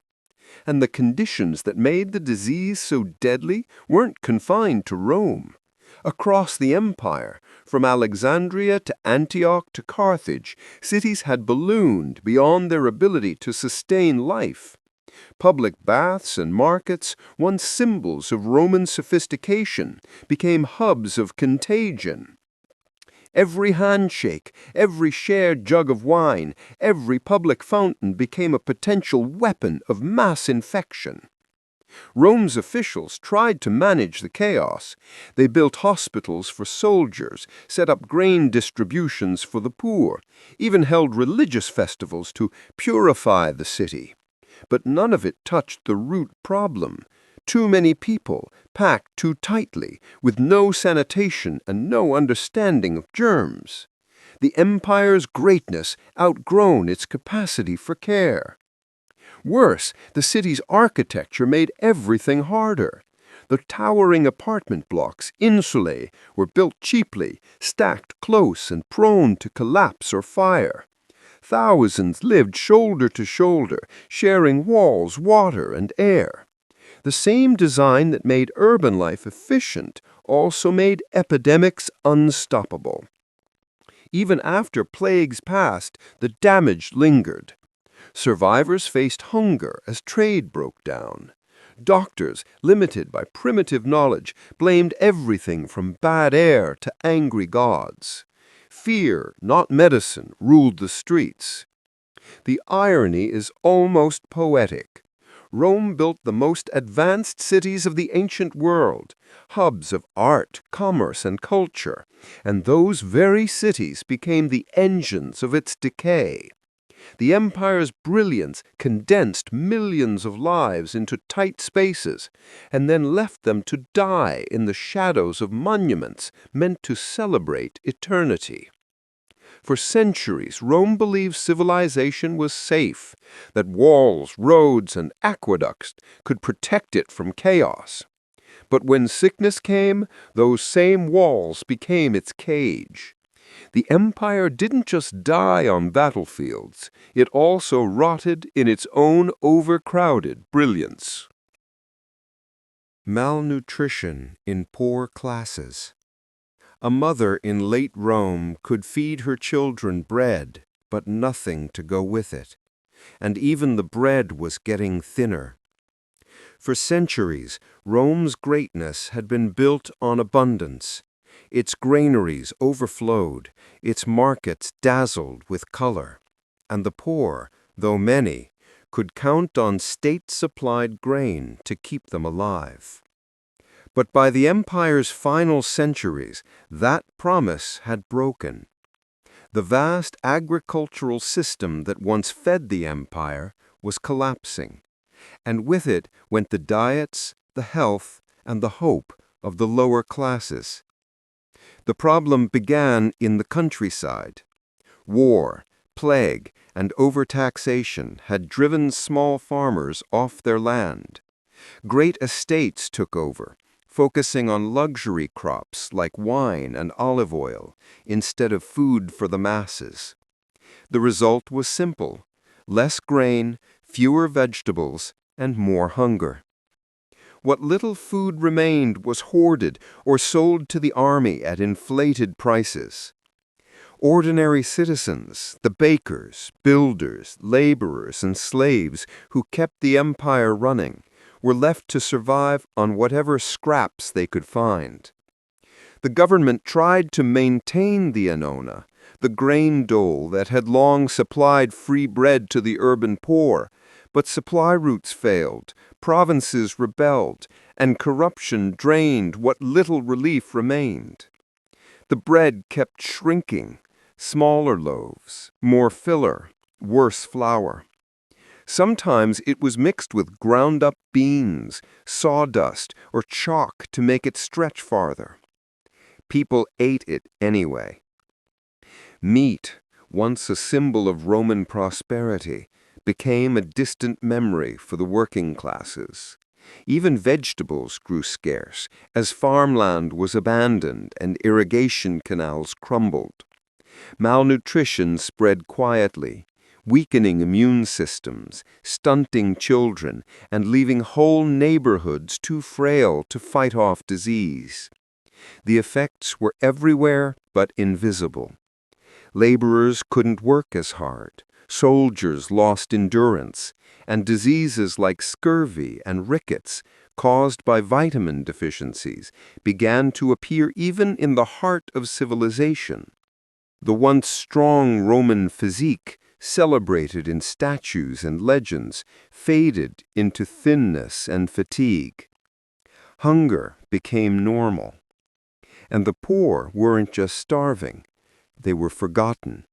And the conditions that made the disease so deadly weren't confined to Rome. Across the empire, from Alexandria to Antioch to Carthage, cities had ballooned beyond their ability to sustain life. Public baths and markets, once symbols of Roman sophistication, became hubs of contagion. Every handshake, every shared jug of wine, every public fountain became a potential weapon of mass infection. Rome's officials tried to manage the chaos. They built hospitals for soldiers, set up grain distributions for the poor, even held religious festivals to purify the city. But none of it touched the root problem. Too many people, packed too tightly, with no sanitation and no understanding of germs. The empire's greatness outgrown its capacity for care. Worse, the city's architecture made everything harder. The towering apartment blocks, insulae, were built cheaply, stacked close and prone to collapse or fire. Thousands lived shoulder to shoulder, sharing walls, water, and air. The same design that made urban life efficient also made epidemics unstoppable. Even after plagues passed, the damage lingered. Survivors faced hunger as trade broke down. Doctors, limited by primitive knowledge, blamed everything from bad air to angry gods. Fear, not medicine, ruled the streets. The irony is almost poetic. Rome built the most advanced cities of the ancient world, hubs of art, commerce, and culture, and those very cities became the engines of its decay. The empire's brilliance condensed millions of lives into tight spaces and then left them to die in the shadows of monuments meant to celebrate eternity. For centuries, Rome believed civilization was safe, that walls, roads, and aqueducts could protect it from chaos. But when sickness came, those same walls became its cage. The empire didn't just die on battlefields, it also rotted in its own overcrowded brilliance. Malnutrition in poor classes. A mother in late Rome could feed her children bread, but nothing to go with it. And even the bread was getting thinner. For centuries, Rome's greatness had been built on abundance. Its granaries overflowed, its markets dazzled with color. And the poor, though many, could count on state-supplied grain to keep them alive. But by the empire's final centuries, that promise had broken. The vast agricultural system that once fed the empire was collapsing, and with it went the diets, the health, and the hope of the lower classes. The problem began in the countryside. War, plague, and overtaxation had driven small farmers off their land. Great estates took over, focusing on luxury crops like wine and olive oil instead of food for the masses. The result was simple: less grain, fewer vegetables, and more hunger. What little food remained was hoarded or sold to the army at inflated prices. Ordinary citizens, the bakers, builders, laborers, and slaves who kept the empire running, were left to survive on whatever scraps they could find. The government tried to maintain the annona, the grain dole that had long supplied free bread to the urban poor, but supply routes failed, provinces rebelled, and corruption drained what little relief remained. The bread kept shrinking, smaller loaves, more filler, worse flour. Sometimes it was mixed with ground-up beans, sawdust, or chalk to make it stretch farther. People ate it anyway. Meat, once a symbol of Roman prosperity, became a distant memory for the working classes. Even vegetables grew scarce as farmland was abandoned and irrigation canals crumbled. Malnutrition spread quietly, weakening immune systems, stunting children, and leaving whole neighborhoods too frail to fight off disease. The effects were everywhere but invisible. Laborers couldn't work as hard, soldiers lost endurance, and diseases like scurvy and rickets, caused by vitamin deficiencies, began to appear even in the heart of civilization. The once strong Roman physique, celebrated in statues and legends, faded into thinness and fatigue. Hunger became normal. And the poor weren't just starving, they were forgotten.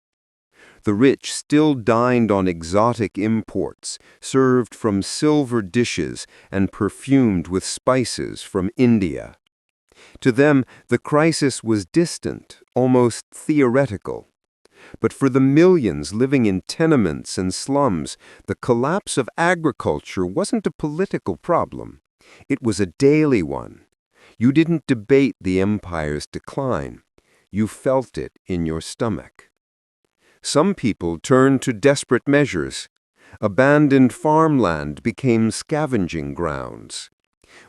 The rich still dined on exotic imports, served from silver dishes and perfumed with spices from India. To them, the crisis was distant, almost theoretical. But for the millions living in tenements and slums, the collapse of agriculture wasn't a political problem. It was a daily one. You didn't debate the empire's decline. You felt it in your stomach. Some people turned to desperate measures. Abandoned farmland became scavenging grounds.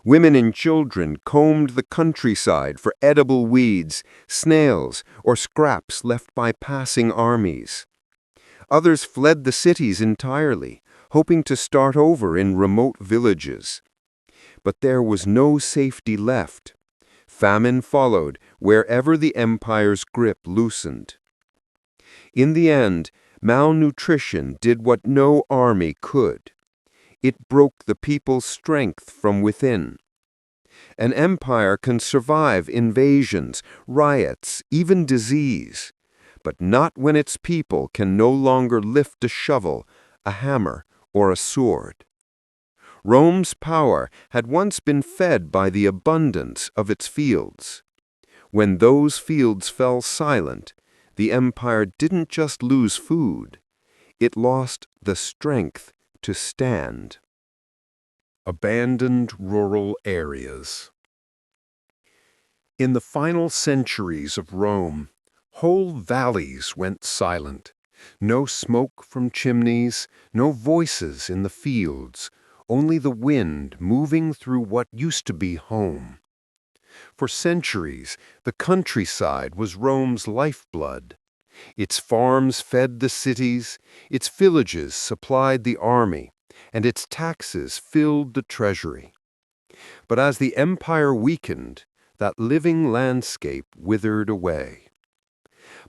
Women and children combed the countryside for edible weeds, snails, or scraps left by passing armies. Others fled the cities entirely, hoping to start over in remote villages. But there was no safety left. Famine followed wherever the empire's grip loosened. In the end, malnutrition did what no army could. It broke the people's strength from within. An empire can survive invasions, riots, even disease, but not when its people can no longer lift a shovel, a hammer, or a sword. Rome's power had once been fed by the abundance of its fields. When those fields fell silent, the empire didn't just lose food, it lost the strength to stand. Abandoned rural areas. In the final centuries of Rome, whole valleys went silent. No smoke from chimneys, no voices in the fields, only the wind moving through what used to be home. For centuries, the countryside was Rome's lifeblood. Its farms fed the cities, its villages supplied the army, and its taxes filled the treasury. But as the empire weakened, that living landscape withered away.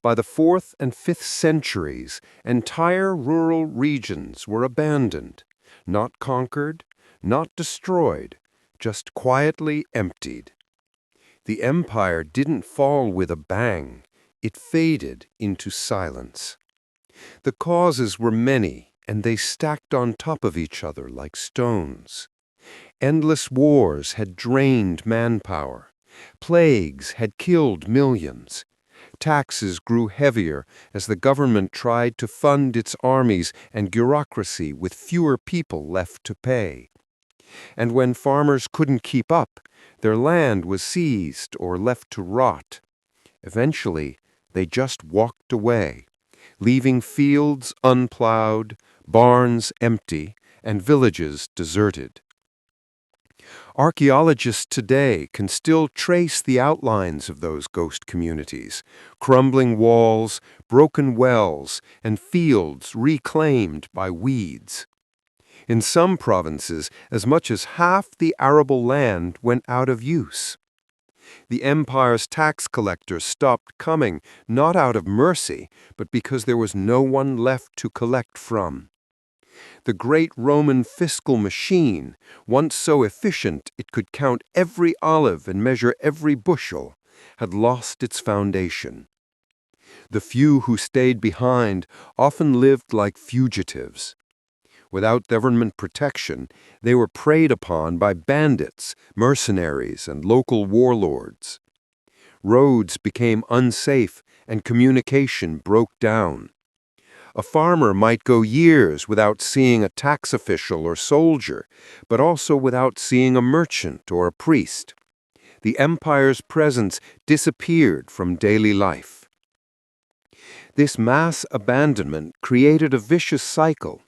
By the 4th and 5th centuries, entire rural regions were abandoned, not conquered, not destroyed, just quietly emptied. The empire didn't fall with a bang, it faded into silence. The causes were many, and they stacked on top of each other like stones. Endless wars had drained manpower. Plagues had killed millions. Taxes grew heavier as the government tried to fund its armies and bureaucracy with fewer people left to pay. And when farmers couldn't keep up, their land was seized or left to rot. Eventually, they just walked away, leaving fields unplowed, barns empty, and villages deserted. Archaeologists today can still trace the outlines of those ghost communities, crumbling walls, broken wells, and fields reclaimed by weeds. In some provinces, as much as half the arable land went out of use. The empire's tax collectors stopped coming, not out of mercy, but because there was no one left to collect from. The great Roman fiscal machine, once so efficient it could count every olive and measure every bushel, had lost its foundation. The few who stayed behind often lived like fugitives. Without government protection, they were preyed upon by bandits, mercenaries, and local warlords. Roads became unsafe and communication broke down. A farmer might go years without seeing a tax official or soldier, but also without seeing a merchant or a priest. The empire's presence disappeared from daily life. This mass abandonment created a vicious cycle.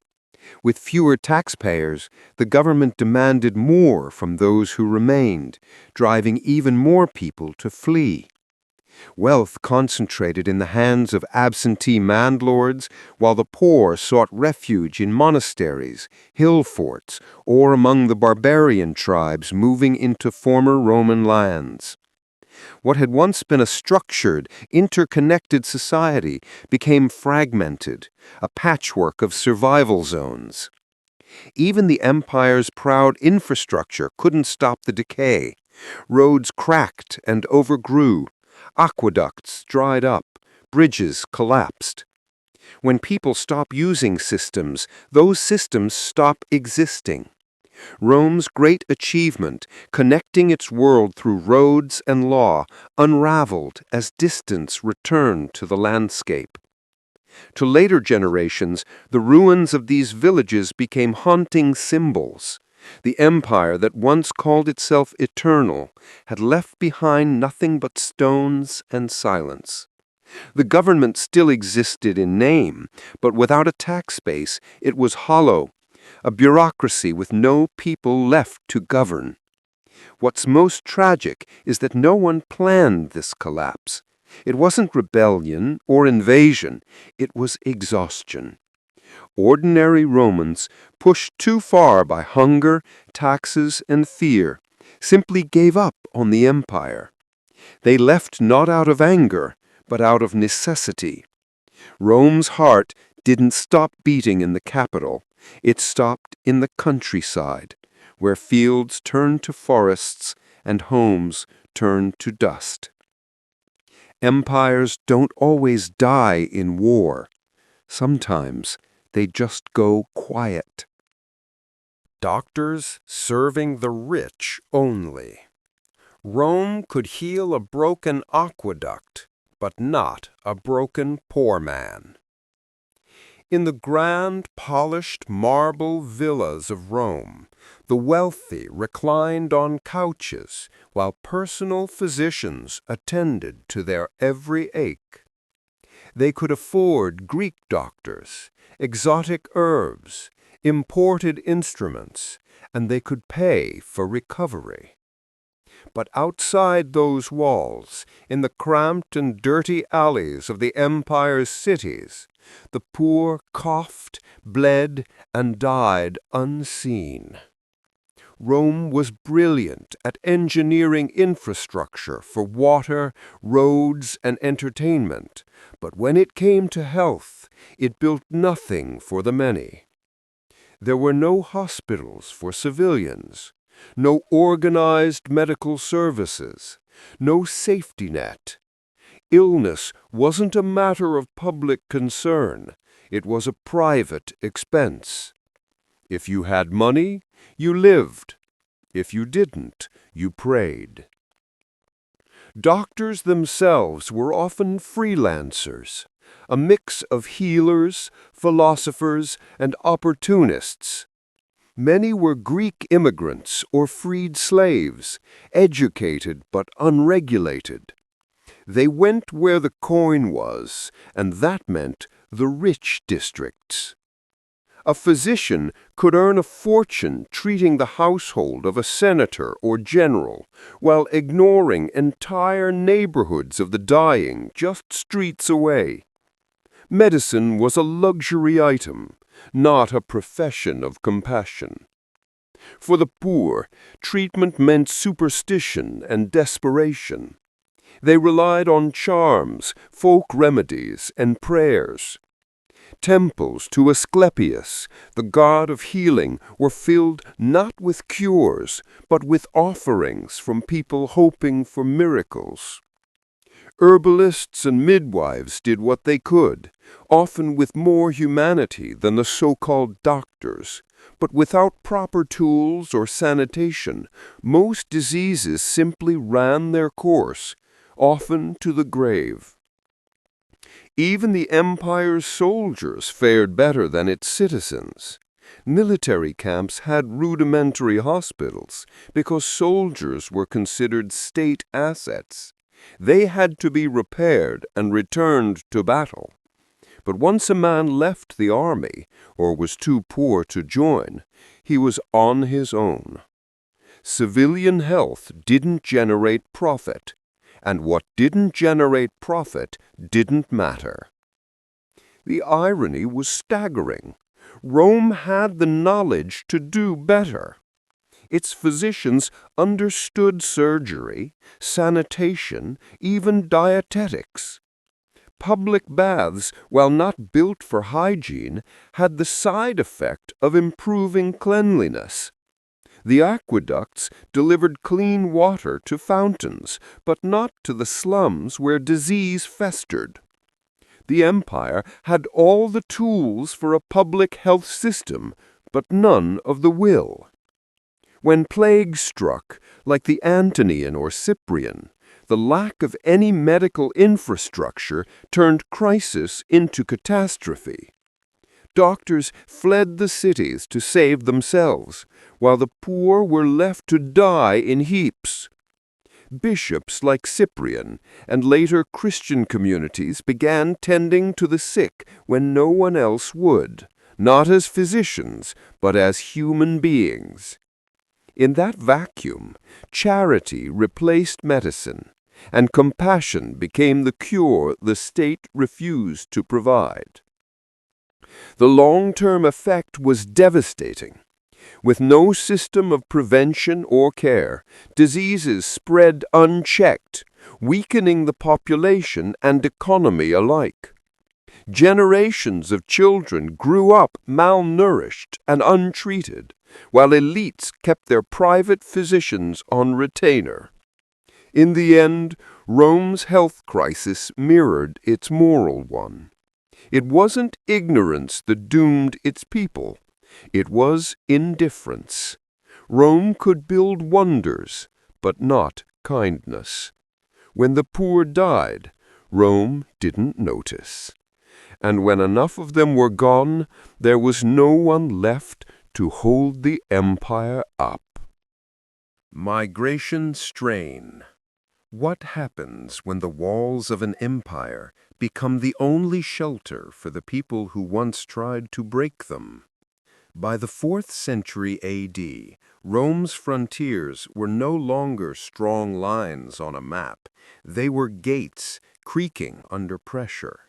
With fewer taxpayers, the government demanded more from those who remained, driving even more people to flee. Wealth concentrated in the hands of absentee landlords, while the poor sought refuge in monasteries, hill forts, or among the barbarian tribes moving into former Roman lands. What had once been a structured, interconnected society became fragmented, a patchwork of survival zones. Even the empire's proud infrastructure couldn't stop the decay. Roads cracked and overgrew. Aqueducts dried up. Bridges collapsed. When people stop using systems, those systems stop existing. Rome's great achievement, connecting its world through roads and law, unraveled as distance returned to the landscape. To later generations, the ruins of these villages became haunting symbols. The empire that once called itself eternal had left behind nothing but stones and silence. The government still existed in name, but without a tax base, it was hollow, a bureaucracy with no people left to govern. What's most tragic is that no one planned this collapse. It wasn't rebellion or invasion, it was exhaustion. Ordinary Romans, pushed too far by hunger, taxes, and fear, simply gave up on the empire. They left not out of anger, but out of necessity. Rome's heart didn't stop beating in the capital. It stopped in the countryside, where fields turned to forests and homes turned to dust. Empires don't always die in war. Sometimes they just go quiet. Doctors serving the rich only. Rome could heal a broken aqueduct, but not a broken poor man. In the grand, polished marble villas of Rome, the wealthy reclined on couches while personal physicians attended to their every ache. They could afford Greek doctors, exotic herbs, imported instruments, and they could pay for recovery. But outside those walls, in the cramped and dirty alleys of the empire's cities, the poor coughed, bled, and died unseen. Rome was brilliant at engineering infrastructure for water, roads, and entertainment, but when it came to health, it built nothing for the many. There were no hospitals for civilians, no organized medical services, no safety net. Illness wasn't a matter of public concern. It was a private expense. If you had money, you lived. If you didn't, you prayed. Doctors themselves were often freelancers, a mix of healers, philosophers, and opportunists. Many were Greek immigrants or freed slaves, educated but unregulated. They went where the coin was, and that meant the rich districts. A physician could earn a fortune treating the household of a senator or general, while ignoring entire neighborhoods of the dying just streets away. Medicine was a luxury item, not a profession of compassion. For the poor, treatment meant superstition and desperation. They relied on charms, folk remedies, and prayers. Temples to Asclepius, the god of healing, were filled not with cures, but with offerings from people hoping for miracles. Herbalists and midwives did what they could, often with more humanity than the so-called doctors. But without proper tools or sanitation, most diseases simply ran their course, often to the grave. Even the empire's soldiers fared better than its citizens. Military camps had rudimentary hospitals because soldiers were considered state assets. They had to be repaired and returned to battle. But once a man left the army, or was too poor to join, he was on his own. Civilian health didn't generate profit, and what didn't generate profit didn't matter. The irony was staggering. Rome had the knowledge to do better. Its physicians understood surgery, sanitation, even dietetics. Public baths, while not built for hygiene, had the side effect of improving cleanliness. The aqueducts delivered clean water to fountains, but not to the slums where disease festered. The empire had all the tools for a public health system, but none of the will. When plague struck, like the Antonian or Cyprian, the lack of any medical infrastructure turned crisis into catastrophe. Doctors fled the cities to save themselves, while the poor were left to die in heaps. Bishops like Cyprian and later Christian communities began tending to the sick when no one else would, not as physicians, but as human beings. In that vacuum, charity replaced medicine, and compassion became the cure the state refused to provide. The long-term effect was devastating. With no system of prevention or care, diseases spread unchecked, weakening the population and economy alike. Generations of children grew up malnourished and untreated, while elites kept their private physicians on retainer. In the end, Rome's health crisis mirrored its moral one. It wasn't ignorance that doomed its people. It was indifference. Rome could build wonders, but not kindness. When the poor died, Rome didn't notice. And when enough of them were gone, there was no one left to hold the empire up. Migration strain. What happens when the walls of an empire become the only shelter for the people who once tried to break them? By the 4th century A.D., Rome's frontiers were no longer strong lines on a map. They were gates creaking under pressure.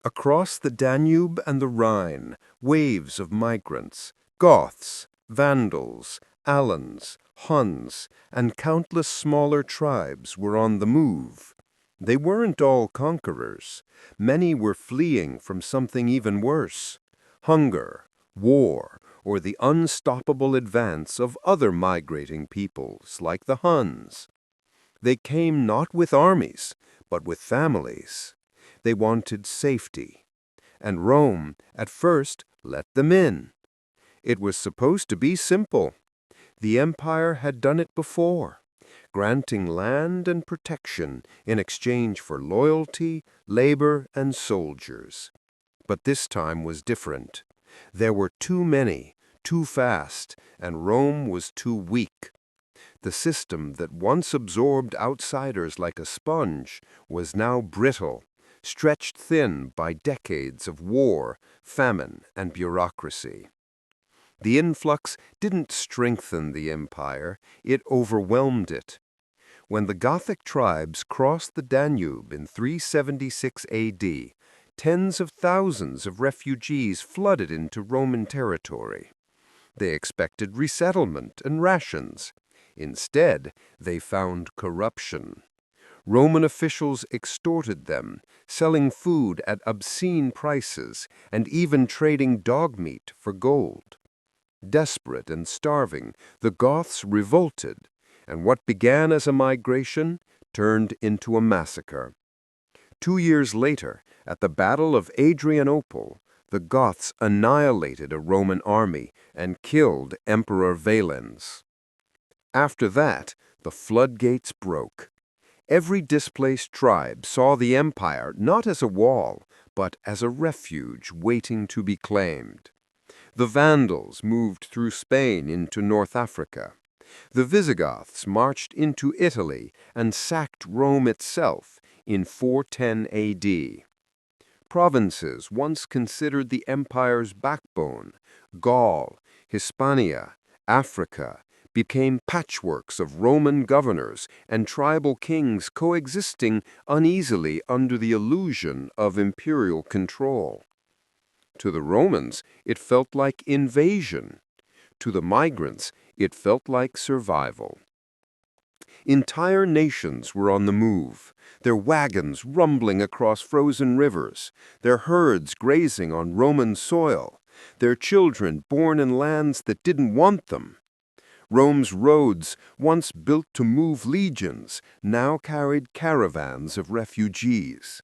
Across the Danube and the Rhine, waves of migrants, Goths, Vandals, Alans, Huns, and countless smaller tribes were on the move. They weren't all conquerors. Many were fleeing from something even worse: hunger, war, or the unstoppable advance of other migrating peoples like the Huns. They came not with armies, but with families. They wanted safety, and Rome at first let them in. It was supposed to be simple. The empire had done it before, granting land and protection in exchange for loyalty, labor, and soldiers. But this time was different. There were too many, too fast, and Rome was too weak. The system that once absorbed outsiders like a sponge was now brittle, stretched thin by decades of war, famine, and bureaucracy. The influx didn't strengthen the empire, it overwhelmed it. When the Gothic tribes crossed the Danube in 376 A.D., Tens of thousands of refugees flooded into Roman territory. They expected resettlement and rations. Instead, they found corruption. Roman officials extorted them, selling food at obscene prices and even trading dog meat for gold. Desperate and starving, the Goths revolted, and what began as a migration turned into a massacre. 2 years later, at the Battle of Adrianople, the Goths annihilated a Roman army and killed Emperor Valens. After that, the floodgates broke. Every displaced tribe saw the empire not as a wall, but as a refuge waiting to be claimed. The Vandals moved through Spain into North Africa. The Visigoths marched into Italy and sacked Rome itself in 410 AD. Provinces once considered the empire's backbone, Gaul, Hispania, Africa, became patchworks of Roman governors and tribal kings coexisting uneasily under the illusion of imperial control. To the Romans, it felt like invasion. To the migrants, it felt like survival. Entire nations were on the move, their wagons rumbling across frozen rivers, their herds grazing on Roman soil, their children born in lands that didn't want them. Rome's roads, once built to move legions, now carried caravans of refugees.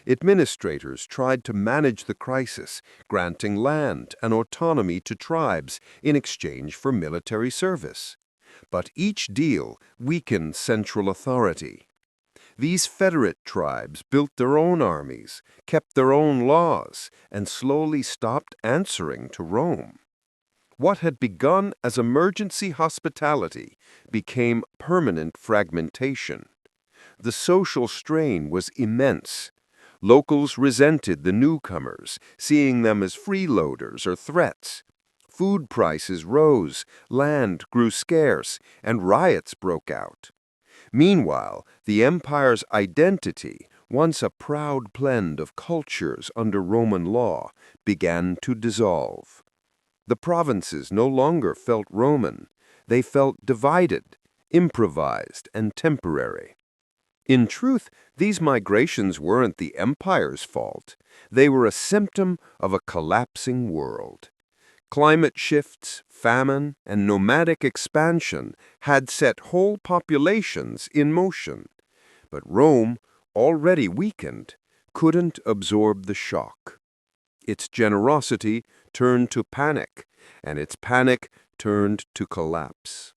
Administrators tried to manage the crisis, granting land and autonomy to tribes in exchange for military service. But each deal weakened central authority. These federate tribes built their own armies, kept their own laws, and slowly stopped answering to Rome. What had begun as emergency hospitality became permanent fragmentation. The social strain was immense. Locals resented the newcomers, seeing them as freeloaders or threats. Food prices rose, land grew scarce, and riots broke out. Meanwhile, the empire's identity, once a proud blend of cultures under Roman law, began to dissolve. The provinces no longer felt Roman. They felt divided, improvised, and temporary. In truth, these migrations weren't the empire's fault. They were a symptom of a collapsing world. Climate shifts, famine, and nomadic expansion had set whole populations in motion. But Rome, already weakened, couldn't absorb the shock. Its generosity turned to panic, and its panic turned to collapse.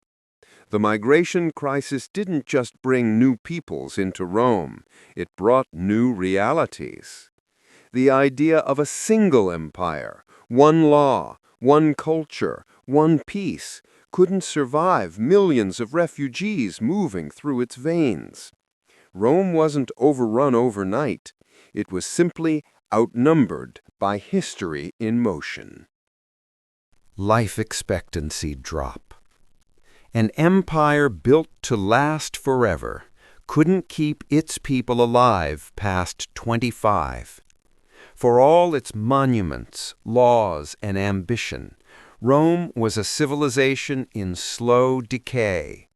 The migration crisis didn't just bring new peoples into Rome, it brought new realities. The idea of a single empire, one law, one culture, one peace, couldn't survive millions of refugees moving through its veins. Rome wasn't overrun overnight. It was simply outnumbered by history in motion. Life expectancy drop. An empire built to last forever couldn't keep its people alive past 25. For all its monuments, laws, and ambition, Rome was a civilization in slow decay,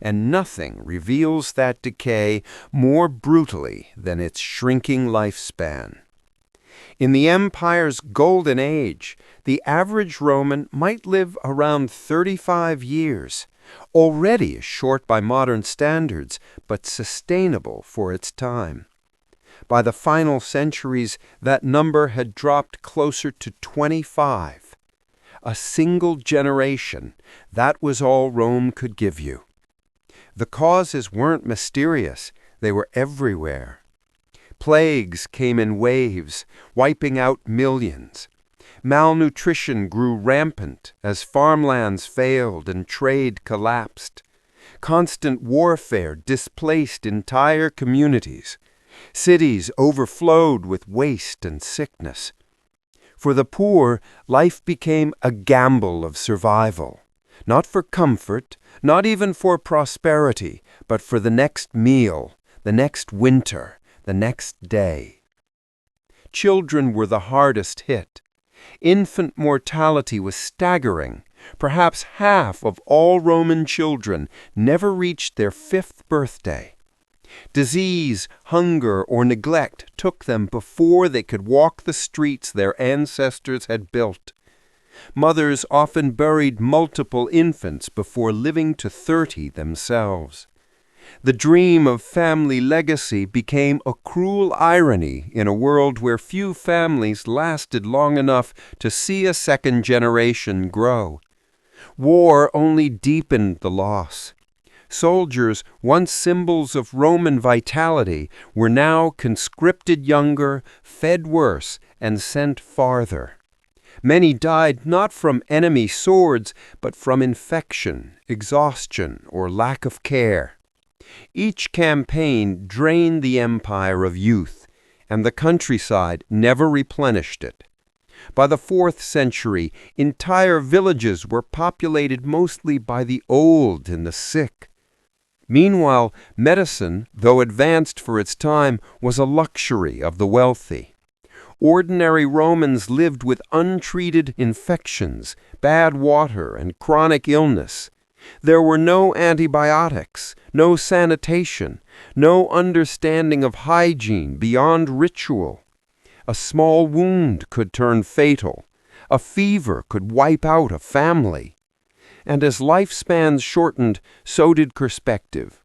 and nothing reveals that decay more brutally than its shrinking lifespan. In the empire's golden age, the average Roman might live around 35 years, already short by modern standards, but sustainable for its time. By the final centuries, that number had dropped closer to 25. A single generation, that was all Rome could give you. The causes weren't mysterious, they were everywhere. Plagues came in waves, wiping out millions. Malnutrition grew rampant as farmlands failed and trade collapsed. Constant warfare displaced entire communities. Cities overflowed with waste and sickness. For the poor, life became a gamble of survival. Not for comfort, not even for prosperity, but for the next meal, the next winter, the next day. Children were the hardest hit. Infant mortality was staggering. Perhaps half of all Roman children never reached their 5th birthday. Disease, hunger, or neglect took them before they could walk the streets their ancestors had built. Mothers often buried multiple infants before living to 30 themselves. The dream of family legacy became a cruel irony in a world where few families lasted long enough to see a second generation grow. War only deepened the loss. Soldiers, once symbols of Roman vitality, were now conscripted younger, fed worse, and sent farther. Many died not from enemy swords, but from infection, exhaustion, or lack of care. Each campaign drained the empire of youth, and the countryside never replenished it. By the 4th century, entire villages were populated mostly by the old and the sick. Meanwhile, medicine, though advanced for its time, was a luxury of the wealthy. Ordinary Romans lived with untreated infections, bad water, and chronic illness. There were no antibiotics, no sanitation, no understanding of hygiene beyond ritual. A small wound could turn fatal. A fever could wipe out a family. And as lifespans shortened, so did perspective.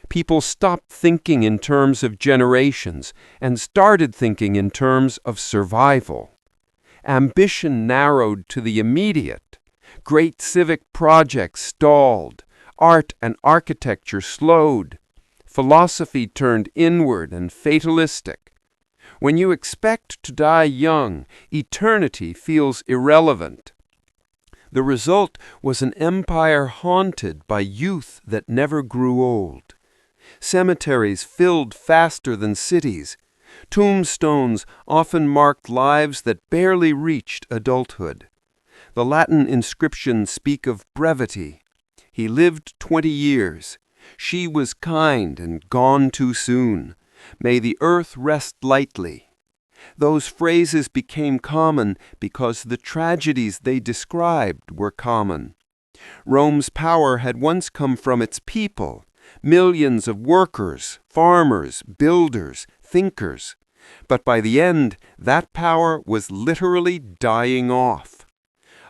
People stopped thinking in terms of generations and started thinking in terms of survival. Ambition narrowed to the immediate. Great civic projects stalled. Art and architecture slowed. Philosophy turned inward and fatalistic. When you expect to die young, eternity feels irrelevant. The result was an empire haunted by youth that never grew old. Cemeteries filled faster than cities. Tombstones often marked lives that barely reached adulthood. The Latin inscriptions speak of brevity. He lived 20 years. She was kind and gone too soon. May the earth rest lightly. Those phrases became common because the tragedies they described were common. Rome's power had once come from its people, millions of workers, farmers, builders, thinkers. But by the end, that power was literally dying off.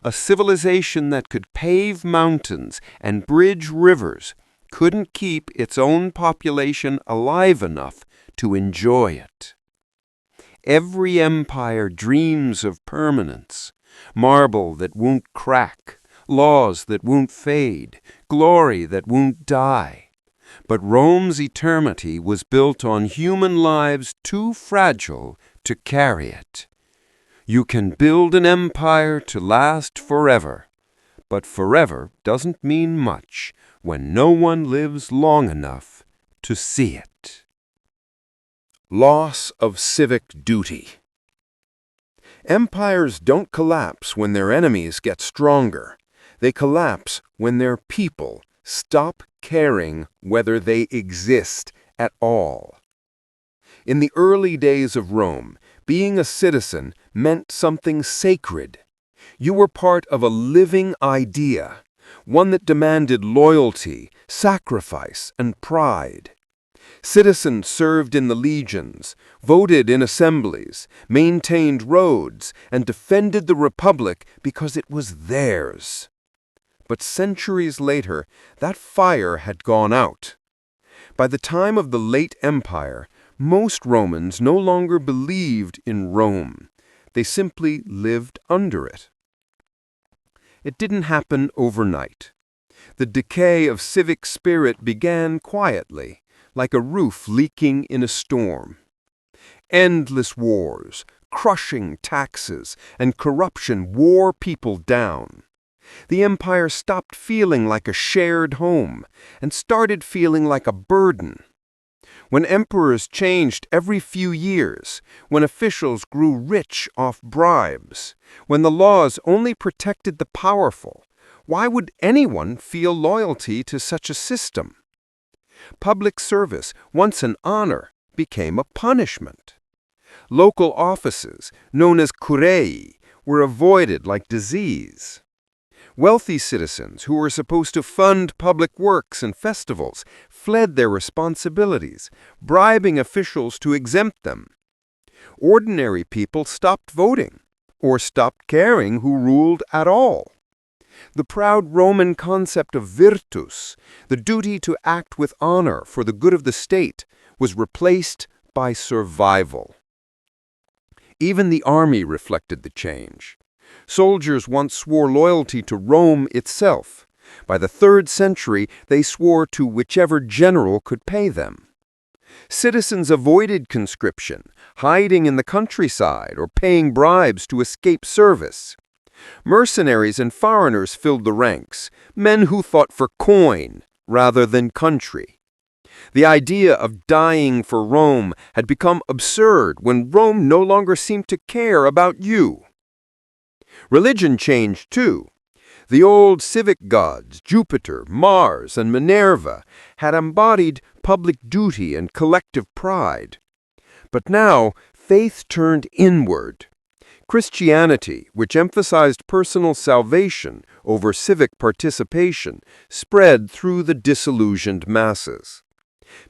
A civilization that could pave mountains and bridge rivers couldn't keep its own population alive enough to enjoy it. Every empire dreams of permanence, marble that won't crack, laws that won't fade, glory that won't die. But Rome's eternity was built on human lives too fragile to carry it. You can build an empire to last forever, but forever doesn't mean much when no one lives long enough to see it. Loss of civic duty. Empires don't collapse when their enemies get stronger. They collapse when their people stop caring whether they exist at all. In the early days of Rome, being a citizen meant something sacred. You were part of a living idea, one that demanded loyalty, sacrifice, and pride. Citizens served in the legions, voted in assemblies, maintained roads, and defended the republic because it was theirs. But centuries later, that fire had gone out. By the time of the late Empire, most Romans no longer believed in Rome. They simply lived under it. It didn't happen overnight. The decay of civic spirit began quietly, like a roof leaking in a storm. Endless wars, crushing taxes, and corruption wore people down. The empire stopped feeling like a shared home and started feeling like a burden. When emperors changed every few years, when officials grew rich off bribes, when the laws only protected the powerful, why would anyone feel loyalty to such a system? Public service, once an honor, became a punishment. Local offices, known as kurei, were avoided like disease. Wealthy citizens who were supposed to fund public works and festivals fled their responsibilities, bribing officials to exempt them. Ordinary people stopped voting, or stopped caring who ruled at all. The proud Roman concept of virtus, the duty to act with honor for the good of the state, was replaced by survival. Even the army reflected the change. Soldiers once swore loyalty to Rome itself. By the 3rd century, they swore to whichever general could pay them. Citizens avoided conscription, hiding in the countryside or paying bribes to escape service. Mercenaries and foreigners filled the ranks, men who fought for coin rather than country. The idea of dying for Rome had become absurd when Rome no longer seemed to care about you. Religion changed too. The old civic gods, Jupiter, Mars, and Minerva, had embodied public duty and collective pride. But now, faith turned inward. Christianity, which emphasized personal salvation over civic participation, spread through the disillusioned masses.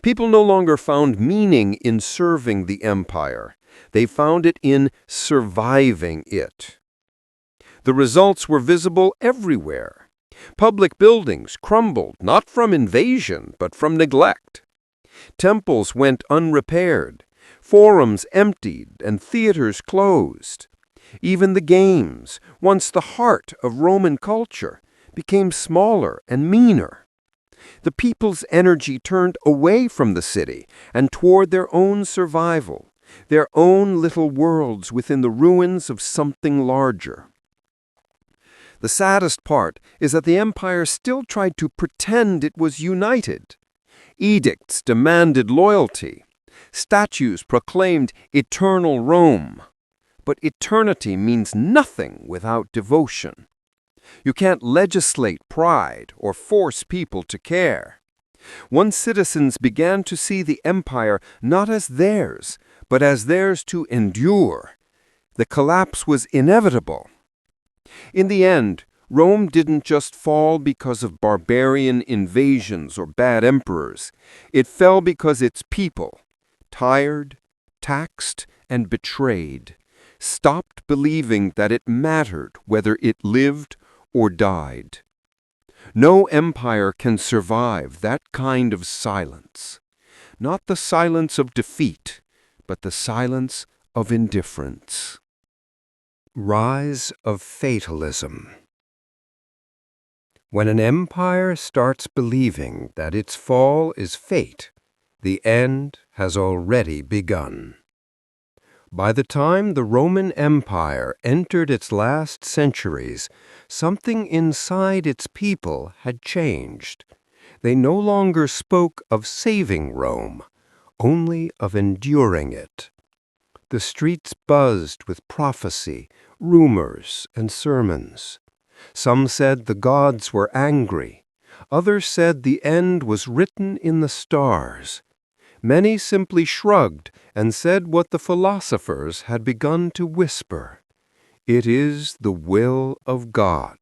People no longer found meaning in serving the empire. They found it in surviving it. The results were visible everywhere. Public buildings crumbled not from invasion, but from neglect. Temples went unrepaired. Forums emptied and theaters closed. Even the games, once the heart of Roman culture, became smaller and meaner. The people's energy turned away from the city and toward their own survival, their own little worlds within the ruins of something larger. The saddest part is that the empire still tried to pretend it was united. Edicts demanded loyalty. Statues proclaimed eternal Rome. But eternity means nothing without devotion. You can't legislate pride or force people to care. Once citizens began to see the empire not as theirs, but as theirs to endure, the collapse was inevitable. In the end, Rome didn't just fall because of barbarian invasions or bad emperors. It fell because its people, tired, taxed, and betrayed, stopped believing that it mattered whether it lived or died. No empire can survive that kind of silence. Not the silence of defeat, but the silence of indifference. Rise of fatalism. When an empire starts believing that its fall is fate, the end has already begun. By the time the Roman Empire entered its last centuries, something inside its people had changed. They no longer spoke of saving Rome, only of enduring it. The streets buzzed with prophecy, rumors, and sermons. Some said the gods were angry. Others said the end was written in the stars. Many simply shrugged and said what the philosophers had begun to whisper. It is the will of God.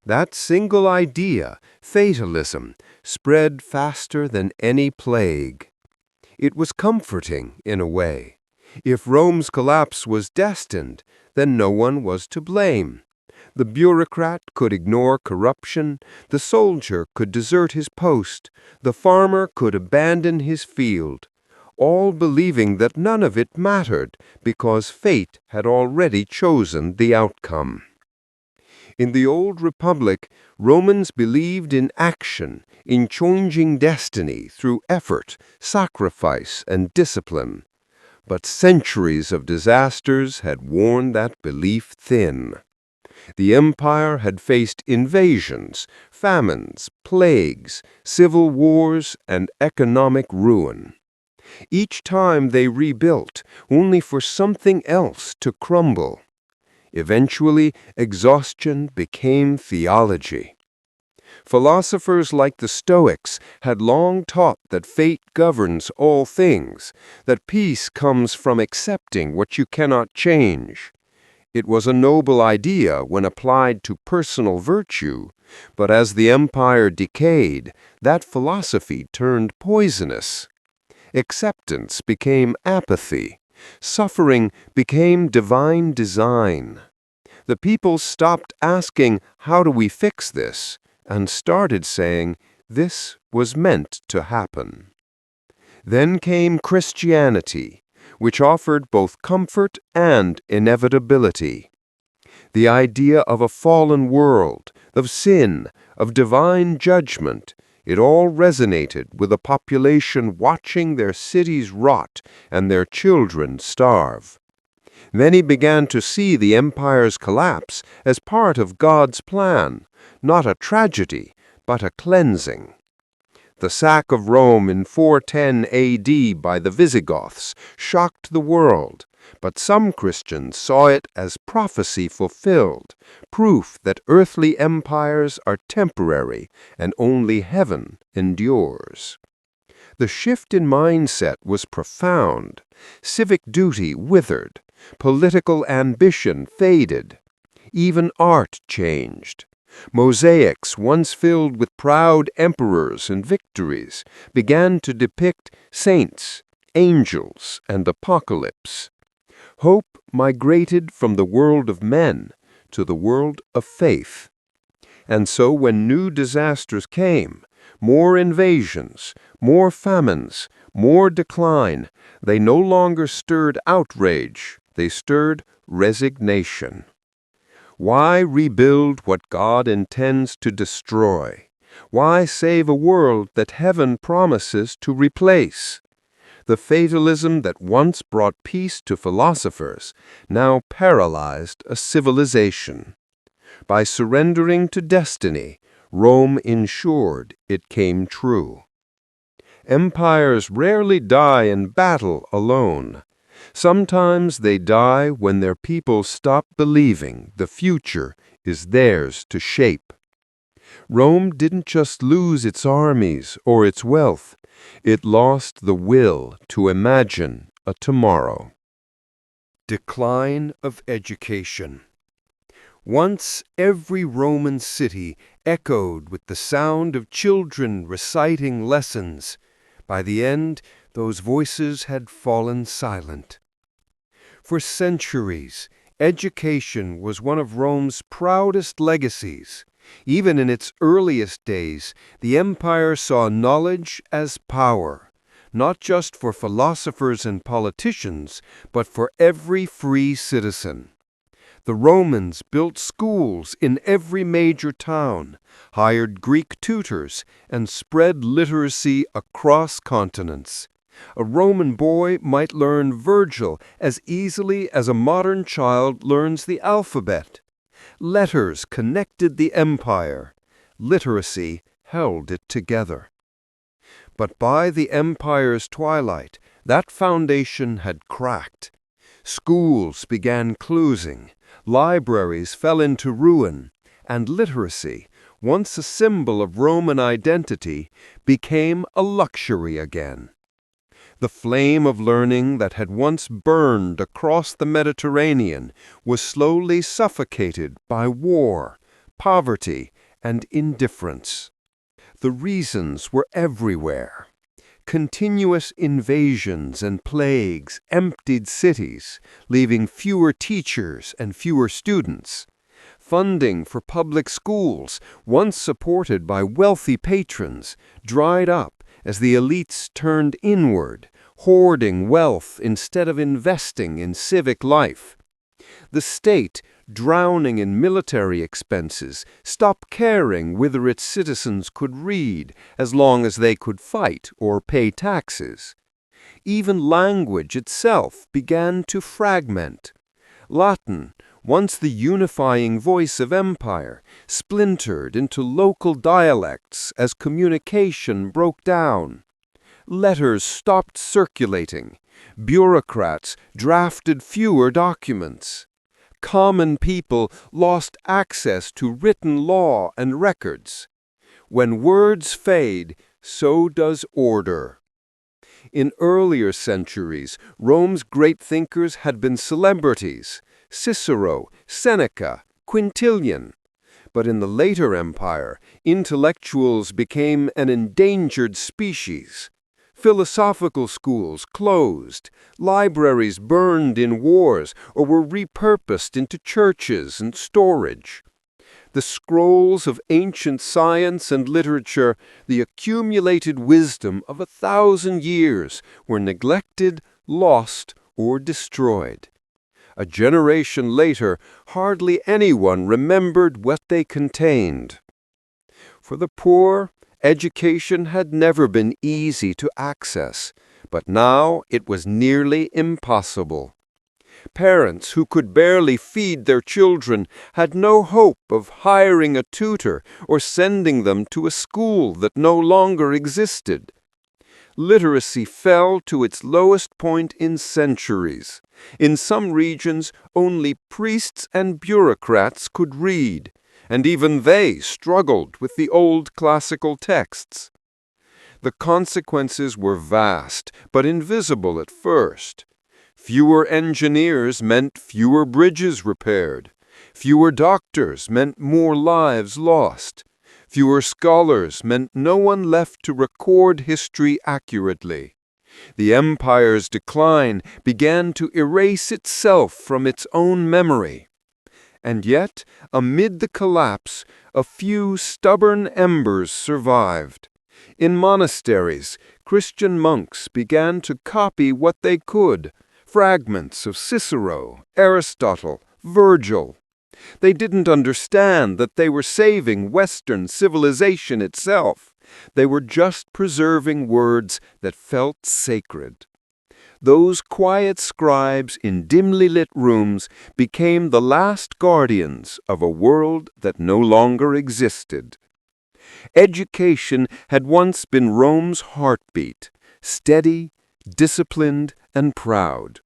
That single idea, fatalism, spread faster than any plague. It was comforting in a way. If Rome's collapse was destined, then no one was to blame. The bureaucrat could ignore corruption, the soldier could desert his post, the farmer could abandon his field, all believing that none of it mattered because fate had already chosen the outcome. In the old republic, Romans believed in action, in changing destiny through effort, sacrifice, and discipline. But centuries of disasters had worn that belief thin. The empire had faced invasions, famines, plagues, civil wars, and economic ruin. Each time they rebuilt, only for something else to crumble. Eventually, exhaustion became theology. Philosophers like the Stoics had long taught that fate governs all things, that peace comes from accepting what you cannot change. It was a noble idea when applied to personal virtue, but as the empire decayed, that philosophy turned poisonous. Acceptance became apathy. Suffering became divine design. The people stopped asking, "How do we fix this?" and started saying, "This was meant to happen." Then came Christianity, which offered both comfort and inevitability. The idea of a fallen world, of sin, of divine judgment, it all resonated with a population watching their cities rot and their children starve. Many began to see the empire's collapse as part of God's plan, not a tragedy, but a cleansing. The sack of Rome in 410 AD by the Visigoths shocked the world, but some Christians saw it as prophecy fulfilled, proof that earthly empires are temporary and only heaven endures. The shift in mindset was profound. Civic duty withered. Political ambition faded. Even art changed. Mosaics, once filled with proud emperors and victories, began to depict saints, angels, and apocalypse. Hope migrated from the world of men to the world of faith. And so when new disasters came, more invasions, more famines, more decline, they no longer stirred outrage, they stirred resignation. Why rebuild what God intends to destroy? Why save a world that heaven promises to replace? The fatalism that once brought peace to philosophers now paralyzed a civilization. By surrendering to destiny, Rome ensured it came true. Empires rarely die in battle alone. Sometimes they die when their people stop believing the future is theirs to shape. Rome didn't just lose its armies or its wealth, it lost the will to imagine a tomorrow. Decline of education. Once every Roman city echoed with the sound of children reciting lessons. By the end, those voices had fallen silent. For centuries, education was one of Rome's proudest legacies. Even in its earliest days, the empire saw knowledge as power, not just for philosophers and politicians, but for every free citizen. The Romans built schools in every major town, hired Greek tutors, and spread literacy across continents. A Roman boy might learn Virgil as easily as a modern child learns the alphabet. Letters connected the empire. Literacy held it together. But by the empire's twilight, that foundation had cracked. Schools began closing. Libraries fell into ruin, and literacy, once a symbol of Roman identity, became a luxury again. The flame of learning that had once burned across the Mediterranean was slowly suffocated by war, poverty, and indifference. The reasons were everywhere. Continuous invasions and plagues emptied cities, leaving fewer teachers and fewer students. Funding for public schools, once supported by wealthy patrons, dried up as the elites turned inward, hoarding wealth instead of investing in civic life. The state, drowning in military expenses, stopped caring whether its citizens could read as long as they could fight or pay taxes. Even language itself began to fragment. Latin, once the unifying voice of empire, splintered into local dialects as communication broke down. Letters stopped circulating. Bureaucrats drafted fewer documents. Common people lost access to written law and records. When words fade, so does order. In earlier centuries, Rome's great thinkers had been celebrities: Cicero, Seneca, Quintilian. But in the later empire, intellectuals became an endangered species. Philosophical schools closed, libraries burned in wars or were repurposed into churches and storage. The scrolls of ancient science and literature, the accumulated wisdom of 1,000 years, were neglected, lost, or destroyed. A generation later, hardly anyone remembered what they contained. For the poor, education had never been easy to access, but now it was nearly impossible. Parents who could barely feed their children had no hope of hiring a tutor or sending them to a school that no longer existed. Literacy fell to its lowest point in centuries. In some regions, only priests and bureaucrats could read, and even they struggled with the old classical texts. The consequences were vast, but invisible at first. Fewer engineers meant fewer bridges repaired. Fewer doctors meant more lives lost. Fewer scholars meant no one left to record history accurately. The empire's decline began to erase itself from its own memory. And yet, amid the collapse, a few stubborn embers survived. In monasteries, Christian monks began to copy what they could: fragments of Cicero, Aristotle, Virgil. They didn't understand that they were saving Western civilization itself. They were just preserving words that felt sacred. Those quiet scribes in dimly lit rooms became the last guardians of a world that no longer existed. Education had once been Rome's heartbeat, steady, disciplined, and proud.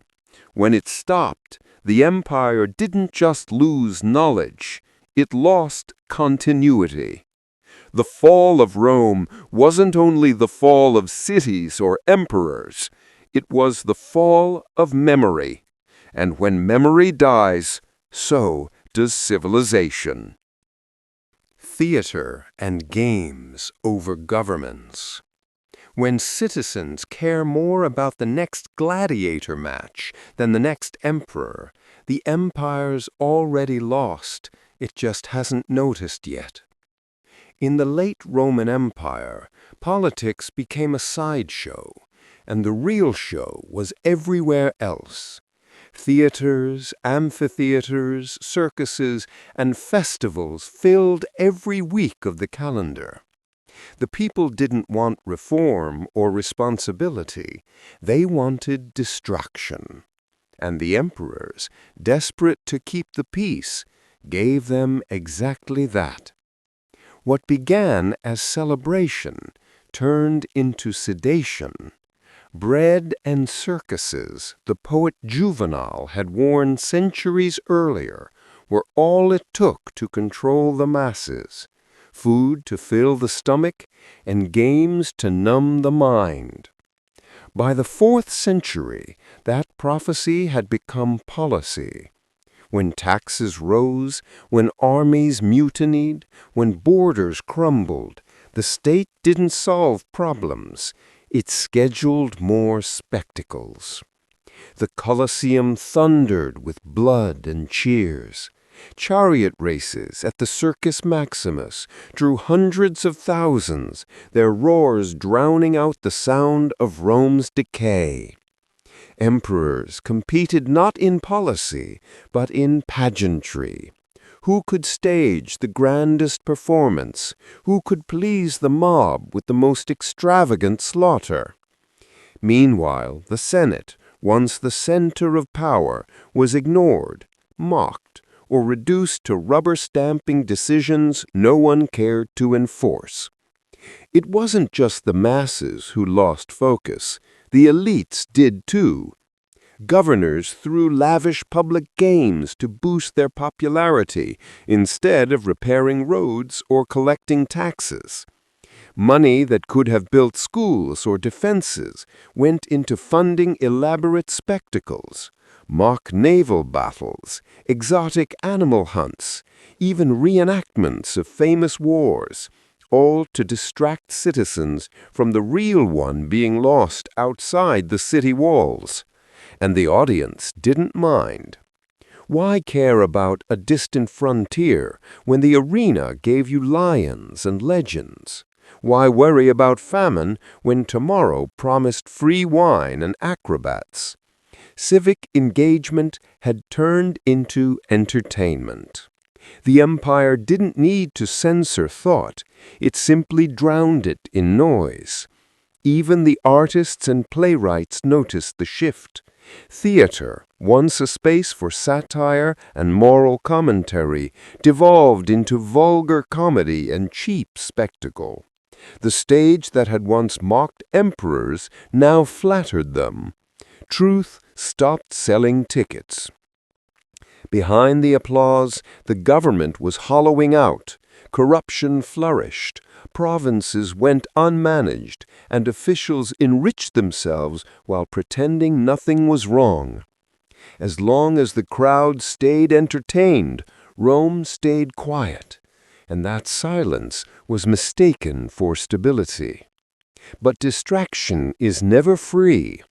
When it stopped, the empire didn't just lose knowledge, it lost continuity. The fall of Rome wasn't only the fall of cities or emperors, it was the fall of memory. And when memory dies, so does civilization. Theater and games over governments. When citizens care more about the next gladiator match than the next emperor, the empire's already lost, it just hasn't noticed yet. In the late Roman Empire, politics became a sideshow, and the real show was everywhere else. Theaters, amphitheaters, circuses, and festivals filled every week of the calendar. The people didn't want reform or responsibility. They wanted distraction. And the emperors, desperate to keep the peace, gave them exactly that. What began as celebration turned into sedation. Bread and circuses, the poet Juvenal had warned centuries earlier, were all it took to control the masses. Food to fill the stomach, and games to numb the mind. By the 4th century, that prophecy had become policy. When taxes rose, when armies mutinied, when borders crumbled, the state didn't solve problems. It scheduled more spectacles. The Colosseum thundered with blood and cheers. Chariot races at the Circus Maximus drew hundreds of thousands, their roars drowning out the sound of Rome's decay. Emperors competed not in policy, but in pageantry. Who could stage the grandest performance? Who could please the mob with the most extravagant slaughter? Meanwhile, the Senate, once the center of power, was ignored, mocked, or reduced to rubber-stamping decisions no one cared to enforce. It wasn't just the masses who lost focus. The elites did too. Governors threw lavish public games to boost their popularity instead of repairing roads or collecting taxes. Money that could have built schools or defenses went into funding elaborate spectacles, mock naval battles, exotic animal hunts, even reenactments of famous wars, all to distract citizens from the real one being lost outside the city walls. And the audience didn't mind. Why care about a distant frontier when the arena gave you lions and legends? Why worry about famine when tomorrow promised free wine and acrobats? Civic engagement had turned into entertainment. The empire didn't need to censor thought, it simply drowned it in noise. Even the artists and playwrights noticed the shift. Theater, once a space for satire and moral commentary, devolved into vulgar comedy and cheap spectacle. The stage that had once mocked emperors now flattered them. Truth stopped selling tickets. Behind the applause, the government was hollowing out. Corruption flourished. Provinces went unmanaged, and officials enriched themselves while pretending nothing was wrong. As long as the crowd stayed entertained, Rome stayed quiet, and that silence was mistaken for stability. But distraction is never free.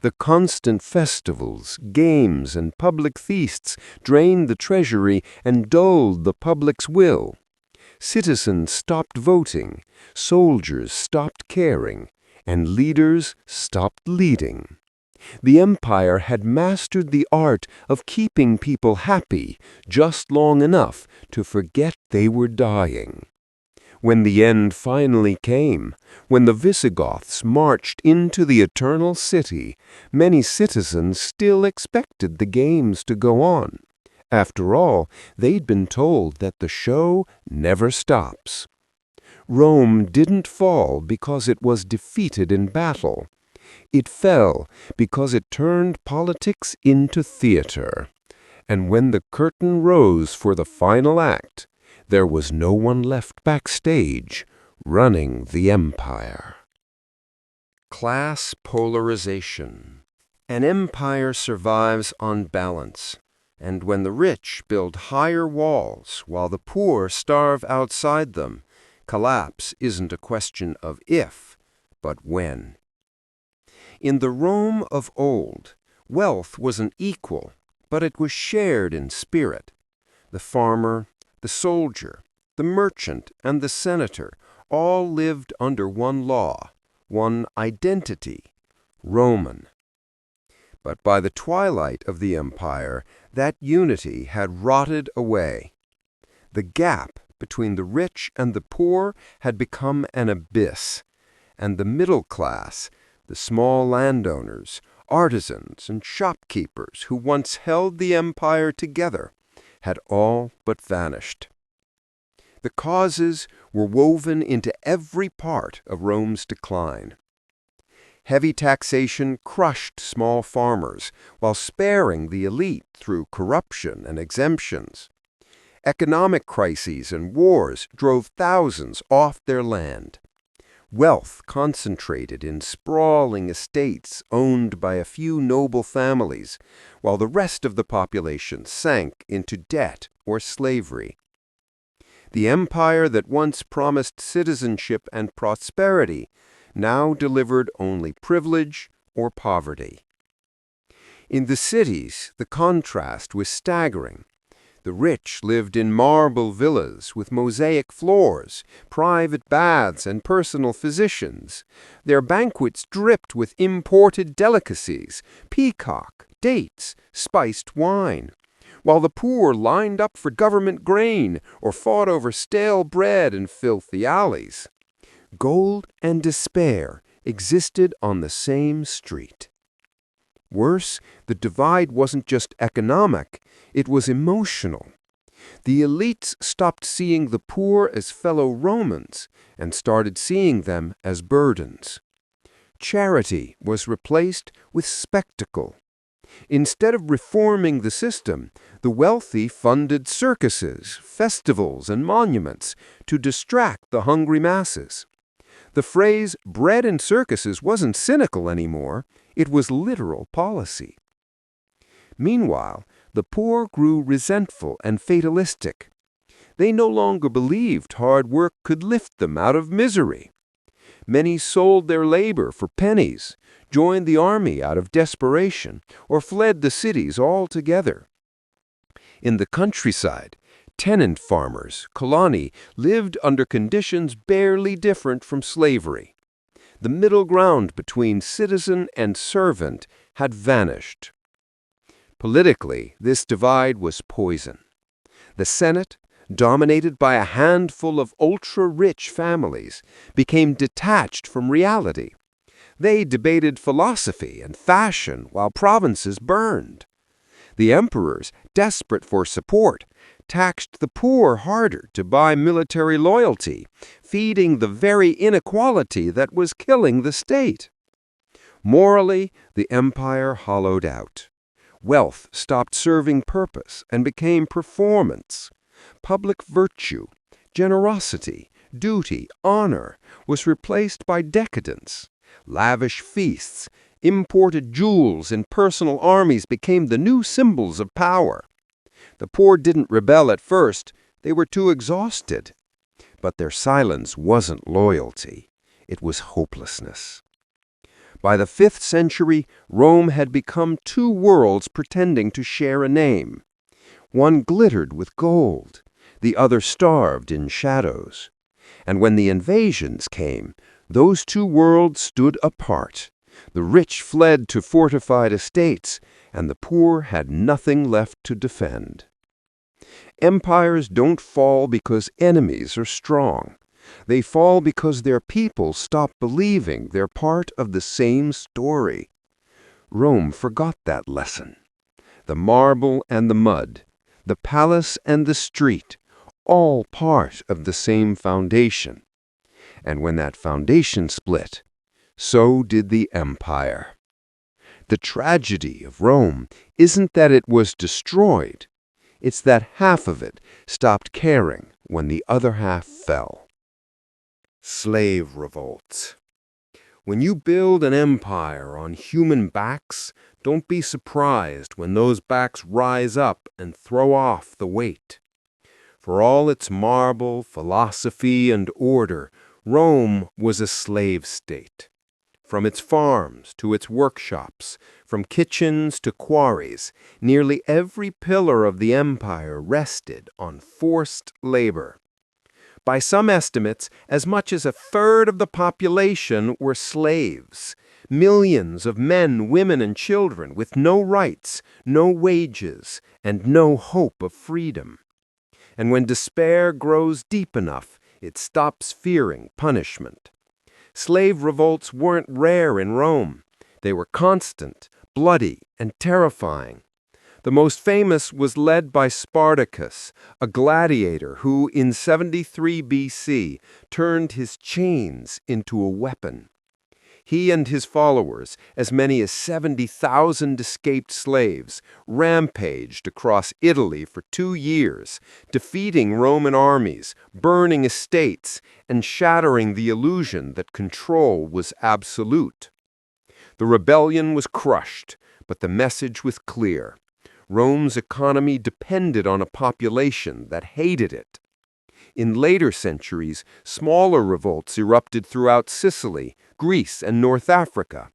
The constant festivals, games, and public feasts drained the treasury and dulled the public's will. Citizens stopped voting, soldiers stopped caring, and leaders stopped leading. The empire had mastered the art of keeping people happy just long enough to forget they were dying. When the end finally came, when the Visigoths marched into the Eternal City, many citizens still expected the games to go on. After all, they'd been told that the show never stops. Rome didn't fall because it was defeated in battle. It fell because it turned politics into theater. And when the curtain rose for the final act, there was no one left backstage running the empire. Class polarization. An empire survives on balance, and when the rich build higher walls while the poor starve outside them, collapse isn't a question of if, but when. In the Rome of old, wealth wasn't equal, but it was shared in spirit. The farmer, the soldier, the merchant, and the senator all lived under one law, one identity, Roman. But by the twilight of the empire, that unity had rotted away. The gap between the rich and the poor had become an abyss, and the middle class, the small landowners, artisans, and shopkeepers who once held the empire together, had all but vanished. The causes were woven into every part of Rome's decline. Heavy taxation crushed small farmers while sparing the elite through corruption and exemptions. Economic crises and wars drove thousands off their land. Wealth concentrated in sprawling estates owned by a few noble families, while the rest of the population sank into debt or slavery. The empire that once promised citizenship and prosperity now delivered only privilege or poverty. In the cities, the contrast was staggering. The rich lived in marble villas with mosaic floors, private baths, and personal physicians. Their banquets dripped with imported delicacies, peacock, dates, spiced wine, while the poor lined up for government grain or fought over stale bread in filthy alleys. Gold and despair existed on the same street. Worse, the divide wasn't just economic, it was emotional. The elites stopped seeing the poor as fellow Romans and started seeing them as burdens. Charity was replaced with spectacle. Instead of reforming the system, the wealthy funded circuses, festivals, and monuments to distract the hungry masses. The phrase bread and circuses wasn't cynical anymore, it was literal policy. Meanwhile, the poor grew resentful and fatalistic. They no longer believed hard work could lift them out of misery. Many sold their labor for pennies, joined the army out of desperation, or fled the cities altogether. In the countryside, tenant farmers, coloni, lived under conditions barely different from slavery. The middle ground between citizen and servant had vanished. Politically, this divide was poison. The Senate, dominated by a handful of ultra-rich families, became detached from reality. They debated philosophy and fashion while provinces burned. The emperors, desperate for support, taxed the poor harder to buy military loyalty, feeding the very inequality that was killing the state. Morally, the empire hollowed out. Wealth stopped serving purpose and became performance. Public virtue, generosity, duty, honor was replaced by decadence. Lavish feasts, imported jewels, and personal armies became the new symbols of power. The poor didn't rebel at first, they were too exhausted. But their silence wasn't loyalty, it was hopelessness. By the 5th century, Rome had become two worlds pretending to share a name. One glittered with gold, the other starved in shadows. And when the invasions came, those two worlds stood apart. The rich fled to fortified estates, and the poor had nothing left to defend. Empires don't fall because enemies are strong. They fall because their people stop believing they're part of the same story. Rome forgot that lesson. The marble and the mud, the palace and the street, all part of the same foundation. And when that foundation split, so did the empire. The tragedy of Rome isn't that it was destroyed. It's that half of it stopped caring when the other half fell. Slave revolts. When you build an empire on human backs, don't be surprised when those backs rise up and throw off the weight. For all its marble, philosophy, and order, Rome was a slave state. From its farms to its workshops, from kitchens to quarries, nearly every pillar of the empire rested on forced labor. By some estimates, as much as a third of the population were slaves. Millions of men, women, and children with no rights, no wages, and no hope of freedom. And when despair grows deep enough, it stops fearing punishment. Slave revolts weren't rare in Rome. They were constant, bloody, and terrifying. The most famous was led by Spartacus, a gladiator who, in 73 BC, turned his chains into a weapon. He and his followers, as many as 70,000 escaped slaves, rampaged across Italy for 2 years, defeating Roman armies, burning estates, and shattering the illusion that control was absolute. The rebellion was crushed, but the message was clear. Rome's economy depended on a population that hated it. In later centuries, smaller revolts erupted throughout Sicily, Greece, and North Africa.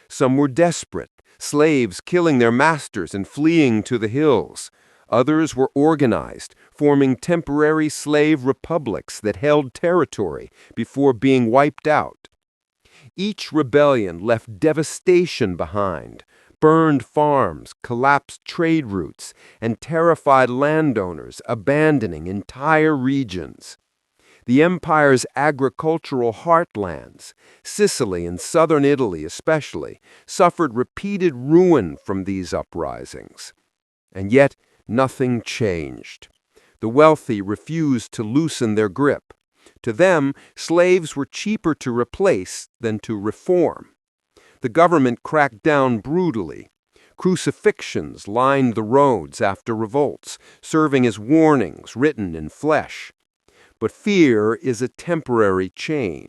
Some were desperate, slaves killing their masters and fleeing to the hills. Others were organized, forming temporary slave republics that held territory before being wiped out. Each rebellion left devastation behind. Burned farms, collapsed trade routes, and terrified landowners abandoning entire regions. The empire's agricultural heartlands, Sicily and southern Italy especially, suffered repeated ruin from these uprisings. And yet, nothing changed. The wealthy refused to loosen their grip. To them, slaves were cheaper to replace than to reform. The government cracked down brutally. Crucifixions lined the roads after revolts, serving as warnings written in flesh. But fear is a temporary chain.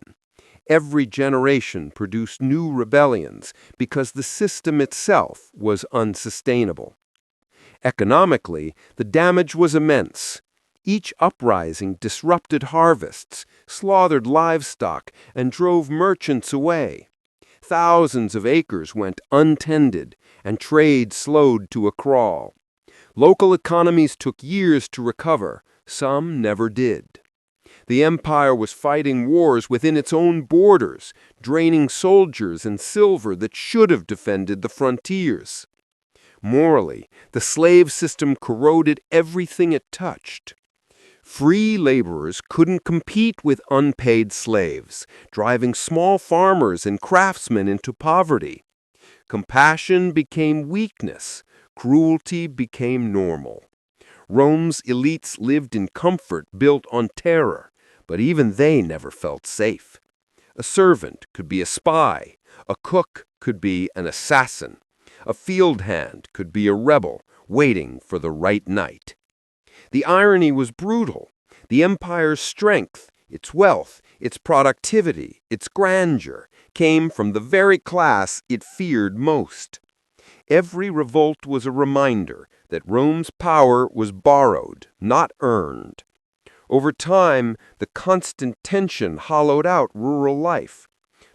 Every generation produced new rebellions because the system itself was unsustainable. Economically, the damage was immense. Each uprising disrupted harvests, slaughtered livestock, and drove merchants away. Thousands of acres went untended, and trade slowed to a crawl. Local economies took years to recover, some never did. The empire was fighting wars within its own borders, draining soldiers and silver that should have defended the frontiers. Morally, the slave system corroded everything it touched. Free laborers couldn't compete with unpaid slaves, driving small farmers and craftsmen into poverty. Compassion became weakness. Cruelty became normal. Rome's elites lived in comfort built on terror, but even they never felt safe. A servant could be a spy. A cook could be an assassin. A field hand could be a rebel waiting for the right night. The irony was brutal. The empire's strength, its wealth, its productivity, its grandeur came from the very class it feared most. Every revolt was a reminder that Rome's power was borrowed, not earned. Over time, the constant tension hollowed out rural life.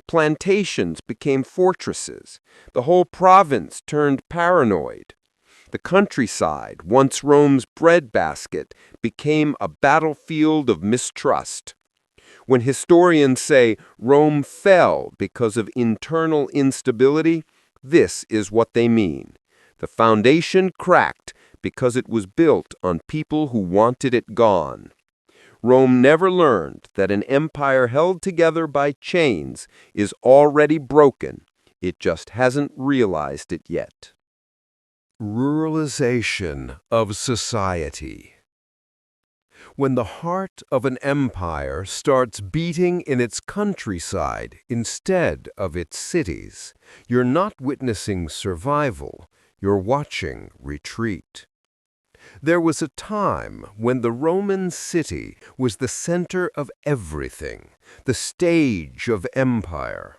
Plantations became fortresses. The whole province turned paranoid. The countryside, once Rome's breadbasket, became a battlefield of mistrust. When historians say Rome fell because of internal instability, this is what they mean. The foundation cracked because it was built on people who wanted it gone. Rome never learned that an empire held together by chains is already broken. It just hasn't realized it yet. Ruralization of society. When the heart of an empire starts beating in its countryside instead of its cities, you're not witnessing survival, you're watching retreat. There was a time when the Roman city was the center of everything, the stage of empire.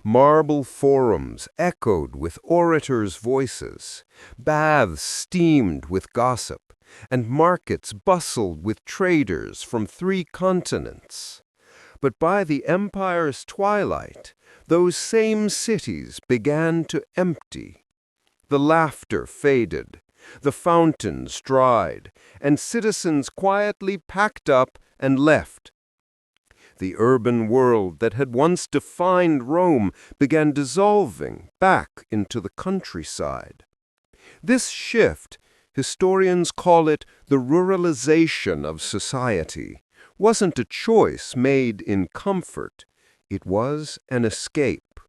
Marble forums echoed with orators' voices, baths steamed with gossip, and markets bustled with traders from 3 continents. But by the empire's twilight, those same cities began to empty. The laughter faded, the fountains dried, and citizens quietly packed up and left. The urban world that had once defined Rome began dissolving back into the countryside. This shift, historians call it the ruralization of society, wasn't a choice made in comfort. It was an escape.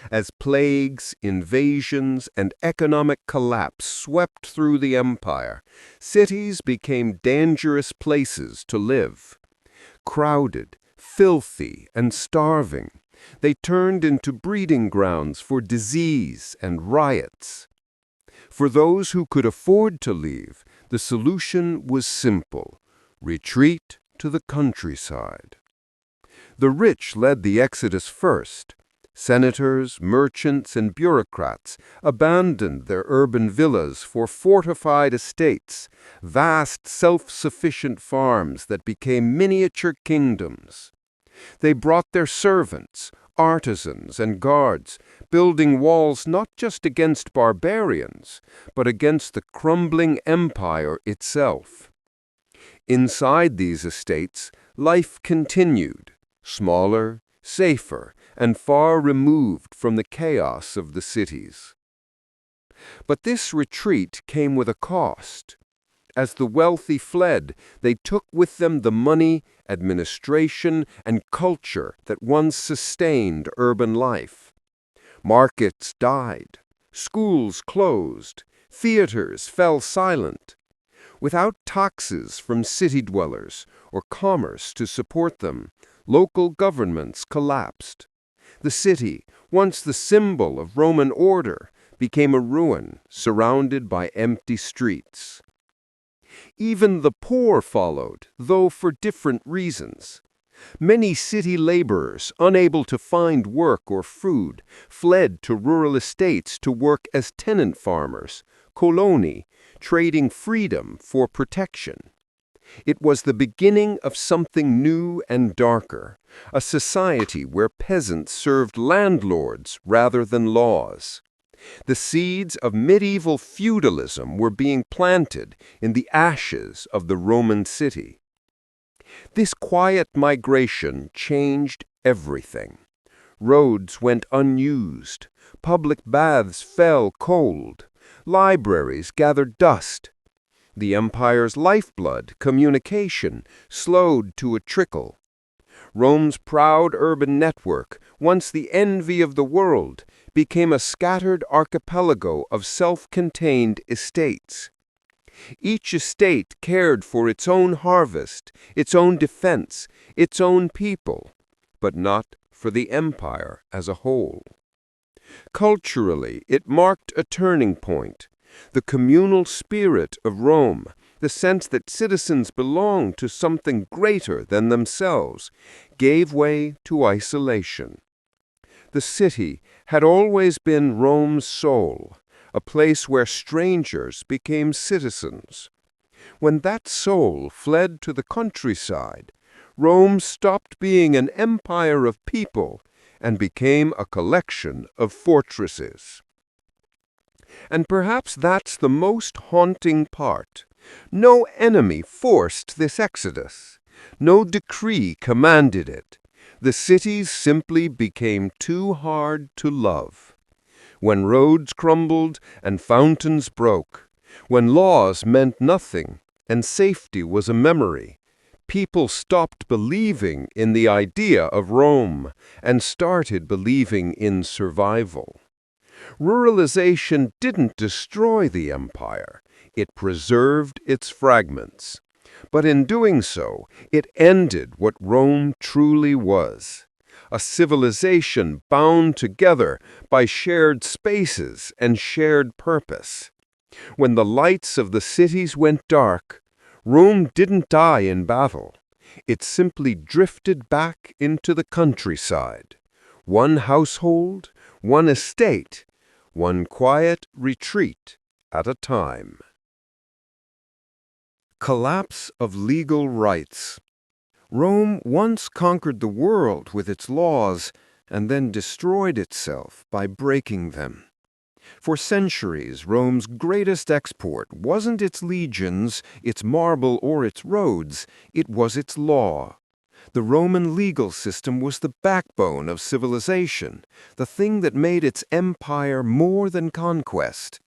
As plagues, invasions, and economic collapse swept through the empire, cities became dangerous places to live. Crowded, filthy, and starving, they turned into breeding grounds for disease and riots. For those who could afford to leave, the solution was simple: retreat to the countryside. The rich led the exodus first. Senators, merchants, and bureaucrats abandoned their urban villas for fortified estates, vast self-sufficient farms that became miniature kingdoms. They brought their servants, artisans, and guards, building walls not just against barbarians, but against the crumbling empire itself. Inside these estates, life continued, smaller, safer, and far removed from the chaos of the cities. But this retreat came with a cost. As the wealthy fled, they took with them the money, administration, and culture that once sustained urban life. Markets died, schools closed, theaters fell silent. Without taxes from city dwellers or commerce to support them, local governments collapsed. The city, once the symbol of Roman order, became a ruin surrounded by empty streets. Even the poor followed, though for different reasons. Many city laborers, unable to find work or food, fled to rural estates to work as tenant farmers, coloni, trading freedom for protection. It was the beginning of something new and darker, a society where peasants served landlords rather than laws. The seeds of medieval feudalism were being planted in the ashes of the Roman city. This quiet migration changed everything. Roads went unused, public baths fell cold, libraries gathered dust. The empire's lifeblood, communication, slowed to a trickle. Rome's proud urban network, once the envy of the world, became a scattered archipelago of self-contained estates. Each estate cared for its own harvest, its own defense, its own people, but not for the empire as a whole. Culturally, it marked a turning point. The communal spirit of Rome, the sense that citizens belonged to something greater than themselves, gave way to isolation. The city had always been Rome's soul, a place where strangers became citizens. When that soul fled to the countryside, Rome stopped being an empire of people and became a collection of fortresses. And perhaps that's the most haunting part. No enemy forced this exodus. No decree commanded it. The cities simply became too hard to love. When roads crumbled and fountains broke, when laws meant nothing and safety was a memory, people stopped believing in the idea of Rome and started believing in survival. Ruralization didn't destroy the empire, it preserved its fragments. But in doing so, it ended what Rome truly was. A civilization bound together by shared spaces and shared purpose. When the lights of the cities went dark, Rome didn't die in battle. It simply drifted back into the countryside. One household, one estate, one quiet retreat at a time. Collapse of legal rights. Rome once conquered the world with its laws and then destroyed itself by breaking them. For centuries, Rome's greatest export wasn't its legions, its marble, or its roads. It was its law. The Roman legal system was the backbone of civilization, the thing that made its empire more than conquest.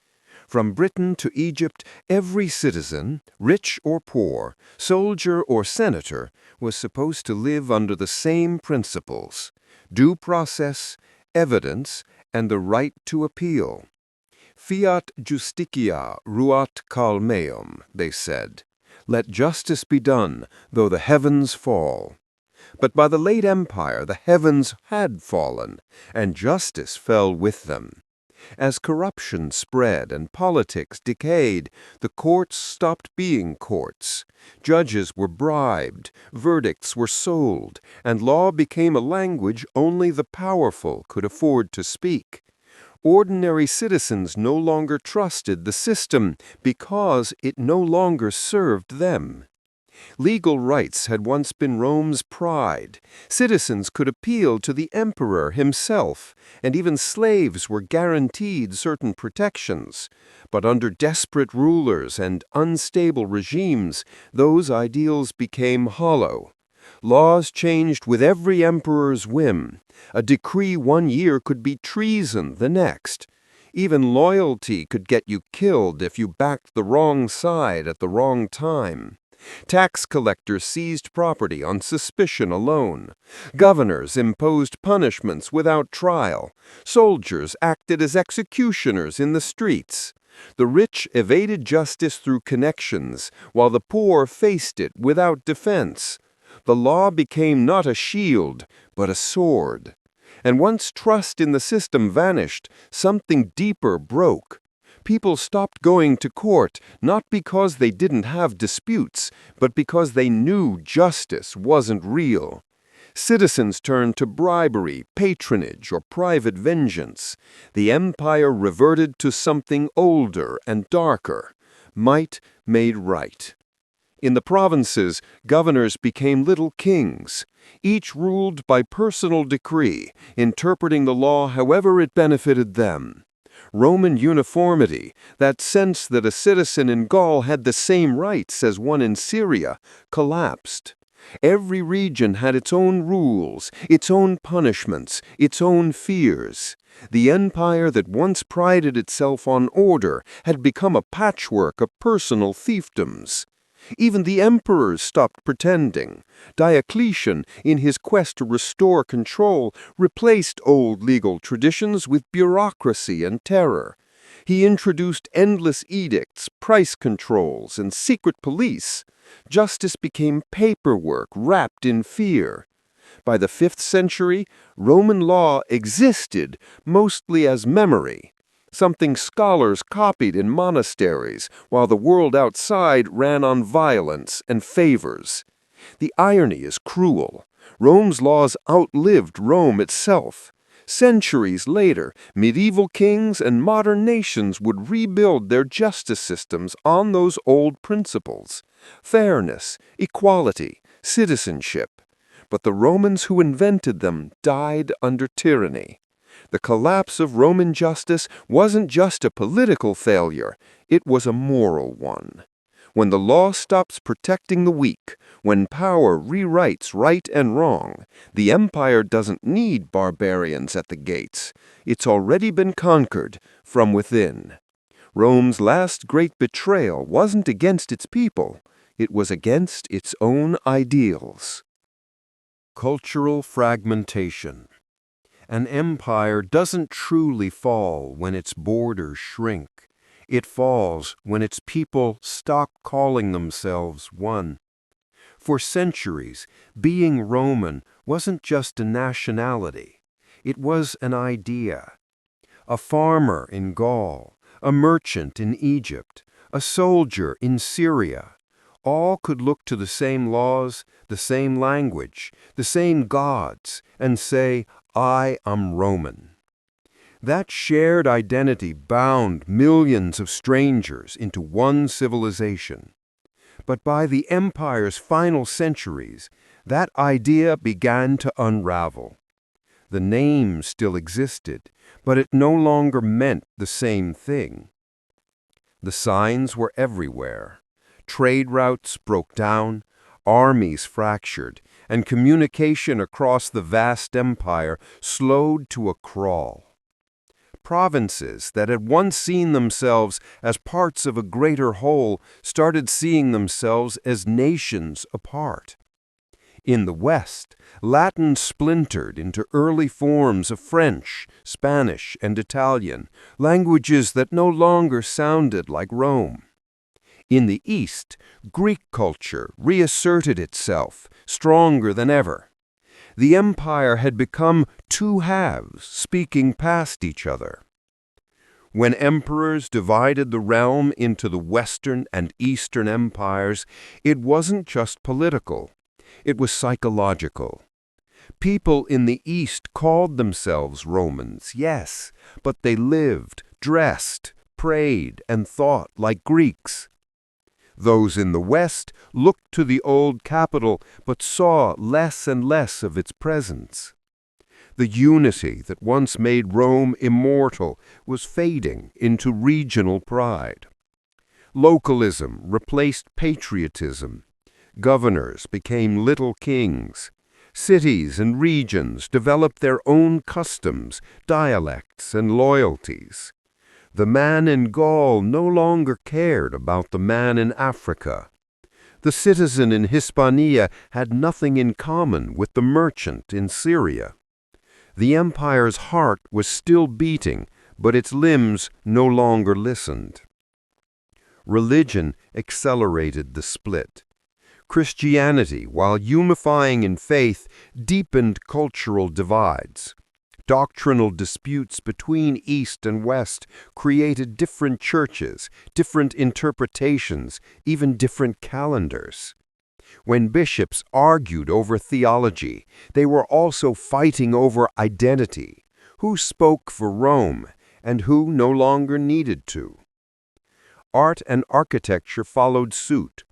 From Britain to Egypt, every citizen, rich or poor, soldier or senator, was supposed to live under the same principles: due process, evidence, and the right to appeal. Fiat justitia ruat cael meum, they said. Let justice be done, though the heavens fall. But by the late empire, the heavens had fallen, and justice fell with them. As corruption spread and politics decayed, the courts stopped being courts. Judges were bribed, verdicts were sold, and law became a language only the powerful could afford to speak. Ordinary citizens no longer trusted the system because it no longer served them. Legal rights had once been Rome's pride. Citizens could appeal to the emperor himself, and even slaves were guaranteed certain protections. But under desperate rulers and unstable regimes, those ideals became hollow. Laws changed with every emperor's whim. A decree one year could be treason the next. Even loyalty could get you killed if you backed the wrong side at the wrong time. Tax collectors seized property on suspicion alone. Governors imposed punishments without trial. Soldiers acted as executioners in the streets. The rich evaded justice through connections, while the poor faced it without defense. The law became not a shield, but a sword. And once trust in the system vanished, something deeper broke. People stopped going to court, not because they didn't have disputes, but because they knew justice wasn't real. Citizens turned to bribery, patronage, or private vengeance. The empire reverted to something older and darker. Might made right. In the provinces, governors became little kings. Each ruled by personal decree, interpreting the law however it benefited them. Roman uniformity, that sense that a citizen in Gaul had the same rights as one in Syria, collapsed. Every region had its own rules, its own punishments, its own fears. The empire that once prided itself on order had become a patchwork of personal fiefdoms. Even the emperors stopped pretending. Diocletian, in his quest to restore control, replaced old legal traditions with bureaucracy and terror. He introduced endless edicts, price controls, and secret police. Justice became paperwork wrapped in fear. By the 5th century, Roman law existed mostly as memory, something scholars copied in monasteries while the world outside ran on violence and favors. The irony is cruel. Rome's laws outlived Rome itself. Centuries later, medieval kings and modern nations would rebuild their justice systems on those old principles: fairness, equality, citizenship. But the Romans who invented them died under tyranny. The collapse of Roman justice wasn't just a political failure, it was a moral one. When the law stops protecting the weak, when power rewrites right and wrong, the empire doesn't need barbarians at the gates. It's already been conquered from within. Rome's last great betrayal wasn't against its people, it was against its own ideals. Cultural fragmentation. An empire doesn't truly fall when its borders shrink. It falls when its people stop calling themselves one. For centuries, being Roman wasn't just a nationality. It was an idea. A farmer in Gaul, a merchant in Egypt, a soldier in Syria, all could look to the same laws, the same language, the same gods, and say, "I am Roman." That shared identity bound millions of strangers into one civilization. But by the empire's final centuries, that idea began to unravel. The name still existed, but it no longer meant the same thing. The signs were everywhere. Trade routes broke down, armies fractured, and communication across the vast empire slowed to a crawl. Provinces that had once seen themselves as parts of a greater whole started seeing themselves as nations apart. In the West, Latin splintered into early forms of French, Spanish, and Italian, languages that no longer sounded like Rome. In the East, Greek culture reasserted itself, stronger than ever. The empire had become two halves, speaking past each other. When emperors divided the realm into the Western and Eastern empires, it wasn't just political, it was psychological. People in the East called themselves Romans, yes, but they lived, dressed, prayed, and thought like Greeks. Those in the West looked to the old capital but saw less and less of its presence. The unity that once made Rome immortal was fading into regional pride. Localism replaced patriotism. Governors became little kings. Cities and regions developed their own customs, dialects, and loyalties. The man in Gaul no longer cared about the man in Africa. The citizen in Hispania had nothing in common with the merchant in Syria. The empire's heart was still beating, but its limbs no longer listened. Religion accelerated the split. Christianity, while unifying in faith, deepened cultural divides. Doctrinal disputes between East and West created different churches, different interpretations, even different calendars. When bishops argued over theology, they were also fighting over identity, who spoke for Rome and who no longer needed to. Art and architecture followed suit.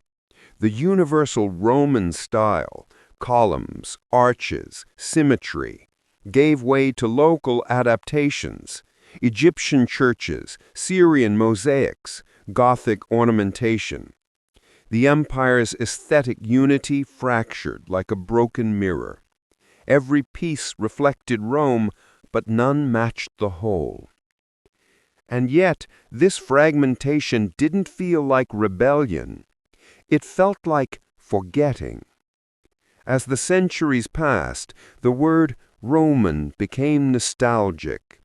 The universal Roman style, columns, arches, symmetry, gave way to local adaptations, Egyptian churches, Syrian mosaics, Gothic ornamentation. The empire's aesthetic unity fractured like a broken mirror. Every piece reflected Rome, but none matched the whole. And yet, this fragmentation didn't feel like rebellion. It felt like forgetting. As the centuries passed, the word Roman became nostalgic,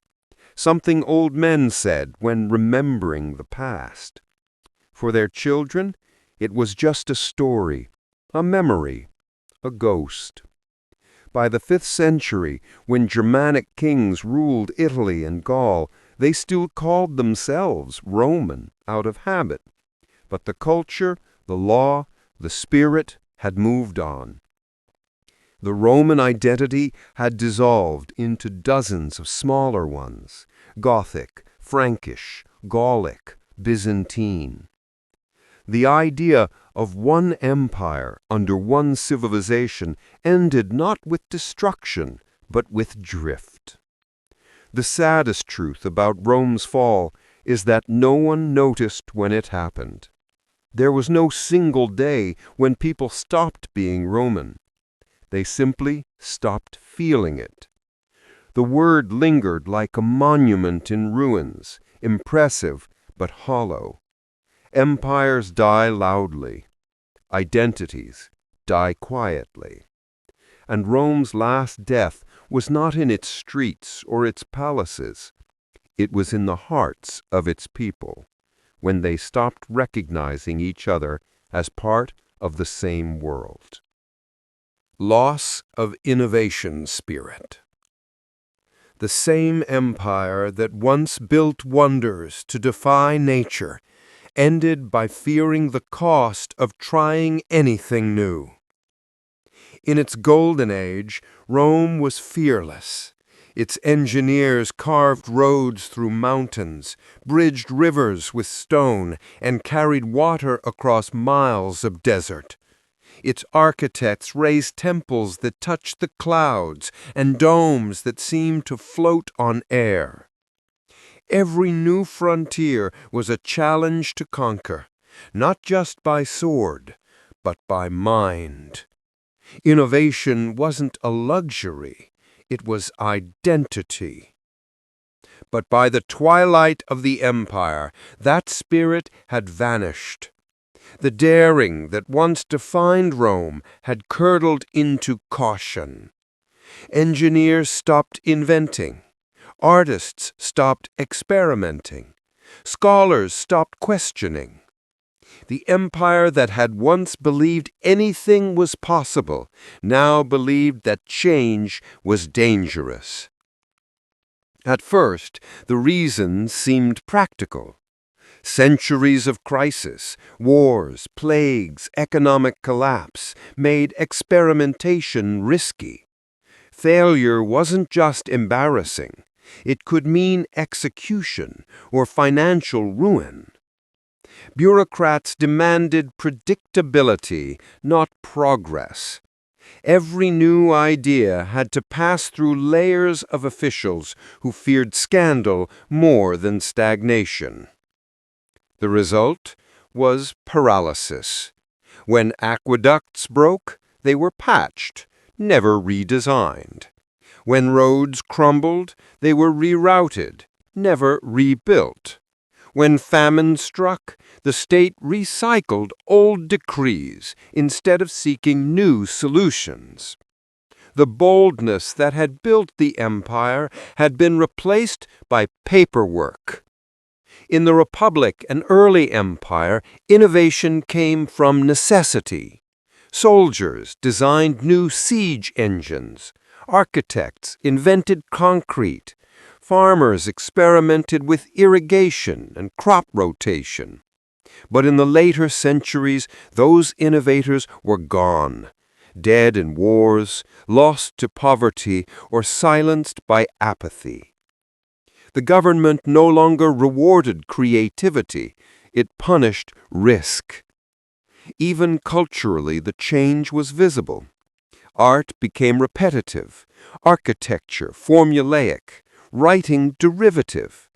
something old men said when remembering the past. For their children, it was just a story, a memory, a ghost. By the 5th century, when Germanic kings ruled Italy and Gaul, they still called themselves Roman out of habit. But the culture, the law, the spirit had moved on. The Roman identity had dissolved into dozens of smaller ones: Gothic, Frankish, Gallic, Byzantine. The idea of one empire under one civilization ended not with destruction, but with drift. The saddest truth about Rome's fall is that no one noticed when it happened. There was no single day when people stopped being Roman. They simply stopped feeling it. The word lingered like a monument in ruins, impressive but hollow. Empires die loudly. Identities die quietly. And Rome's last death was not in its streets or its palaces. It was in the hearts of its people, when they stopped recognizing each other as part of the same world. Loss of innovation spirit. The same empire that once built wonders to defy nature ended by fearing the cost of trying anything new. In its golden age, Rome was fearless. Its engineers carved roads through mountains, bridged rivers with stone, and carried water across miles of desert. Its architects raised temples that touched the clouds and domes that seemed to float on air. Every new frontier was a challenge to conquer, not just by sword, but by mind. Innovation wasn't a luxury, it was identity. But by the twilight of the empire, that spirit had vanished. The daring that once defined Rome had curdled into caution. Engineers stopped inventing. Artists stopped experimenting. Scholars stopped questioning. The empire that had once believed anything was possible now believed that change was dangerous. At first, the reasons seemed practical. Centuries of crisis, wars, plagues, economic collapse made experimentation risky. Failure wasn't just embarrassing. It could mean execution or financial ruin. Bureaucrats demanded predictability, not progress. Every new idea had to pass through layers of officials who feared scandal more than stagnation. The result was paralysis. When aqueducts broke, they were patched, never redesigned. When roads crumbled, they were rerouted, never rebuilt. When famine struck, the state recycled old decrees instead of seeking new solutions. The boldness that had built the empire had been replaced by paperwork. In the Republic and early empire, innovation came from necessity. Soldiers designed new siege engines. Architects invented concrete. Farmers experimented with irrigation and crop rotation. But in the later centuries, those innovators were gone, dead in wars, lost to poverty, or silenced by apathy. The government no longer rewarded creativity, it punished risk. Even culturally, the change was visible. Art became repetitive, architecture formulaic, writing derivative.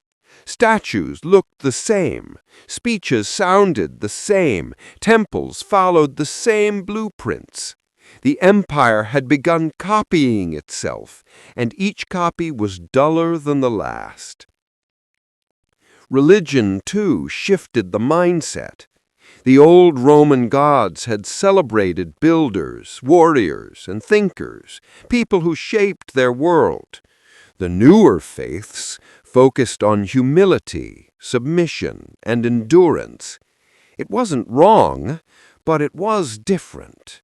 Statues looked the same, speeches sounded the same, temples followed the same blueprints. The empire had begun copying itself, and each copy was duller than the last. Religion, too, shifted the mindset. The old Roman gods had celebrated builders, warriors, and thinkers, people who shaped their world. The newer faiths focused on humility, submission, and endurance. It wasn't wrong, but it was different.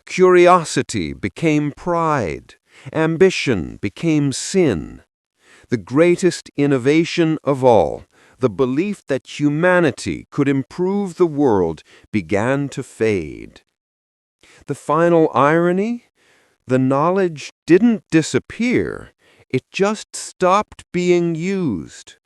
Curiosity became pride. Ambition became sin. The greatest innovation of all, the belief that humanity could improve the world, began to fade. The final irony? The knowledge didn't disappear. It just stopped being used.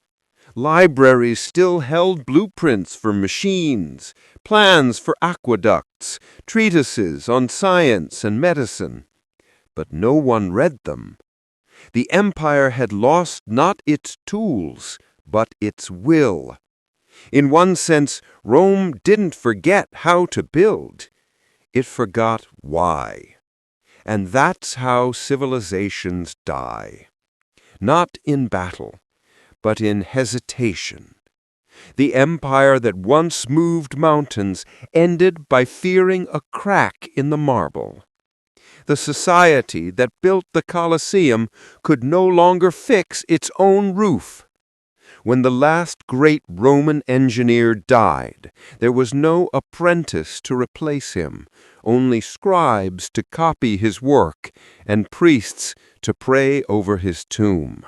Libraries still held blueprints for machines, plans for aqueducts, treatises on science and medicine. But no one read them. The empire had lost not its tools, but its will. In one sense, Rome didn't forget how to build. It forgot why. And that's how civilizations die. Not in battle, but in hesitation. The empire that once moved mountains ended by fearing a crack in the marble. The society that built the Colosseum could no longer fix its own roof. When the last great Roman engineer died, there was no apprentice to replace him, only scribes to copy his work, and priests to pray over his tomb.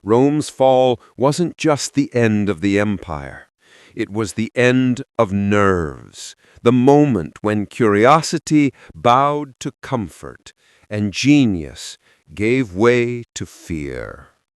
Rome's fall wasn't just the end of the empire. It was the end of nerves, the moment when curiosity bowed to comfort and genius gave way to fear.